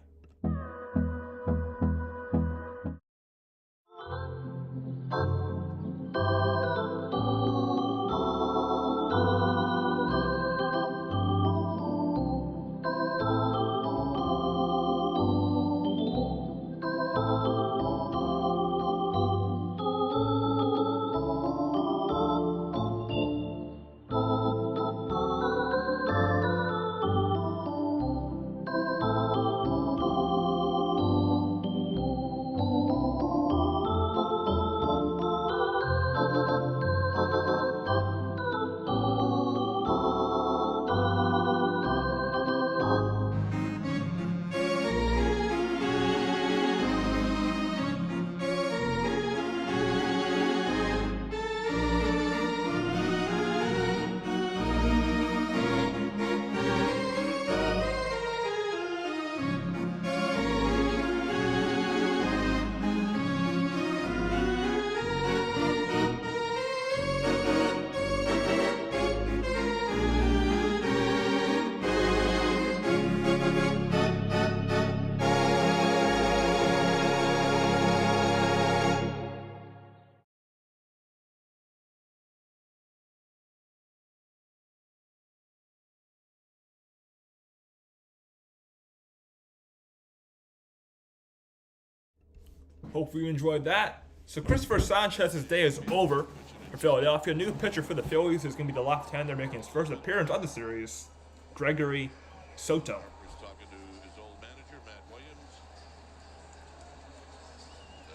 Hopefully you enjoyed that. So Christopher Sanchez's day is over for Philadelphia. New pitcher for the Phillies is going to be the left-hander making his first appearance of the series, Gregory Soto. Talking to his old manager, Matt Williams.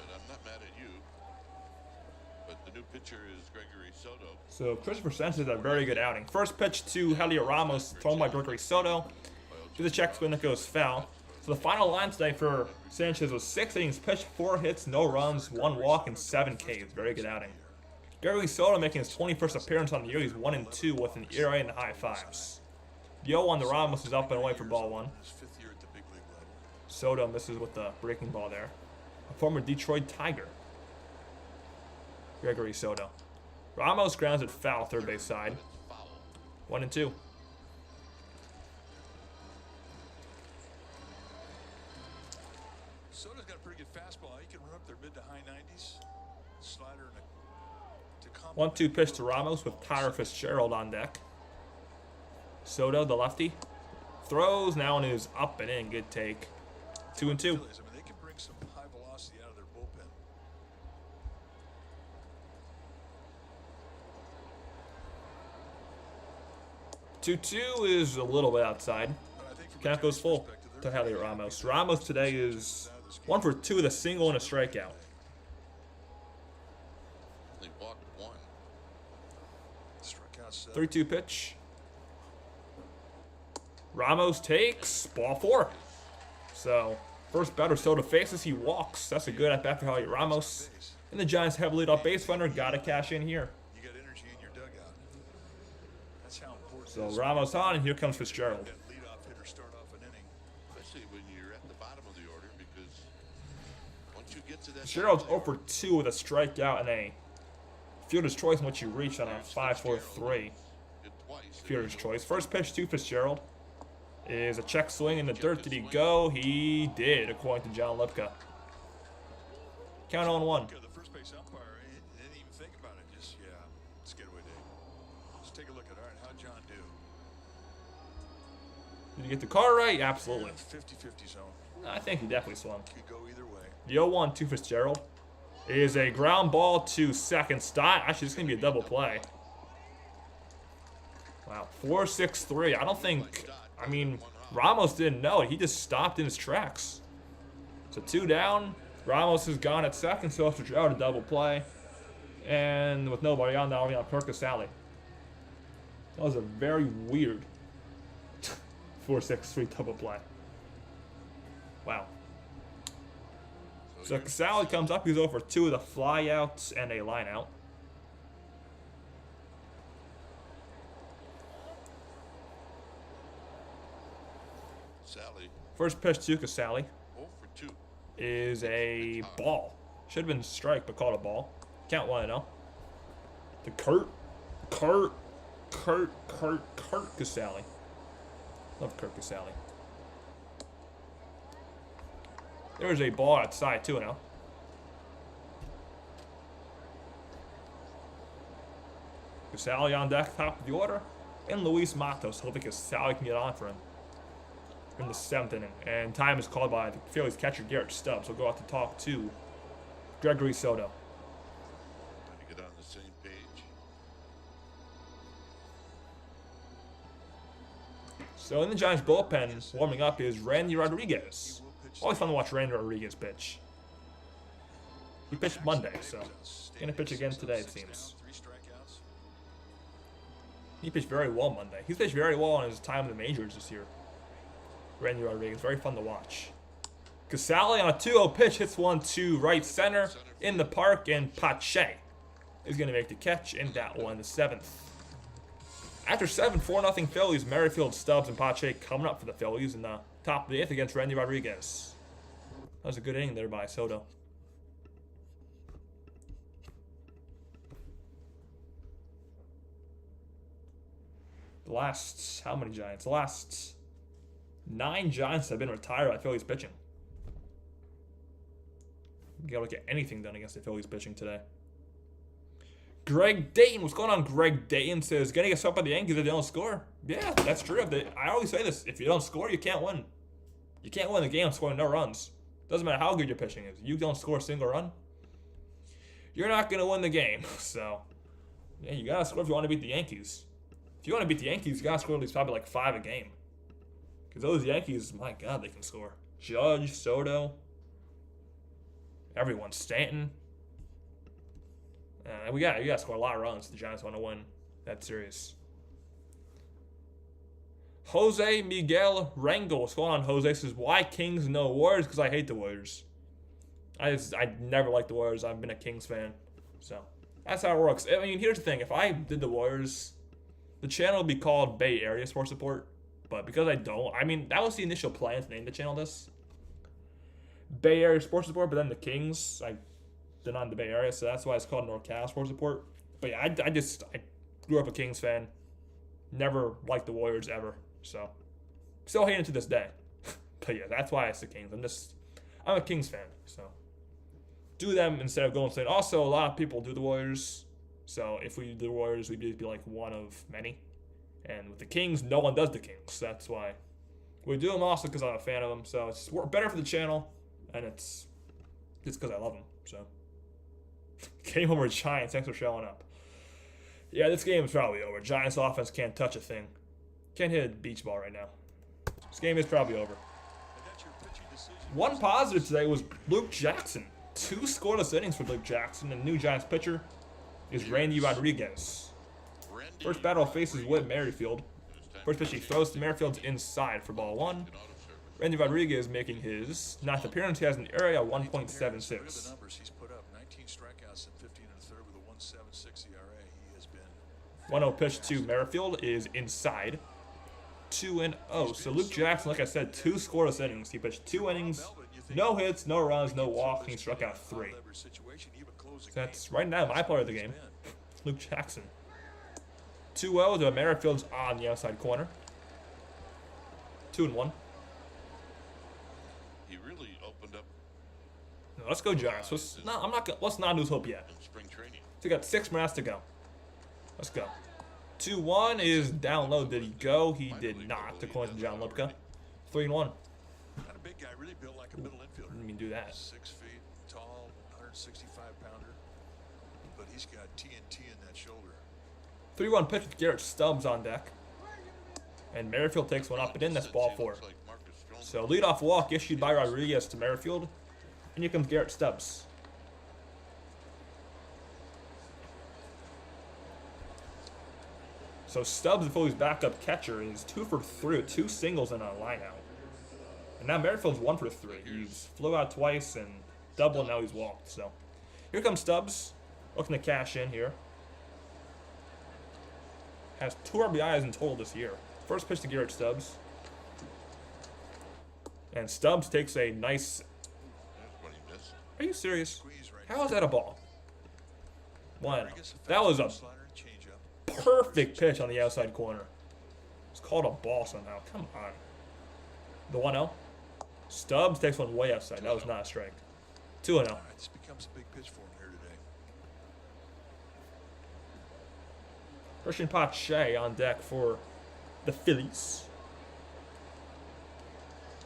And I'm not New pitcher is Gregory Soto. So Christopher Sanchez had a very good outing. First pitch to Heliot Ramos, thrown by Gregory Soto. To the check swing that goes foul. So the final line today for Sanchez was 6 innings pitched, 4 hits, no runs, 1 walk, and 7 Ks. Very good outing. Gregory Soto making his 21st appearance on the year. He's 1-2 with an ERA in the high 5s. The 0-1 to Ramos is up and away for ball 1. Soto misses with the breaking ball there. A former Detroit Tiger. Gregory Soto. Ramos grounds it foul, third base side. 1-2. Soto's got a pretty good fastball. He can run up there mid to high 90s. Slider and to 1-2 pitch to Ramos with Tyler Fitzgerald on deck. Soto, the lefty, throws now and is up and in. Good take. 2-2. I mean, they can bring some high velocity out of their bullpen. 2-2 is a little bit outside. Count goes full to Heliot Ramos. Ramos today is 1 for 2 with a single and a strikeout. Only walked 1. 3-2 pitch. Ramos takes ball 4. So first batter Soto faces, he walks. That's a good at bat for Heliot Ramos. And the Giants have a leadoff base runner. Got to cash in here. You got energy in your dugout. That's how important. So Ramos on, and here comes Fitzgerald. That leadoff hitter start off an inning. Especially when you're at the bottom of the order, because once you get to that. Fitzgerald's 0 for 2 with a strikeout and a fielder's choice in which you reach on a 5-4-3. Fielder's choice. First pitch to Fitzgerald is a check swing in the dirt. Did he go? He did, according to John Lipka. Count on 1. The first base umpire didn't even think about it. Just, yeah, let's get away, Dave. Let's take a look at it. All right, how'd John do? Did he get the call right? Absolutely. 50-50 zone. I think he definitely swung. Could go either way. The 0-1 to Fitzgerald is a ground ball to second. Stott. Actually, this is going to be a double play. Wow. 4-6-3. I don't think... I mean, Ramos didn't know it. He just stopped in his tracks. So 2 down. Ramos is gone at second, so Fitzgerald a double play. And with nobody on, now we have Kirk Casale. That was a very weird 4-6-3 double play. Wow. So Casale comes up. He's over 2 with a fly out and a line out. Sally. First pitch to Casale 0 for 2. is a ball. Should have been strike, but called a ball. Count 1-0. To Kurt Casale. Love Kurt Casale. There's a ball outside, 2-0. Casale on deck, top of the order. And Luis Matos, hoping Casale can get on for him in the 7th inning. And time is called by the Phillies catcher Garrett Stubbs. We'll go out to talk to Gregory Soto. Trying to get on the same page. So in the Giants bullpen, warming up is Randy Rodriguez. Always fun to watch Randy Rodriguez pitch. He pitched Monday, so gonna pitch again today, it seems. 3 strikeouts. He pitched very well Monday. He's pitched very well in his time in the majors this year. Randy Rodriguez, very fun to watch. Casale on a 2-0 pitch hits one to right center in the park, and Pache is going to make the catch in that one, the 7th. After 7, 4-0 Phillies, Merrifield, Stubbs, and Pache coming up for the Phillies in the top of the 8th against Randy Rodriguez. That was a good inning there by Soto. The last, how many Giants? The last 9 Giants have been retired by Phillies pitching. You gotta get anything done against the Phillies pitching today. Greg Dayton, what's going on? Greg Dayton says, gonna get swept by the Yankees if they don't score. Yeah, that's true. I always say this: if you don't score, you can't win. You can't win the game scoring no runs. Doesn't matter how good your pitching is. You don't score a single run, you're not gonna win the game. So, yeah, you gotta score if you want to beat the Yankees. If you want to beat the Yankees, you gotta score at least probably like 5 a game. Because those Yankees, my God, they can score. Judge, Soto, everyone, Stanton. We got to score a lot of runs. The Giants want to win that series. Jose Miguel Rangel. What's going on, Jose? Says, why Kings no Warriors? Because I hate the Warriors. I never liked the Warriors. I've been a Kings fan. So that's how it works. I mean, here's the thing. If I did the Warriors, the channel would be called Bay Area Sports Report. But because I don't, I mean, that was the initial plan to name the channel this. Bay Area Sports Report, but then the Kings, they're not in the Bay Area, so that's why it's called NorCal Sports Report. But yeah, I grew up a Kings fan. Never liked the Warriors ever. So, still hating to this day. But yeah, that's why it's the Kings. I'm a Kings fan. So, do them instead of Golden State. Also, a lot of people do the Warriors. So, if we do the Warriors, we'd be like one of many. And with the Kings, no one does the Kings. That's why we do them also because I'm a fan of them. So, it's better for the channel. And it's because I love them. So, game over Giants. Thanks for showing up. Yeah, this game is probably over. Giants offense can't touch a thing. Can't hit a beach ball right now. This game is probably over. One positive today was Luke Jackson. 2 scoreless innings for Luke Jackson. And the new Giants pitcher is Randy Rodriguez. First battle faces Whit Merrifield. First pitch he throws to Merrifield's inside for ball 1. Randy Rodriguez making his 9th appearance. He has an area of 1.76. 1-0 pitch to Merrifield is inside. 2-0. So Luke Jackson, like I said, 2 scoreless innings. He pitched 2 innings, no hits, no runs, no walks, and he struck out 3. So that's right now my player of the game, Luke Jackson. 2-0 to Merrifield's on the outside corner. 2-1. He really opened up. No, let's go Giants. Let's not lose hope yet. Spring training. So we got 6 minutes to go. Let's go. 2-1 is down low. Did he go? He did not, according to John Lipka. 3-1. Kind of big guy, really built like a middle infielder. Didn't mean do that. 6 feet tall, 165 pounder, but he's got TNT in that shoulder. 3-1 pitch with Garrett Stubbs on deck. And Merrifield takes one up and in. That's ball 4. So leadoff walk issued by Rodriguez to Merrifield. And here comes Garrett Stubbs. So Stubbs, the Phillies' backup catcher, is 2 for 3 with 2 singles and a line out. And now Merrifield's 1 for 3. He's flew out twice and double, and now he's walked. So here comes Stubbs, looking to cash in here. Has 2 RBIs in total this year. First pitch to Garrett Stubbs. And Stubbs takes a nice... Are you serious? How is that a ball? 1. That was a perfect pitch on the outside corner. It's called a ball somehow. Come on. The 1-0. Stubbs takes one way outside. That was not a strike. 2-0. This becomes a big pitch for him here today. Christian Pache on deck for the Phillies.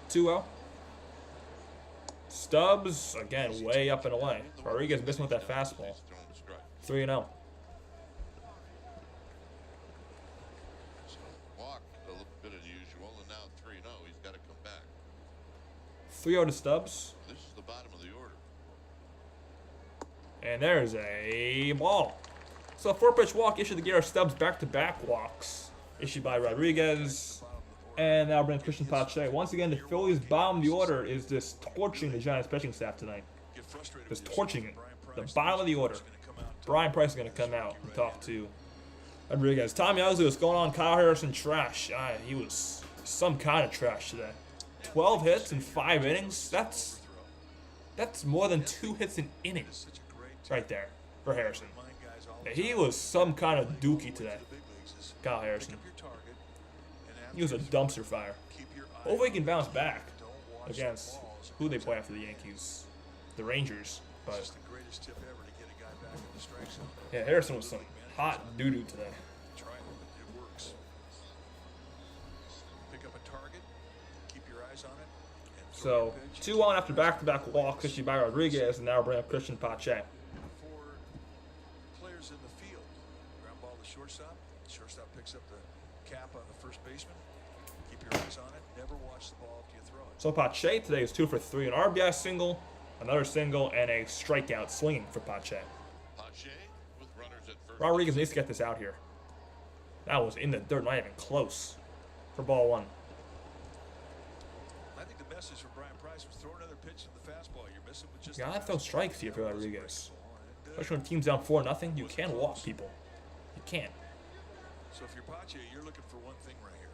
2-0. Stubbs, again, way up and away. Rodriguez missing with that fastball. 3-0. Walked a little bit unusual, and now 3-0. He's got to come back. 3-0 to Stubbs. This is the bottom of the order. And there's a ball. So a 4-pitch walk issued to Garrett Stubbs, back-to-back walks issued by Rodriguez. And now brings Christian Pache. Once again, the Phillies' bottom of the order is just torching the Giants pitching staff tonight. Just torching it. The bottom of the order. Brian Price is going to come out and talk to Rodriguez. Tommy Owsley, what's going on? Kyle Harrison, trash. He was some kind of trash today. 12 hits in 5 innings. That's more than 2 hits in innings right there for Harrison. Yeah, he was some kind of dookie today. Kyle Harrison. He was a dumpster fire. Hopefully he can bounce back against who they play after the Yankees. The Rangers. But yeah, Harrison was some hot doo-doo today. So 2-1 after back-to-back walks issued by Rodriguez, and now bring up Christian Pache. Players in the field. Ground ball to shortstop. Shortstop picks up the cap on the first baseman. Keep your eyes on it. Never watch the ball after you throw it. So Pache today is 2 for 3. An RBI single, another single, and a strikeout swinging for Pache. Pache Rodriguez needs to get this out here. That was in the dirt, not even close. For ball 1. I think the message from Brian Price was throw another pitch in the fastball. You're missing with just. You gotta throw strikes here for Rodriguez. Especially when the team's down 4-0, you can't walk people. You can't. So if you're Pache, you're looking for one thing right here.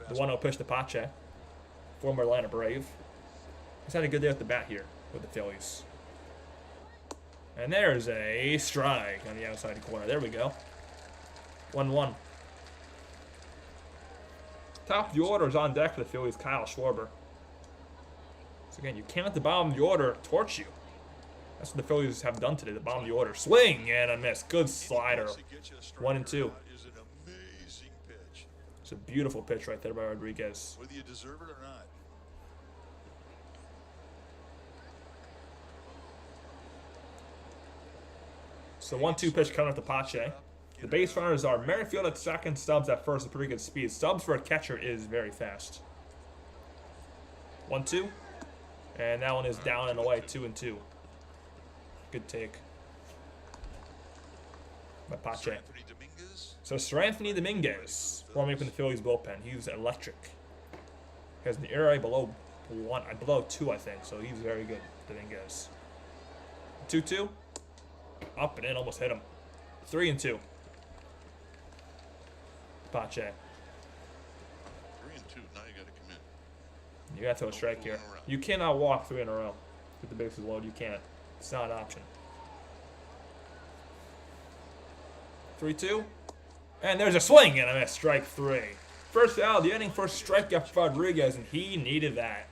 The 1-0 pitch to Pache, former Atlanta Brave. He's had a good day at the bat here with the Phillies. And there's a strike on the outside corner. There we go. 1-1. Top of the order is on deck for the Phillies, Kyle Schwarber. So again, you can't let the bottom of the order torch you. That's what the Phillies have done today, the bottom of the order. Swing and a miss. Good slider. 1-2. It's a beautiful pitch right there by Rodriguez. Whether you deserve it or not. So 1-2 pitch coming up to Pache. The base runners are Merrifield at second, Stubbs at first with pretty good speed. Stubbs for a catcher is very fast. 1-2. And that one is down and away, 2-2. Good take by Pache. So Sir Anthony Dominguez, warming up in the Phillies bullpen. He's electric. He has an ERA below 2, I think. So he's very good, Dominguez. 2-2. Up and in, almost hit him. 3-2. Pache. 3-2. Now you got to come in. You got to throw a strike here. You cannot walk 3 in a row with the bases loaded. You can't. It's not an option. 3-2. And there's a swing and a miss. Strike 3. First out of the inning, first strikeout for Rodriguez, and he needed that.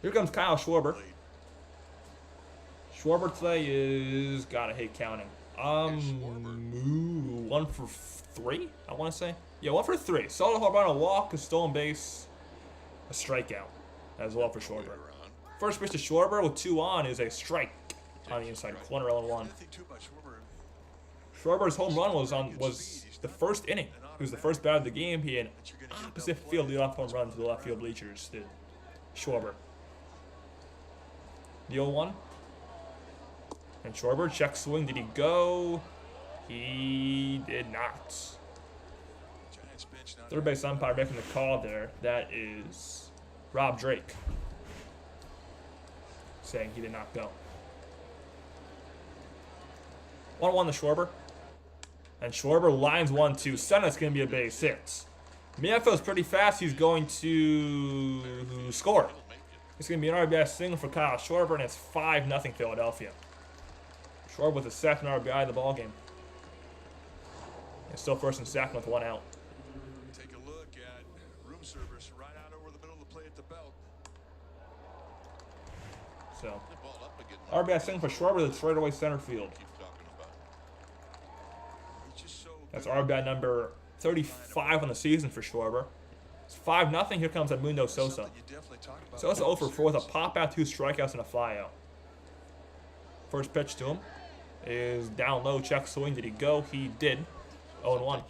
Here comes Kyle Schwarber. Schwarber today is, gotta hate counting. 1 for 3, I want to say. Yeah, 1 for 3. Solo home run, a walk, a stolen base, a strikeout as well for Schwarber. First pitch to Schwarber with 2 on is a strike on the inside corner, 0-1. Schwarber's home run was the first inning. He was the first bat of the game. He had opposite field leadoff home run to the left field bleachers. Did Schwarber. The 0-1. And Schwarber, check swing. Did he go? He did not. Third base umpire making the call there. That is Rob Drake. Saying he did not go. 1-1 to Schwarber. And Schwarber lines 1-2. Senna's going to be a base hit. Mieffel's pretty fast. He's going to score. It's going to be an RBI single for Kyle Schwarber, and it's 5-0 Philadelphia. Schwarber with the second RBI of the ballgame. And still first and second with 1 out. Take a look at room service right out over the middle of the plate at the belt. So, RBI single for Schwarber, that's right away center field. That's RBI number 35 on the season for Schwarber. It's 5-0. Here comes Edmundo Sosa. Sosa 0 for 4 with a pop out, 2 strikeouts, and a fly out. First pitch to him is down low, check swing. Did he go? He did. 0-1.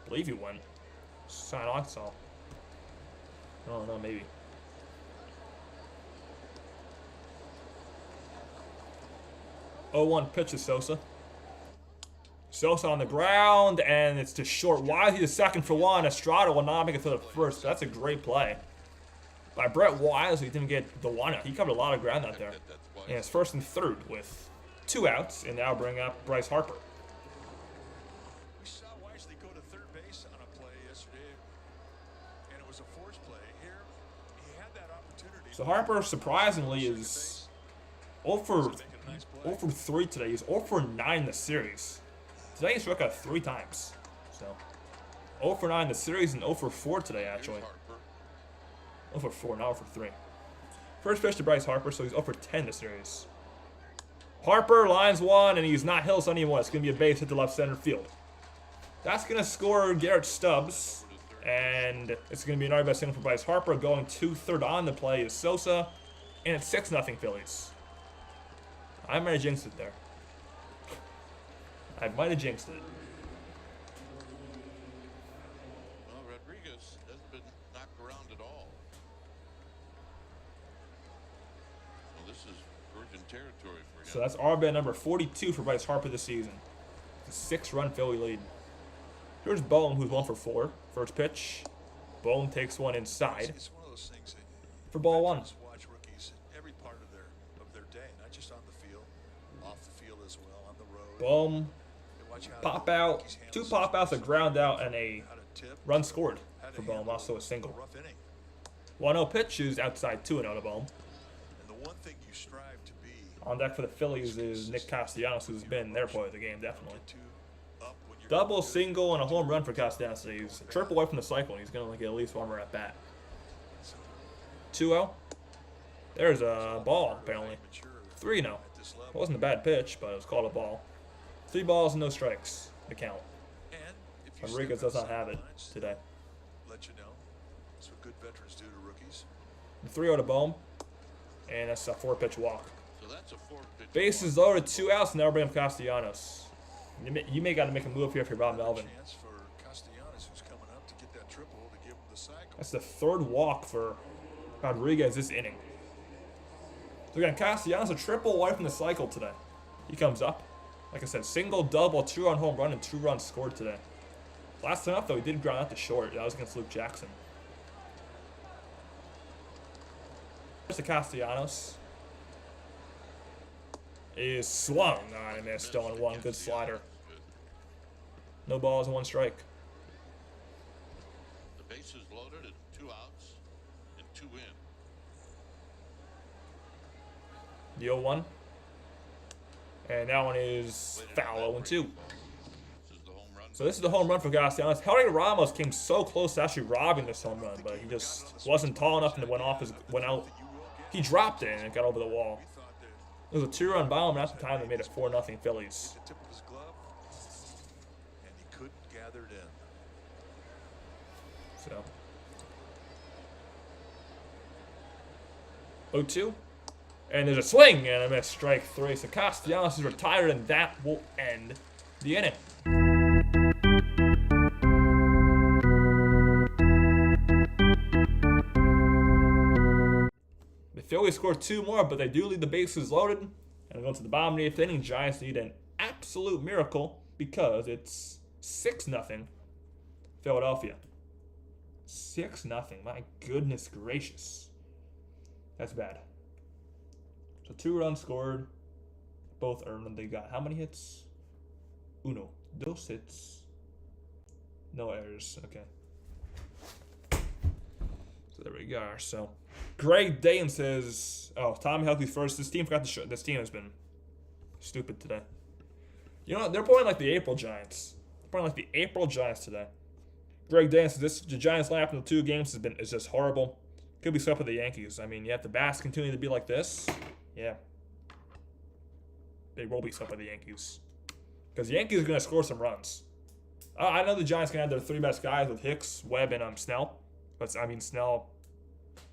Believe he went. Sign on, saw. Oh no, maybe. Oh, 1 pitch to Sosa. Sosa on the ground, and it's to short. Wisely to second for 1. Estrada will not make it to the first. That's a great play by Brett Wisely. Didn't get the 1 out. He covered a lot of ground out there. And it's first and third with 2 outs, and now bring up Bryce Harper. We saw Wisely go to third base on a play yesterday, and it was a forced play. Here, he had that opportunity. So Harper, surprisingly, is 0 for 3 today. He's 0 for 9 in the series. Today he struck out 3 times. So 0 for 9 in the series and 0 for 4 today, actually. 0 for 4, not 0 for 3. First pitch to Bryce Harper, so he's 0 for 10 in the series. Harper lines 1, and he's not Hills anymore. It's going to be a base hit to left center field. That's going to score Garrett Stubbs, and it's going to be an RBI single for Bryce Harper. Going to third on the play is Sosa, and it's 6-0 Phillies. I might have jinxed it there. I might have jinxed it. Well, Red this is virgin territory for him. So that's RBI number 42 for Bryce Harper this season. It's a 6-run Philly lead. Here's Bohm, who's 1 for 4. First pitch. Bohm takes one inside. It's one of those things that For ball 1. veterans watch rookies every part of their day, not just on the field, off the field as well, on the road. Bohm, They watch how pop the out. rookies handle 2 pop outs, a ground out, and a how to tip, run scored how to for Bohm. handle Also a single. rough inning. 1-0 pitch is outside 2-0 to Bohm. And the one thing you strive to be On deck for the Phillies is Nick Castellanos, who's been their player of the game, definitely. to up when you're Double, single, and a home run for Castellanos. He's a triple away from the cycle, and he's going to get at least 1 more at bat. 2-0. There's a ball, apparently. 3-0. at this level. It wasn't a bad pitch, but it was called a ball. 3 balls and no strikes to count. And if you Rodriguez step does not have it outside the today. lines, let you know. That's what good veterans do to rookies. 3-0 to Bohm, and that's a 4-pitch walk. So that's a 4-pitch. Bases loaded, 2 outs, now bring up Castellanos. You may got to make a move here if you're Bob Melvin. Chance for Castellanos, who's coming up to get that triple to give him the cycle. That's the 3rd walk for Rodriguez this inning. So again, Castellanos a triple away from the cycle today. He comes up. Like I said, single, double, 2-run home run, and 2 runs scored today. Last time up, though, he did ground out to short. That was against Luke Jackson. There's the Castellanos. Is swung on and missed on 1. Good slider. No balls and 1 strike. The bases loaded and 2 outs and 2 in. The 0-1. And that one is foul, 0-2. This is the home run. So this is the home run for Castellanos. Henry Ramos came so close to actually robbing this home run, but he just wasn't tall enough and it went out. He dropped it and it got over the wall. It was a 2-run bomb, and at the time they made it 4-0 Phillies. The tip of his glove, and he couldn't gather it in. So 0-2. And there's a swing and a miss, strike 3. So Castellanos is retired, and that will end the inning. The Phillies scored 2 more, but they do leave the bases loaded. And going to the bottom of the 8th inning, Giants need an absolute miracle because it's 6-0 Philadelphia. 6-0. My goodness gracious. That's bad. So 2 runs scored. Both earned them. They got how many hits? 1, 2 hits. No errors. Okay. So there we go. So Greg Dayton says, "Oh, Tommy Helke's first. This team forgot to show. This team has been stupid today. You know, they're playing like the April Giants. They're playing like the April Giants today." Greg Dayton says, the Giants lineup in the 2 games is just horrible. Could be swept with the Yankees. I mean, yeah, if the bats continue to be like this, yeah, they will be swept by the Yankees. Because the Yankees are going to score some runs. I know the Giants can have their 3 best guys with Hicks, Webb, and Snell. But I mean, Snell,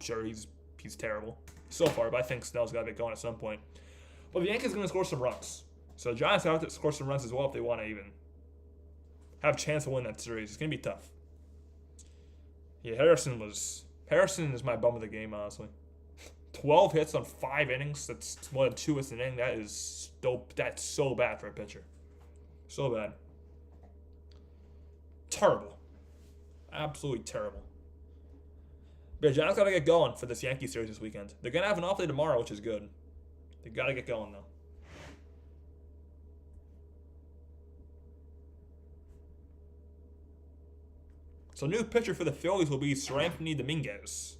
sure, he's terrible so far, but I think Snell's got to get going at some point. But the Yankees are going to score some runs. So the Giants have to score some runs as well if they want to even have a chance to win that series. It's going to be tough. Yeah, Harrison is my bum of the game, honestly. 12 hits on 5 innings. That's more than 2 hits an inning. That's so bad for a pitcher. So bad. Terrible. Absolutely terrible. But Giants got to get going for this Yankee series this weekend. They're going to have an off day tomorrow, which is good. They got to get going, though. So new pitcher for the Phillies will be Seranthony Dominguez.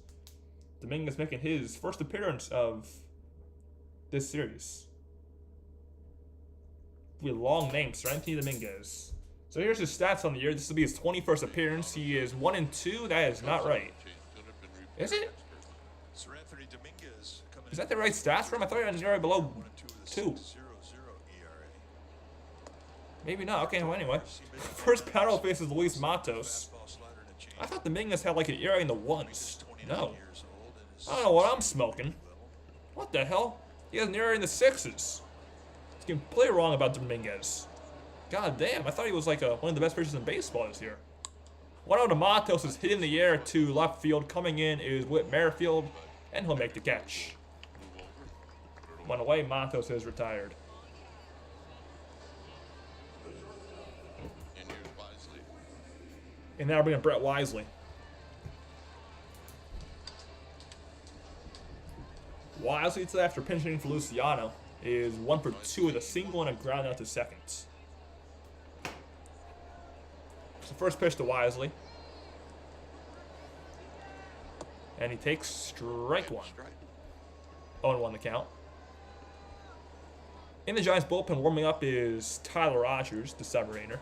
Dominguez making his first appearance of this series. With a long name, Seranthony Dominguez. So here's his stats on the year. This will be his 21st appearance. He is 1-2. That is not right. Is it? Seranthony Dominguez coming Is that the right stats for him? I thought he was already below 2. 0.00 ERA. Maybe not. Okay, well, anyway. First battle faces Luis Matos. Fastball, slider, and a change. I thought Dominguez had like an ERA in the 1s. 29 No. years old and is I don't know what I'm smoking. What the hell? He has an ERA in the 6s. It's completely wrong about Dominguez. God damn, I thought he was like one of the best pitchers in baseball this year. One out of Matos is hit in the air to left field. Coming in is Whit Merrifield, and he'll make the catch. One away. Matos is retired. And here's Wisely. And now we're bringing Brett Wisely. Wisely today, after pinching for Luciano, is 1 for 2 with a single and a ground out to second. So first pitch to Wisely. And he takes strike one. 0-1 the count. In the Giants bullpen, warming up is Tyler Rogers, the submariner.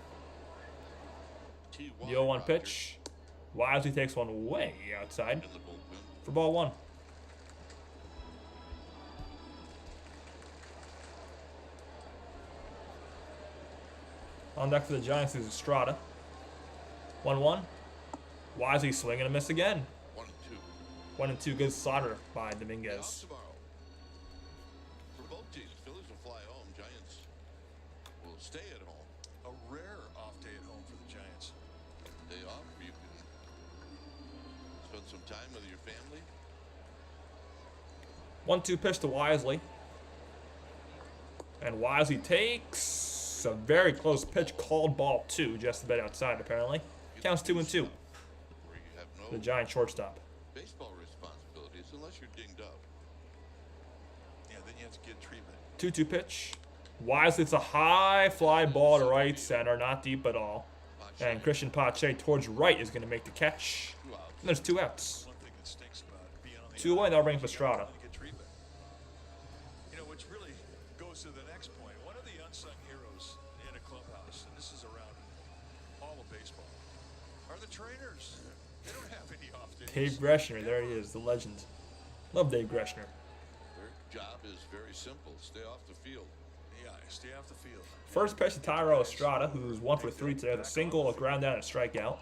The 0-1 pitch. Wisely takes one way outside for ball one. On deck for the Giants is Estrada. 1-1. Wisely swing and a miss again. 1-2. Good slaughter by Dominguez. For both teams, Phillies will fly home. Giants will stay at home. A rare off day at home for the Giants. Day off, you can spend some time with your family. 1-2 pitch to Wisely. And Wisely takes a very close pitch, called ball 2, just a bit outside apparently. Counts 2-2. Where you have The no Giant shortstop. baseball responsibilities unless you're dinged up. Yeah, then you have to get treatment. 2-2 pitch. Wisely, it's a high fly ball to right center, not deep at all. And Christian Pache towards right is going to make the catch. And there's 2 outs. One thing that stinks about being on the 2 away, they'll bring up Estrada. to get treatment. You know, which really goes to the next point. One of the unsung heroes in a clubhouse, and this is around all of baseball, are the trainers. They don't have any off days. Dave Greshner, there he is, the legend. Love Dave Greshner. Their job is very simple. Stay off the field. Yeah, stay off the field. First pitch to Tyro Estrada, who's 1 for 3 today with a single, a ground down, and a strikeout.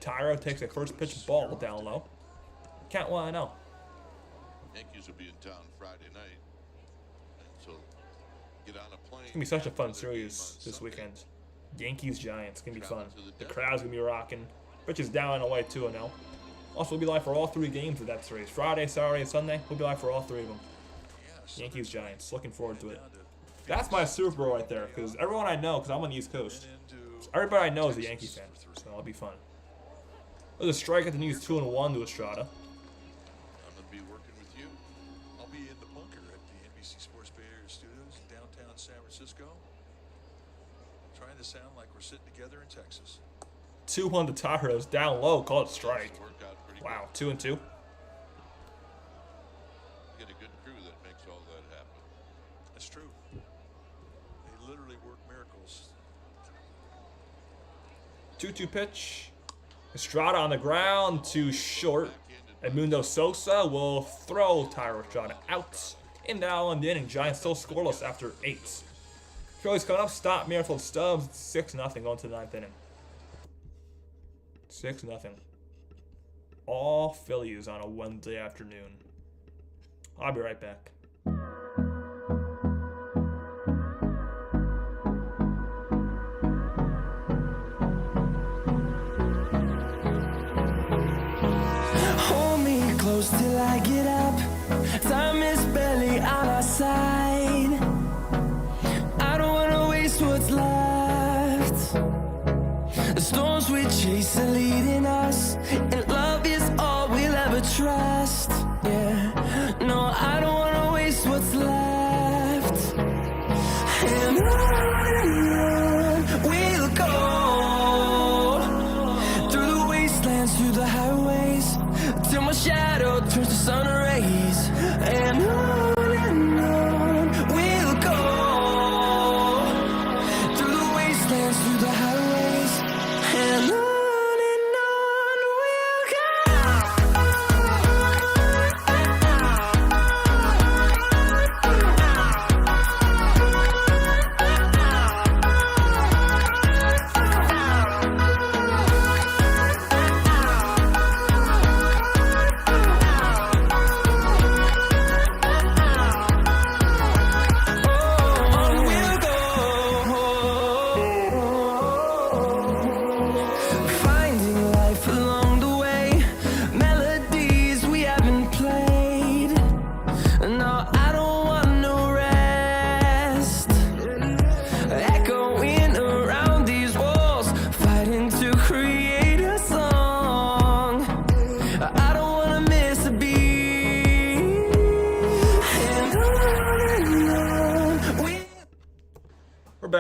Tyro takes a first pitch ball down low. Count 1-0. Yankees will be in town Friday night. And so get on a plane. It's going to be such a fun after their game series on this Sunday. weekend. Yankees-Giants, going to be fun. The crowd's going to be rocking. Pitch is down and away 2-0. Also, we'll be live for all 3 games of that series. Friday, Saturday, and Sunday. We'll be live for all 3 of them. Yankees-Giants. Looking forward to it. That's my Super Bowl right there, because everyone I know, because I'm on the East Coast, everybody I know is a Yankee fan, so it'll be fun. There's a strike at the News 2-1 to Estrada. I'm going to be working with you. I'll be in the bunker at the NBC Sports Bay Area Studios in downtown San Francisco, trying to sound like we're sitting together in Texas. 2-1 to Tyros, down low, call it strike. Work out pretty Wow, good. 2-2. Get a good crew that makes all that happen. That's true. They literally work miracles. 2-2 pitch. Estrada on the ground, too short. Edmundo Sosa will throw Tyro Estrada out. And now in the inning, Giants still scoreless after 8. Phillies coming up, stop Miracle Stubbs. 6-0 going to the 9th inning. 6-0. All Phillies on a Wednesday afternoon. I'll be right back. Hold me close till I get up. Time is barely on our side. I don't wanna waste what's left. The storms we chase are leading us, and love is all we'll ever trust. Yeah, no, I don't wanna waste what's left. And on we'll go, through the wastelands, through the highways, till my shadow turns to sun rays. And on we'll go, through the wastelands, through the highways, and on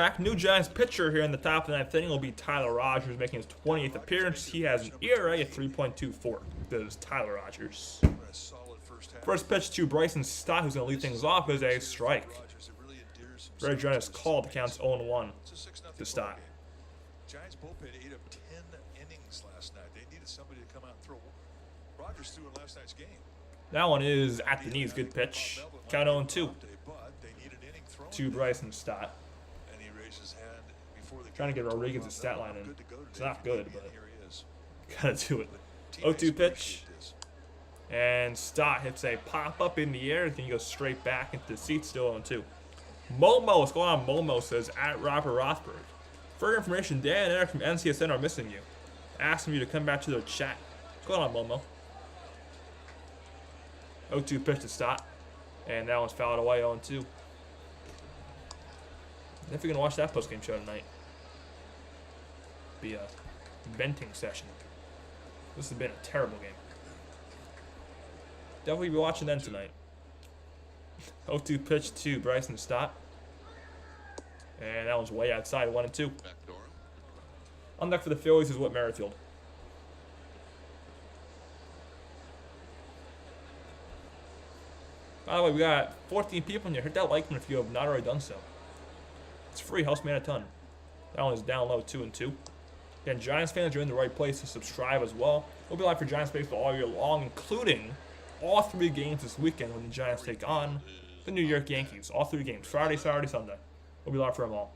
back. New Giants pitcher here in the top of the ninth inning will be Tyler Rogers, making his 20th appearance. He has an ERA of 3.24. This is Tyler Rogers. First pitch to Bryson Stott, who's going to lead things off, is a strike. Very generous call. The count's 0-1 to Stott. Giants bullpen ate up 10 innings last night. They needed somebody to come out and throw. Rogers threw in last night's game. That one is at the knees. Good pitch. Count 0-2 to Bryson Stott. And he raised his hand before the Trying to get Rodriguez's stat line in. It's not good, but gotta do it. 0-2 pitch. And Stott hits a pop-up in the air. Then he goes straight back into the seat, still 0-2. Momo, what's going on? Momo says, at Robert Rothberg. For information, Dan and Eric from NCSN are missing you. Asking you to come back to their chat. What's going on, Momo? 0-2 pitch to Stott. And that one's fouled away, 0-2. If you're going to watch that post-game show tonight, be a venting session. This has been a terrible game. Definitely be watching them tonight. 0-2 pitch to Bryson Stott. And that one's way outside, 1-2. On deck for the Phillies is Whit Merrifield. By the way, we got 14 people in here. Hit that like button if you have not already done so. It's free, helps me a ton. That one is down low, 2-2. Again, Giants fans are in the right place to subscribe as well. We'll be live for Giants baseball all year long, including all 3 games this weekend when the Giants take on the New York Yankees. All 3 games, Friday, Saturday, Sunday. We'll be live for them all.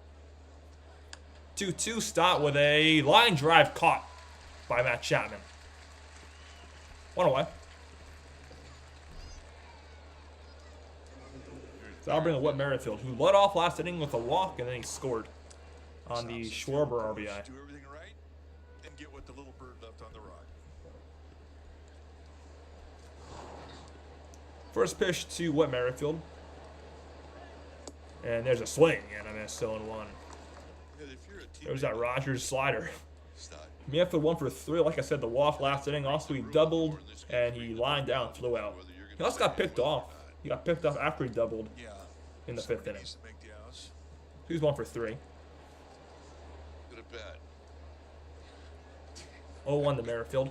2-2 Stott with a line drive caught by Matt Chapman. 1 away. So I'll bring in Whit Merrifield, who led off last inning with a walk, and then he scored on the Schwarber RBI. Do everything right and get what the little bird left on the rod. First pitch to Whit Merrifield. And there's a swing, and I missed 0-1. There's that Rogers slider. Merrifield 1 for 3. Like I said, the walk last inning. Also, he doubled, and he lined down, flew out. He also got picked off. He got picked off after he doubled in the 5th inning. He's 1 for 3. 0-1 to Merrifield.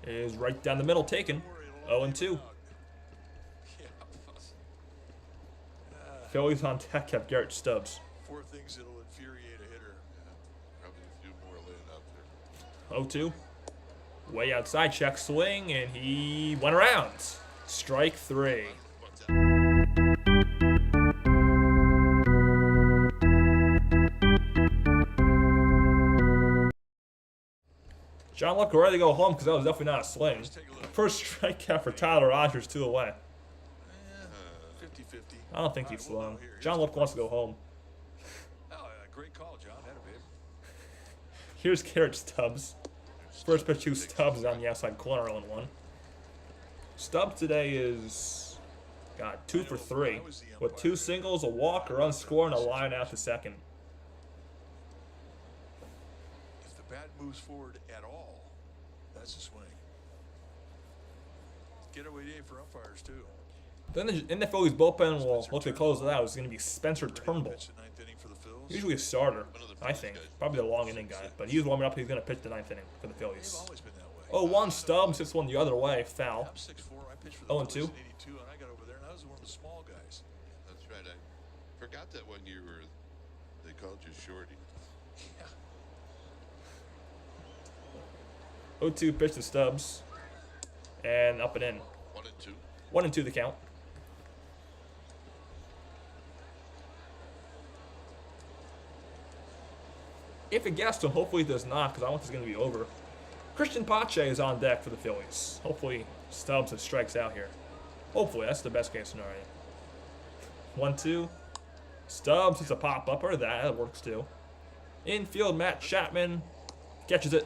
Is right down the middle, taken. 0-2. Phillies on deck have Garrett Stubbs. 4 things that'll infuriate a hitter. Probably a few more laying out there. 0-2. Way outside, check swing, and he went around. Strike 3. John Luck ready to go home because that was definitely not a swing. First strikeout for Tyler Rogers, 2 away. 50-50. I don't think he's swung. John Luck wants to go home. Oh, great call, John. Had a babe. Here's Garrett Stubbs. First pitch to Stubbs is on the outside corner, 0-1. Stubbs today is got 2 for 3 with 2 singles, a walk, a run scored, and a line out to second. If the bat moves forward at all, that's a swing. Getaway day for umpires too. Then in the Phillies bullpen, well, once we close it out, is going to be Spencer Turnbull. Usually a starter, I think. Probably the long inning guy. But he's warming up. He's going to pitch the 9th inning for the Phillies. 0-1 Stubbs hits one the other way. Foul. 0-2. And I got over there, and I was one of the small guys. That's right. I forgot that one year they called you Shorty. 0-2 pitch to Stubbs. And up and in. 1-2. 1-2 the count. If it gets to him, hopefully it does not, because I want this going to be over. Christian Pache is on deck for the Phillies. Hopefully Stubbs strikes out here. Hopefully, that's the best case scenario. 1-2. Stubbs hits a pop-upper. That works too. Infield, Matt Chapman catches it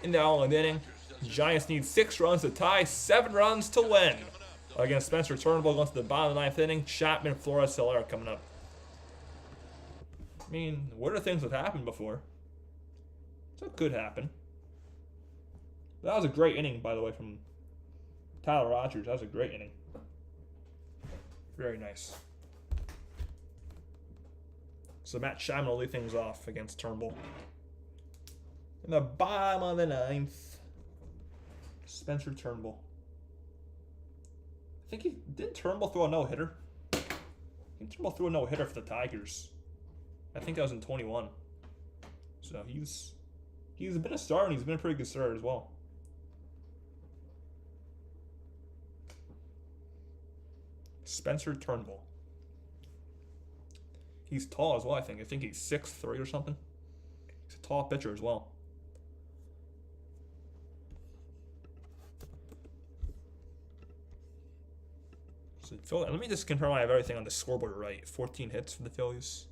in the all-in inning. Giants need 6 runs to tie, 7 runs to win. Against Spencer Turnbull going to the bottom of the 9th inning. Chapman, Flores, Soler coming up. I mean, what are things that happened before? So it could happen. That was a great inning, by the way, from Tyler Rogers. That was a great inning. Very nice. So Matt Chapman will lead things off against Turnbull. In the bottom of the ninth, Spencer Turnbull. I think didn't Turnbull throw a no-hitter? I think Turnbull threw a no-hitter for the Tigers. I think that was in 21. So he's been a starter, and he's been a pretty good starter as well. Spencer Turnbull. He's tall as well, I think. I think he's 6'3" or something. He's a tall pitcher as well. So let me just confirm I have everything on the scoreboard right. 14 hits for the Phillies.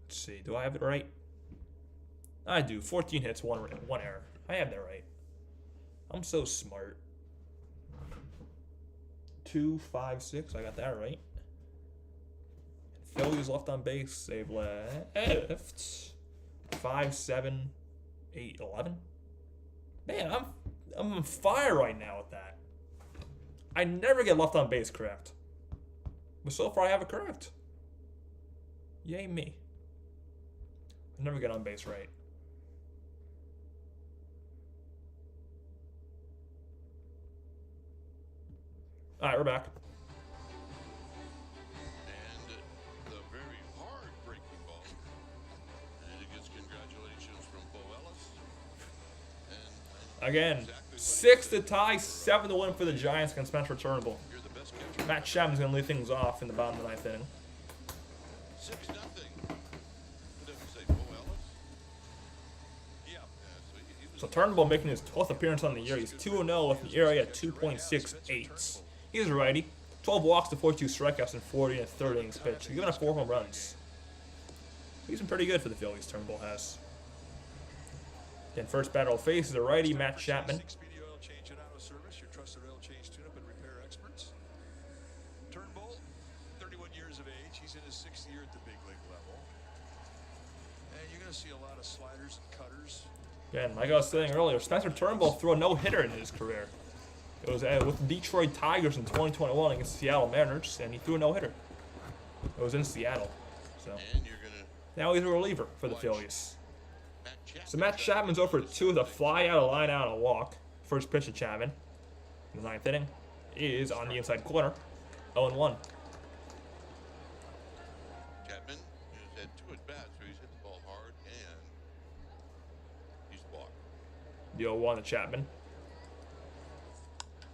Let's see. Do I have it right? I do. 14 hits, one error. I have that right. I'm so smart. 2, 5, 6. I got that right. Phillies left on base. They've left 5, 7, 8, 11. Man, I'm on fire right now with that. I never get left on base correct. But so far I have it correct. Yay me. I never get on base right. Alright, we're back. And the very hard breaking ball. And it gets congratulations from Bo Ellis. And Again, 6 to tie, 7 to win for the Giants against Spencer Turnbull. you're the best catcher. Matt Chapman's going to lead things off in the bottom of the ninth inning. 6-0. What did we say, Bo Ellis? Yeah. He was So Turnbull making his 12th appearance on the year. He's 2-0 with the ERA at 2.68. He's a righty. 12 walks to 42 strikeouts in 40 and 30 innings pitched. He's given up 4 home runs. He's been pretty good for the Phillies, Turnbull has. Then first batter will face is a righty, Matt Chapman. 6-speed oil change and auto service, your trusted oil change tune-up and repair experts. Turnbull, 31 years of age. He's in his 6th year at the big league level. And you're going to see a lot of sliders and cutters. Again, like I was saying earlier, Spencer Turnbull threw a no-hitter in his career. It was with the Detroit Tigers in 2021 against the Seattle Mariners, and he threw a no-hitter. It was in Seattle. So and you're going to now he's a reliever for the Phillies. Matt Chapman. So Matt Chapman's over 2 with a fly out, a line out, and a walk. First pitch to Chapman in the ninth inning is on the inside corner, 0-1. Chapman has had 2 at-bats where he's hit the ball hard and he's walked. The 0-1 to Chapman.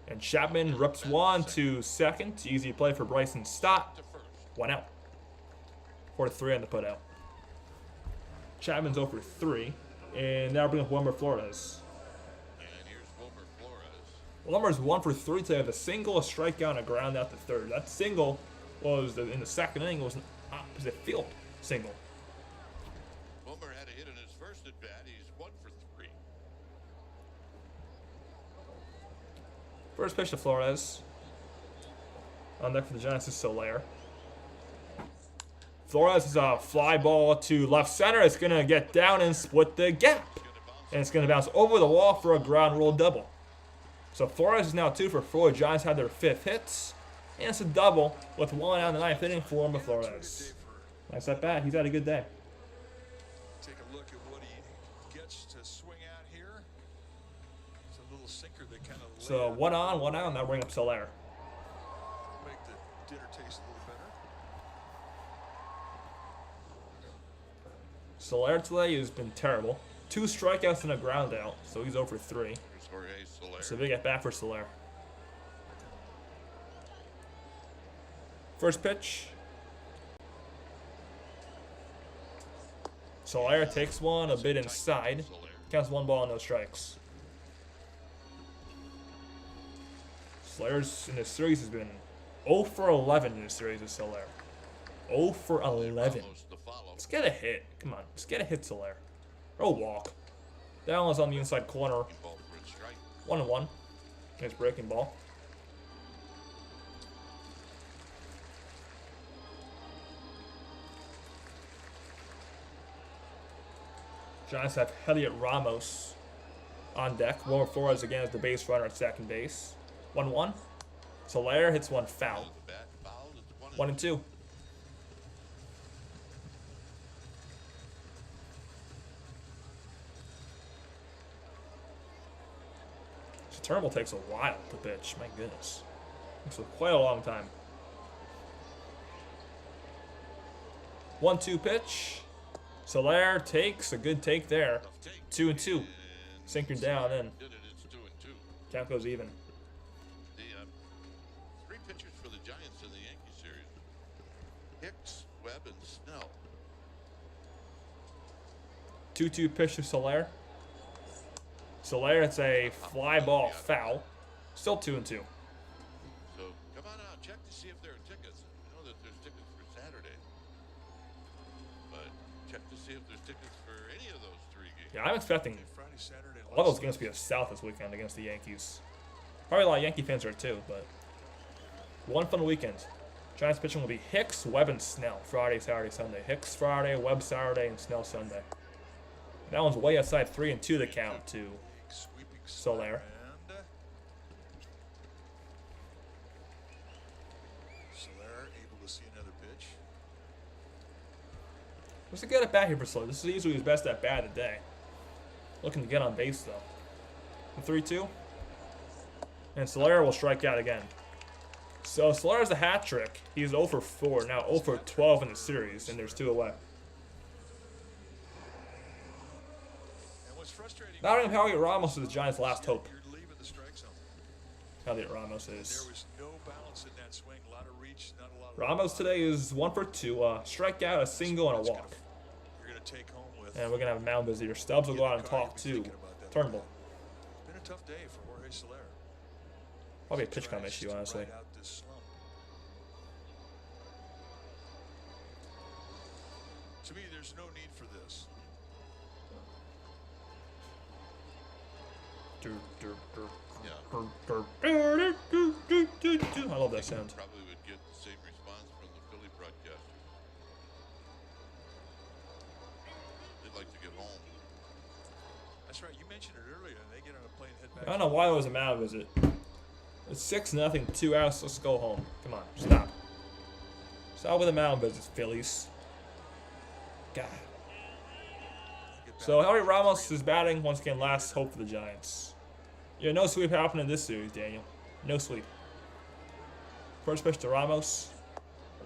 And Chapman rips one to second. Easy play for Bryson Stott. To first. 1 out. 4-3 on the putout. Chapman's over 3. And now bring up Wilmer Flores. And here's Wilmer Flores. Wilmer's 1 for 3 today with a single, a strikeout, and a ground out to third. That single was in the second inning was an opposite field single. Wilmer had a hit in his first at-bat. He's 1 for 3. First pitch to Flores. On deck for the Giants is Soler. Flores is a fly ball to left center. It's going to get down and split the gap. And it's going to bounce over the wall for a ground rule double. So Flores is now 2 for 4. Giants had their 5th hits. And it's a double with 1 out in the ninth inning for Wilmer Flores. Nice at bat. He's had a good day. Take a look at what he gets to swing at here. It's a little sinker that kind of So 1 on, 1 out. Now bring up Soler. make the dinner taste a little better. Soler today has been terrible. 2 strikeouts and a ground out. So he's over 3. Here's Jorge Soler. So big at bat for Soler. First pitch. Soler takes one a bit inside. Counts 1 ball, no strikes. Soler's in this series has been 0 for 11 in this series with Soler. 0 for 11. Let's get a hit. Come on, let's get a hit, Soler. Or a walk. That one's on the inside corner. 1-1. Nice breaking ball. Giants have Heliot Ramos on deck. Wilmer Flores again as the base runner at second base. 1-1. Soler hits one foul. 1-2. Turnbull takes a while to pitch. My goodness. Takes quite a long time. 1-2 pitch. Soler takes a good take there. 2-2. Sinker down in. Count goes even. The three pitchers for the Giants in the Yankee series: Hicks, Webb, and Snell. 2-2 pitch to Soler. Soler, it's a fly ball foul. Still 2-2. So come on out, check to see if there are tickets. I know that there's tickets for Saturday, but check to see if there's tickets for any of those three games. Yeah, I'm expecting Friday, Saturday, all those games to be a South this weekend against the Yankees. Probably a lot of Yankee fans are too, but one fun weekend. Giants pitching will be Hicks, Webb, and Snell. Friday, Saturday, Sunday. Hicks Friday, Webb Saturday, and Snell Sunday. That one's way outside 3-2 the count to Soler. Soler able to see another pitch. What's a good at bat here for Soler? This is easily his best at bat of the day. Looking to get on base though. The 3-2. And Soler will strike out again. So Soler has a hat trick. He's 0 for 4, now 0 for 12 in the series, and there's 2 away. And what's frustrating, Not only Elliot Ramos is the Giants' last hope. you're leaving the strike zone. Elliot Ramos There is. was no balance in that swing. A lot of reach, not a lot of Ramos today is 1 for 2. Strikeout, a single, and a walk. You're going to take home with. And we're going to have a mound visitor. Stubbs will go out and talk to Turnbull. Been a tough day for Jorge Soler. Probably a pitch count issue, Tries to honestly. ride out this slump. To me, there's no need for this. I love that sound. Probably would get the same response from the Philly broadcaster. They'd like to get home. That's right. You mentioned it earlier. They get on a plane, head back. I don't know why there was a mound visit. It's 6-0, 2 outs. Let's go home. Come on, stop. Stop with the mound visits, Phillies. God. So Elliot Ramos is batting once again. Last hope for the Giants. Yeah, no sweep happening in this series, Daniel. No sweep. First pitch to Ramos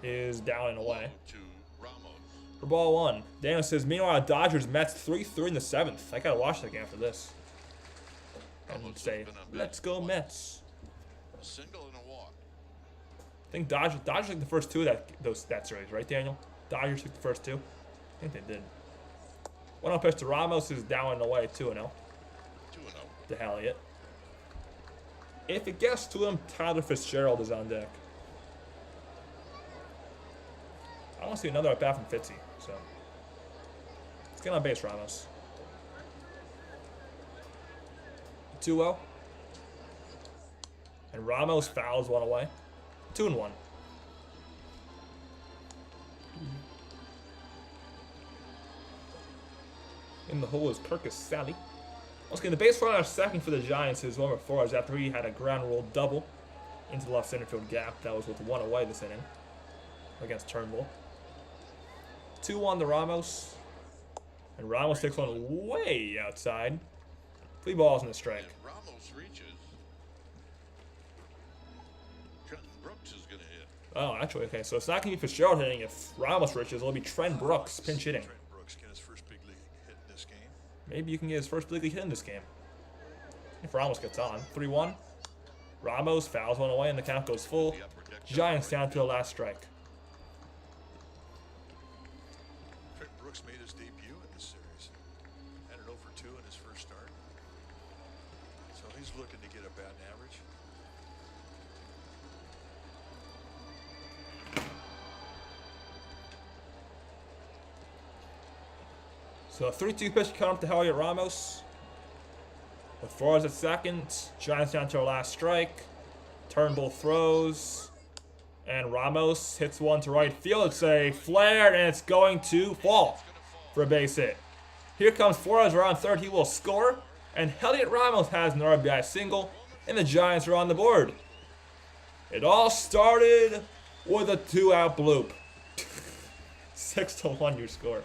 is down and away. To Ramos. For ball 1. Daniel says, meanwhile, Dodgers Mets 3-3 in the 7th. I gotta watch that game after this. And say, let's go Mets. A single and a walk. I think Dodgers took the first 2 of that series, right, Daniel? Dodgers took the first 2. I think they did. 1-0 pitch to Ramos is down and away, 2-0. 2-0. To Elliott. If it gets to him, Tyler Fitzgerald is on deck. I want to see another at bat from Fitzy, so let's get on base, Ramos. 2-0. And Ramos fouls 1 away. 2-1. In the hole is Kirkus Sally. Okay, the base runner second for the Giants is 1 for 4 as after he had a ground rule double into the left center field gap. That was with 1 away this inning against Turnbull. 2-1 to Ramos. And Ramos takes one way outside. 3 balls in the strike. If Ramos reaches, Trenton Brooks is going to hit. Oh, actually, okay. So it's not going to be Fitzgerald hitting. If Ramos reaches, it'll be Trent Brooks pinch hitting. Trent Brooks get his first big league hit in this game. Maybe you can get his first big league hit in this game. If Ramos gets on. 3-1. Ramos fouls 1 away and the count goes full. Giants down to the last strike. Trent Brooks made his debut in this series. Had an 0 for 2 in his first start. So he's looking to get a batting average. So a 3-2 pitch coming up to Elliot Ramos. With 4 at second. Giants down to our last strike. Turnbull throws. And Ramos hits one to right field. It's a flare and it's going to fall for a base hit. Here comes Flores around third. He will score. And Elliot Ramos has an RBI single. And the Giants are on the board. It all started with a 2-out bloop. 6-1 your score.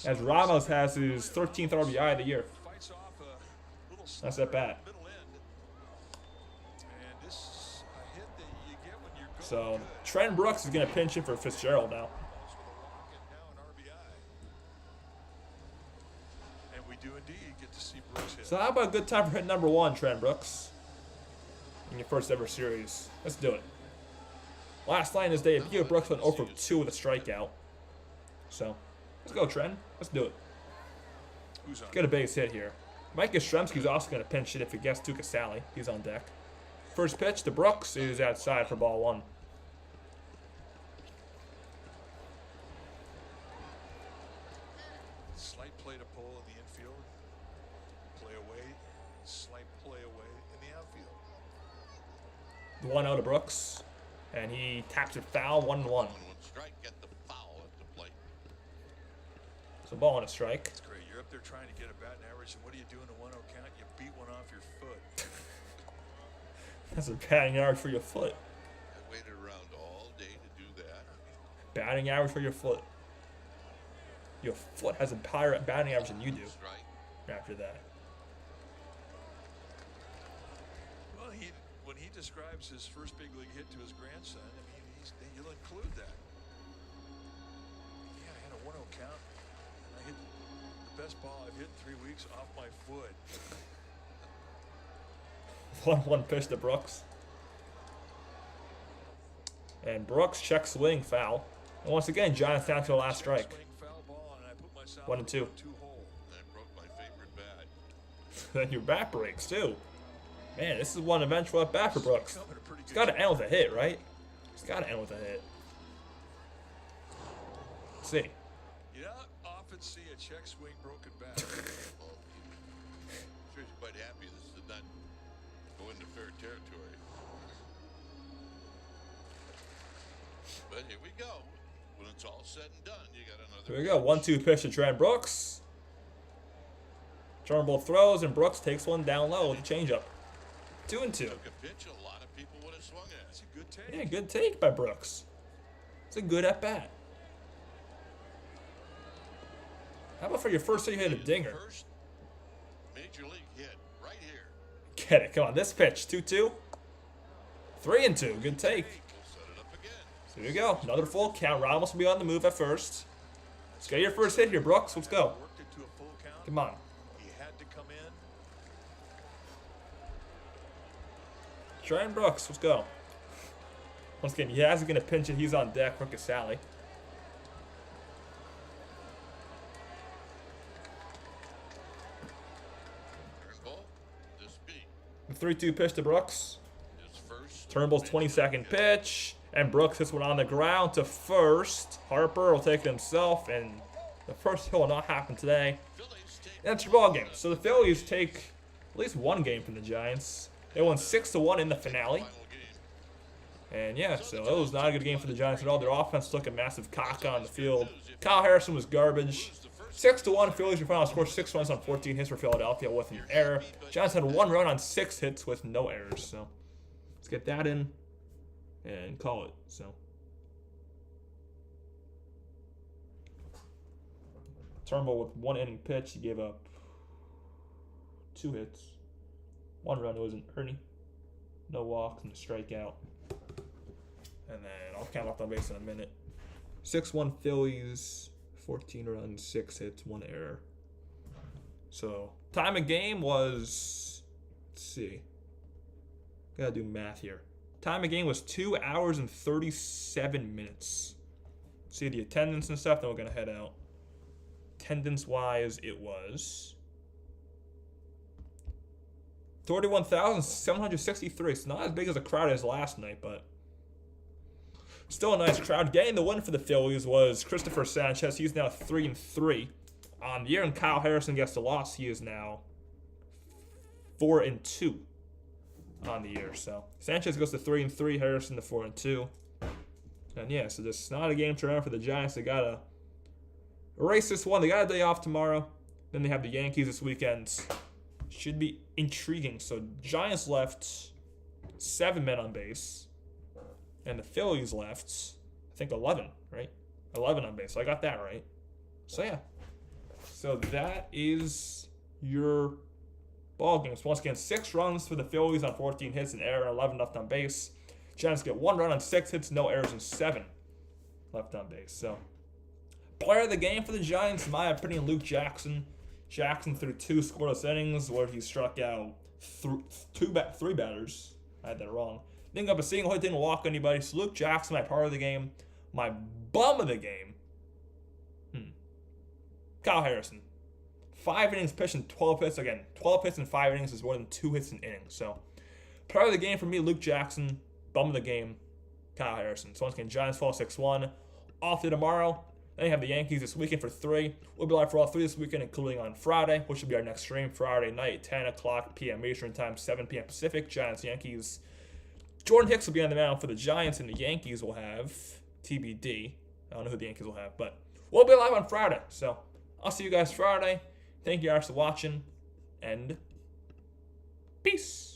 As Ramos has his 13th RBI of the year. Fights off a little That's at bat. middle end. So Trent Brooks is going to pinch in for Fitzgerald now. With a walk and now an RBI. And we do indeed get to see Brooks hit. So how about a good time for hit number 1, Trent Brooks? In your first ever series. Let's do it. Last night in his debut, Brooks went 0 for 2 with a strikeout. So, let's go, Trent. Let's do it. Who's on? Get a base hit here. Mike Yastrzemski's also going to pinch it if he gets to Casale. He's on deck. First pitch to Brooks is outside for ball 1. Slight play to pull in the infield. Play away. Slight play away in the outfield. 1-0 to Brooks. And he taps it foul, 1-1. 1-1 strike, get the foul at the plate. So ball and a strike. That's great. You're up there trying to get a batting average, and what do you do in a 1-0 count? You beat one off your foot. That's a batting average for your foot. I waited around all day to do that. Batting average for your foot. Your foot has a higher batting average than you do Strike. after that. Well, when he describes his first big league hit to his grandson, I mean, he'll include that. Yeah, I had a 1-0 count, and I hit the best ball I've hit in 3 weeks off my foot. 1-1 pitch to Brooks. And Brooks checks swing, foul. And once again, Giants down to the last strike. Swing, foul ball, and I put myself 1 and 2. in a 2-hole. I broke my favorite bat. Then your bat breaks too. Man, this is one eventual at bat for Brooks. Coming a pretty It's good got to end with a hit, right? It's got to end with a hit. Let's see. You don't often see a check swing broken bat. Well, I'm sure he's quite happy this did not go into fair territory. But here we go. When it's all said and done, you got another. Here we go. 1-2 pitch to Trent Brooks. Turnbull throws, and Brooks takes one down low with a changeup. 2-2. Took a pitch a lot of people would have swung at. That's a good take. Yeah, good take by Brooks. It's a good at bat. How about for your first hit, you hit a dinger? First major league hit right here. Get it. Come on. This pitch. 2-2. 3-2. Good take. We'll set it up again. So here we go. Another full count. Ramos will be on the move at first. Let's get your first hit here, Brooks. Let's go. Worked it to a full count. Come on. He had to come in. Trent Brooks. Let's go. Once again, Yaz is going to pinch it. He's on deck for Casale. Turnbull, this beat. The 3-2 pitch to Brooks. His first. Turnbull's 22nd pitch. And Brooks hits one on the ground to first. Harper will take it himself. And the first hit will not happen today. Phillies take That's your ball game. So the Phillies take at least one game from the Giants. They won 6-1 in the finale. final game. And yeah, so it was not a good game for the Giants at all. Their offense took a massive cock on the field. Kyle Harrison was garbage. 6-1, Phillies your final score. 6 runs on 14 hits for Philadelphia with an error. Giants had 1 run on 6 hits with no errors. So let's get that in and call it. So Turnbull with 1 inning pitch, he gave up 2 hits, 1 run. It was an Ernie, no walks and a strikeout. And then I'll count off on base in a minute. 6-1 Phillies, 14 runs, 6 hits, 1 error. So time of game was, let's see, gotta do math here. Time of game was 2 hours and 37 minutes. See the attendance and stuff, then we're gonna head out. Attendance wise, it was 31,763. It's not as big as the crowd as last night, but still a nice crowd. Getting the win for the Phillies was Christopher Sanchez. He's now 3-3 on the year, and Kyle Harrison gets the loss. He is now 4-2 on the year. So Sanchez goes to 3-3, Harrison to 4-2. And yeah, so this is not a game to remember for the Giants. They gotta erase this one. They got a day off tomorrow. Then they have the Yankees this weekend. Should be intriguing. So Giants left 7 men on base. And the Phillies left, I think 11, right? 11 on base. So I got that right. So yeah. So that is your ball game. So once again, 6 runs for the Phillies on 14 hits and error, 11 left on base. Giants get 1 run on 6 hits, no errors, and 7 left on base. So, player of the game for the Giants, in my opinion, Luke Jackson. Jackson threw 2 scoreless innings where he struck out 3 batters. I had that wrong. Didn't go up a single hit, didn't walk anybody. So Luke Jackson, my part of the game. My bum of the game. Kyle Harrison. 5 innings pitched and 12 hits. Again, 12 hits in 5 innings is more than 2 hits in innings. So, part of the game for me, Luke Jackson. Bum of the game, Kyle Harrison. So once again, Giants fall 6-1. Off to tomorrow. Then you have the Yankees this weekend for 3. We'll be live for all 3 this weekend, including on Friday, which will be our next stream, Friday night, 10 o'clock p.m. Eastern Time, 7 p.m. Pacific. Giants, Yankees. Jordan Hicks will be on the mound for the Giants, and the Yankees will have TBD. I don't know who the Yankees will have, but we'll be live on Friday. So I'll see you guys Friday. Thank you guys for watching, and peace.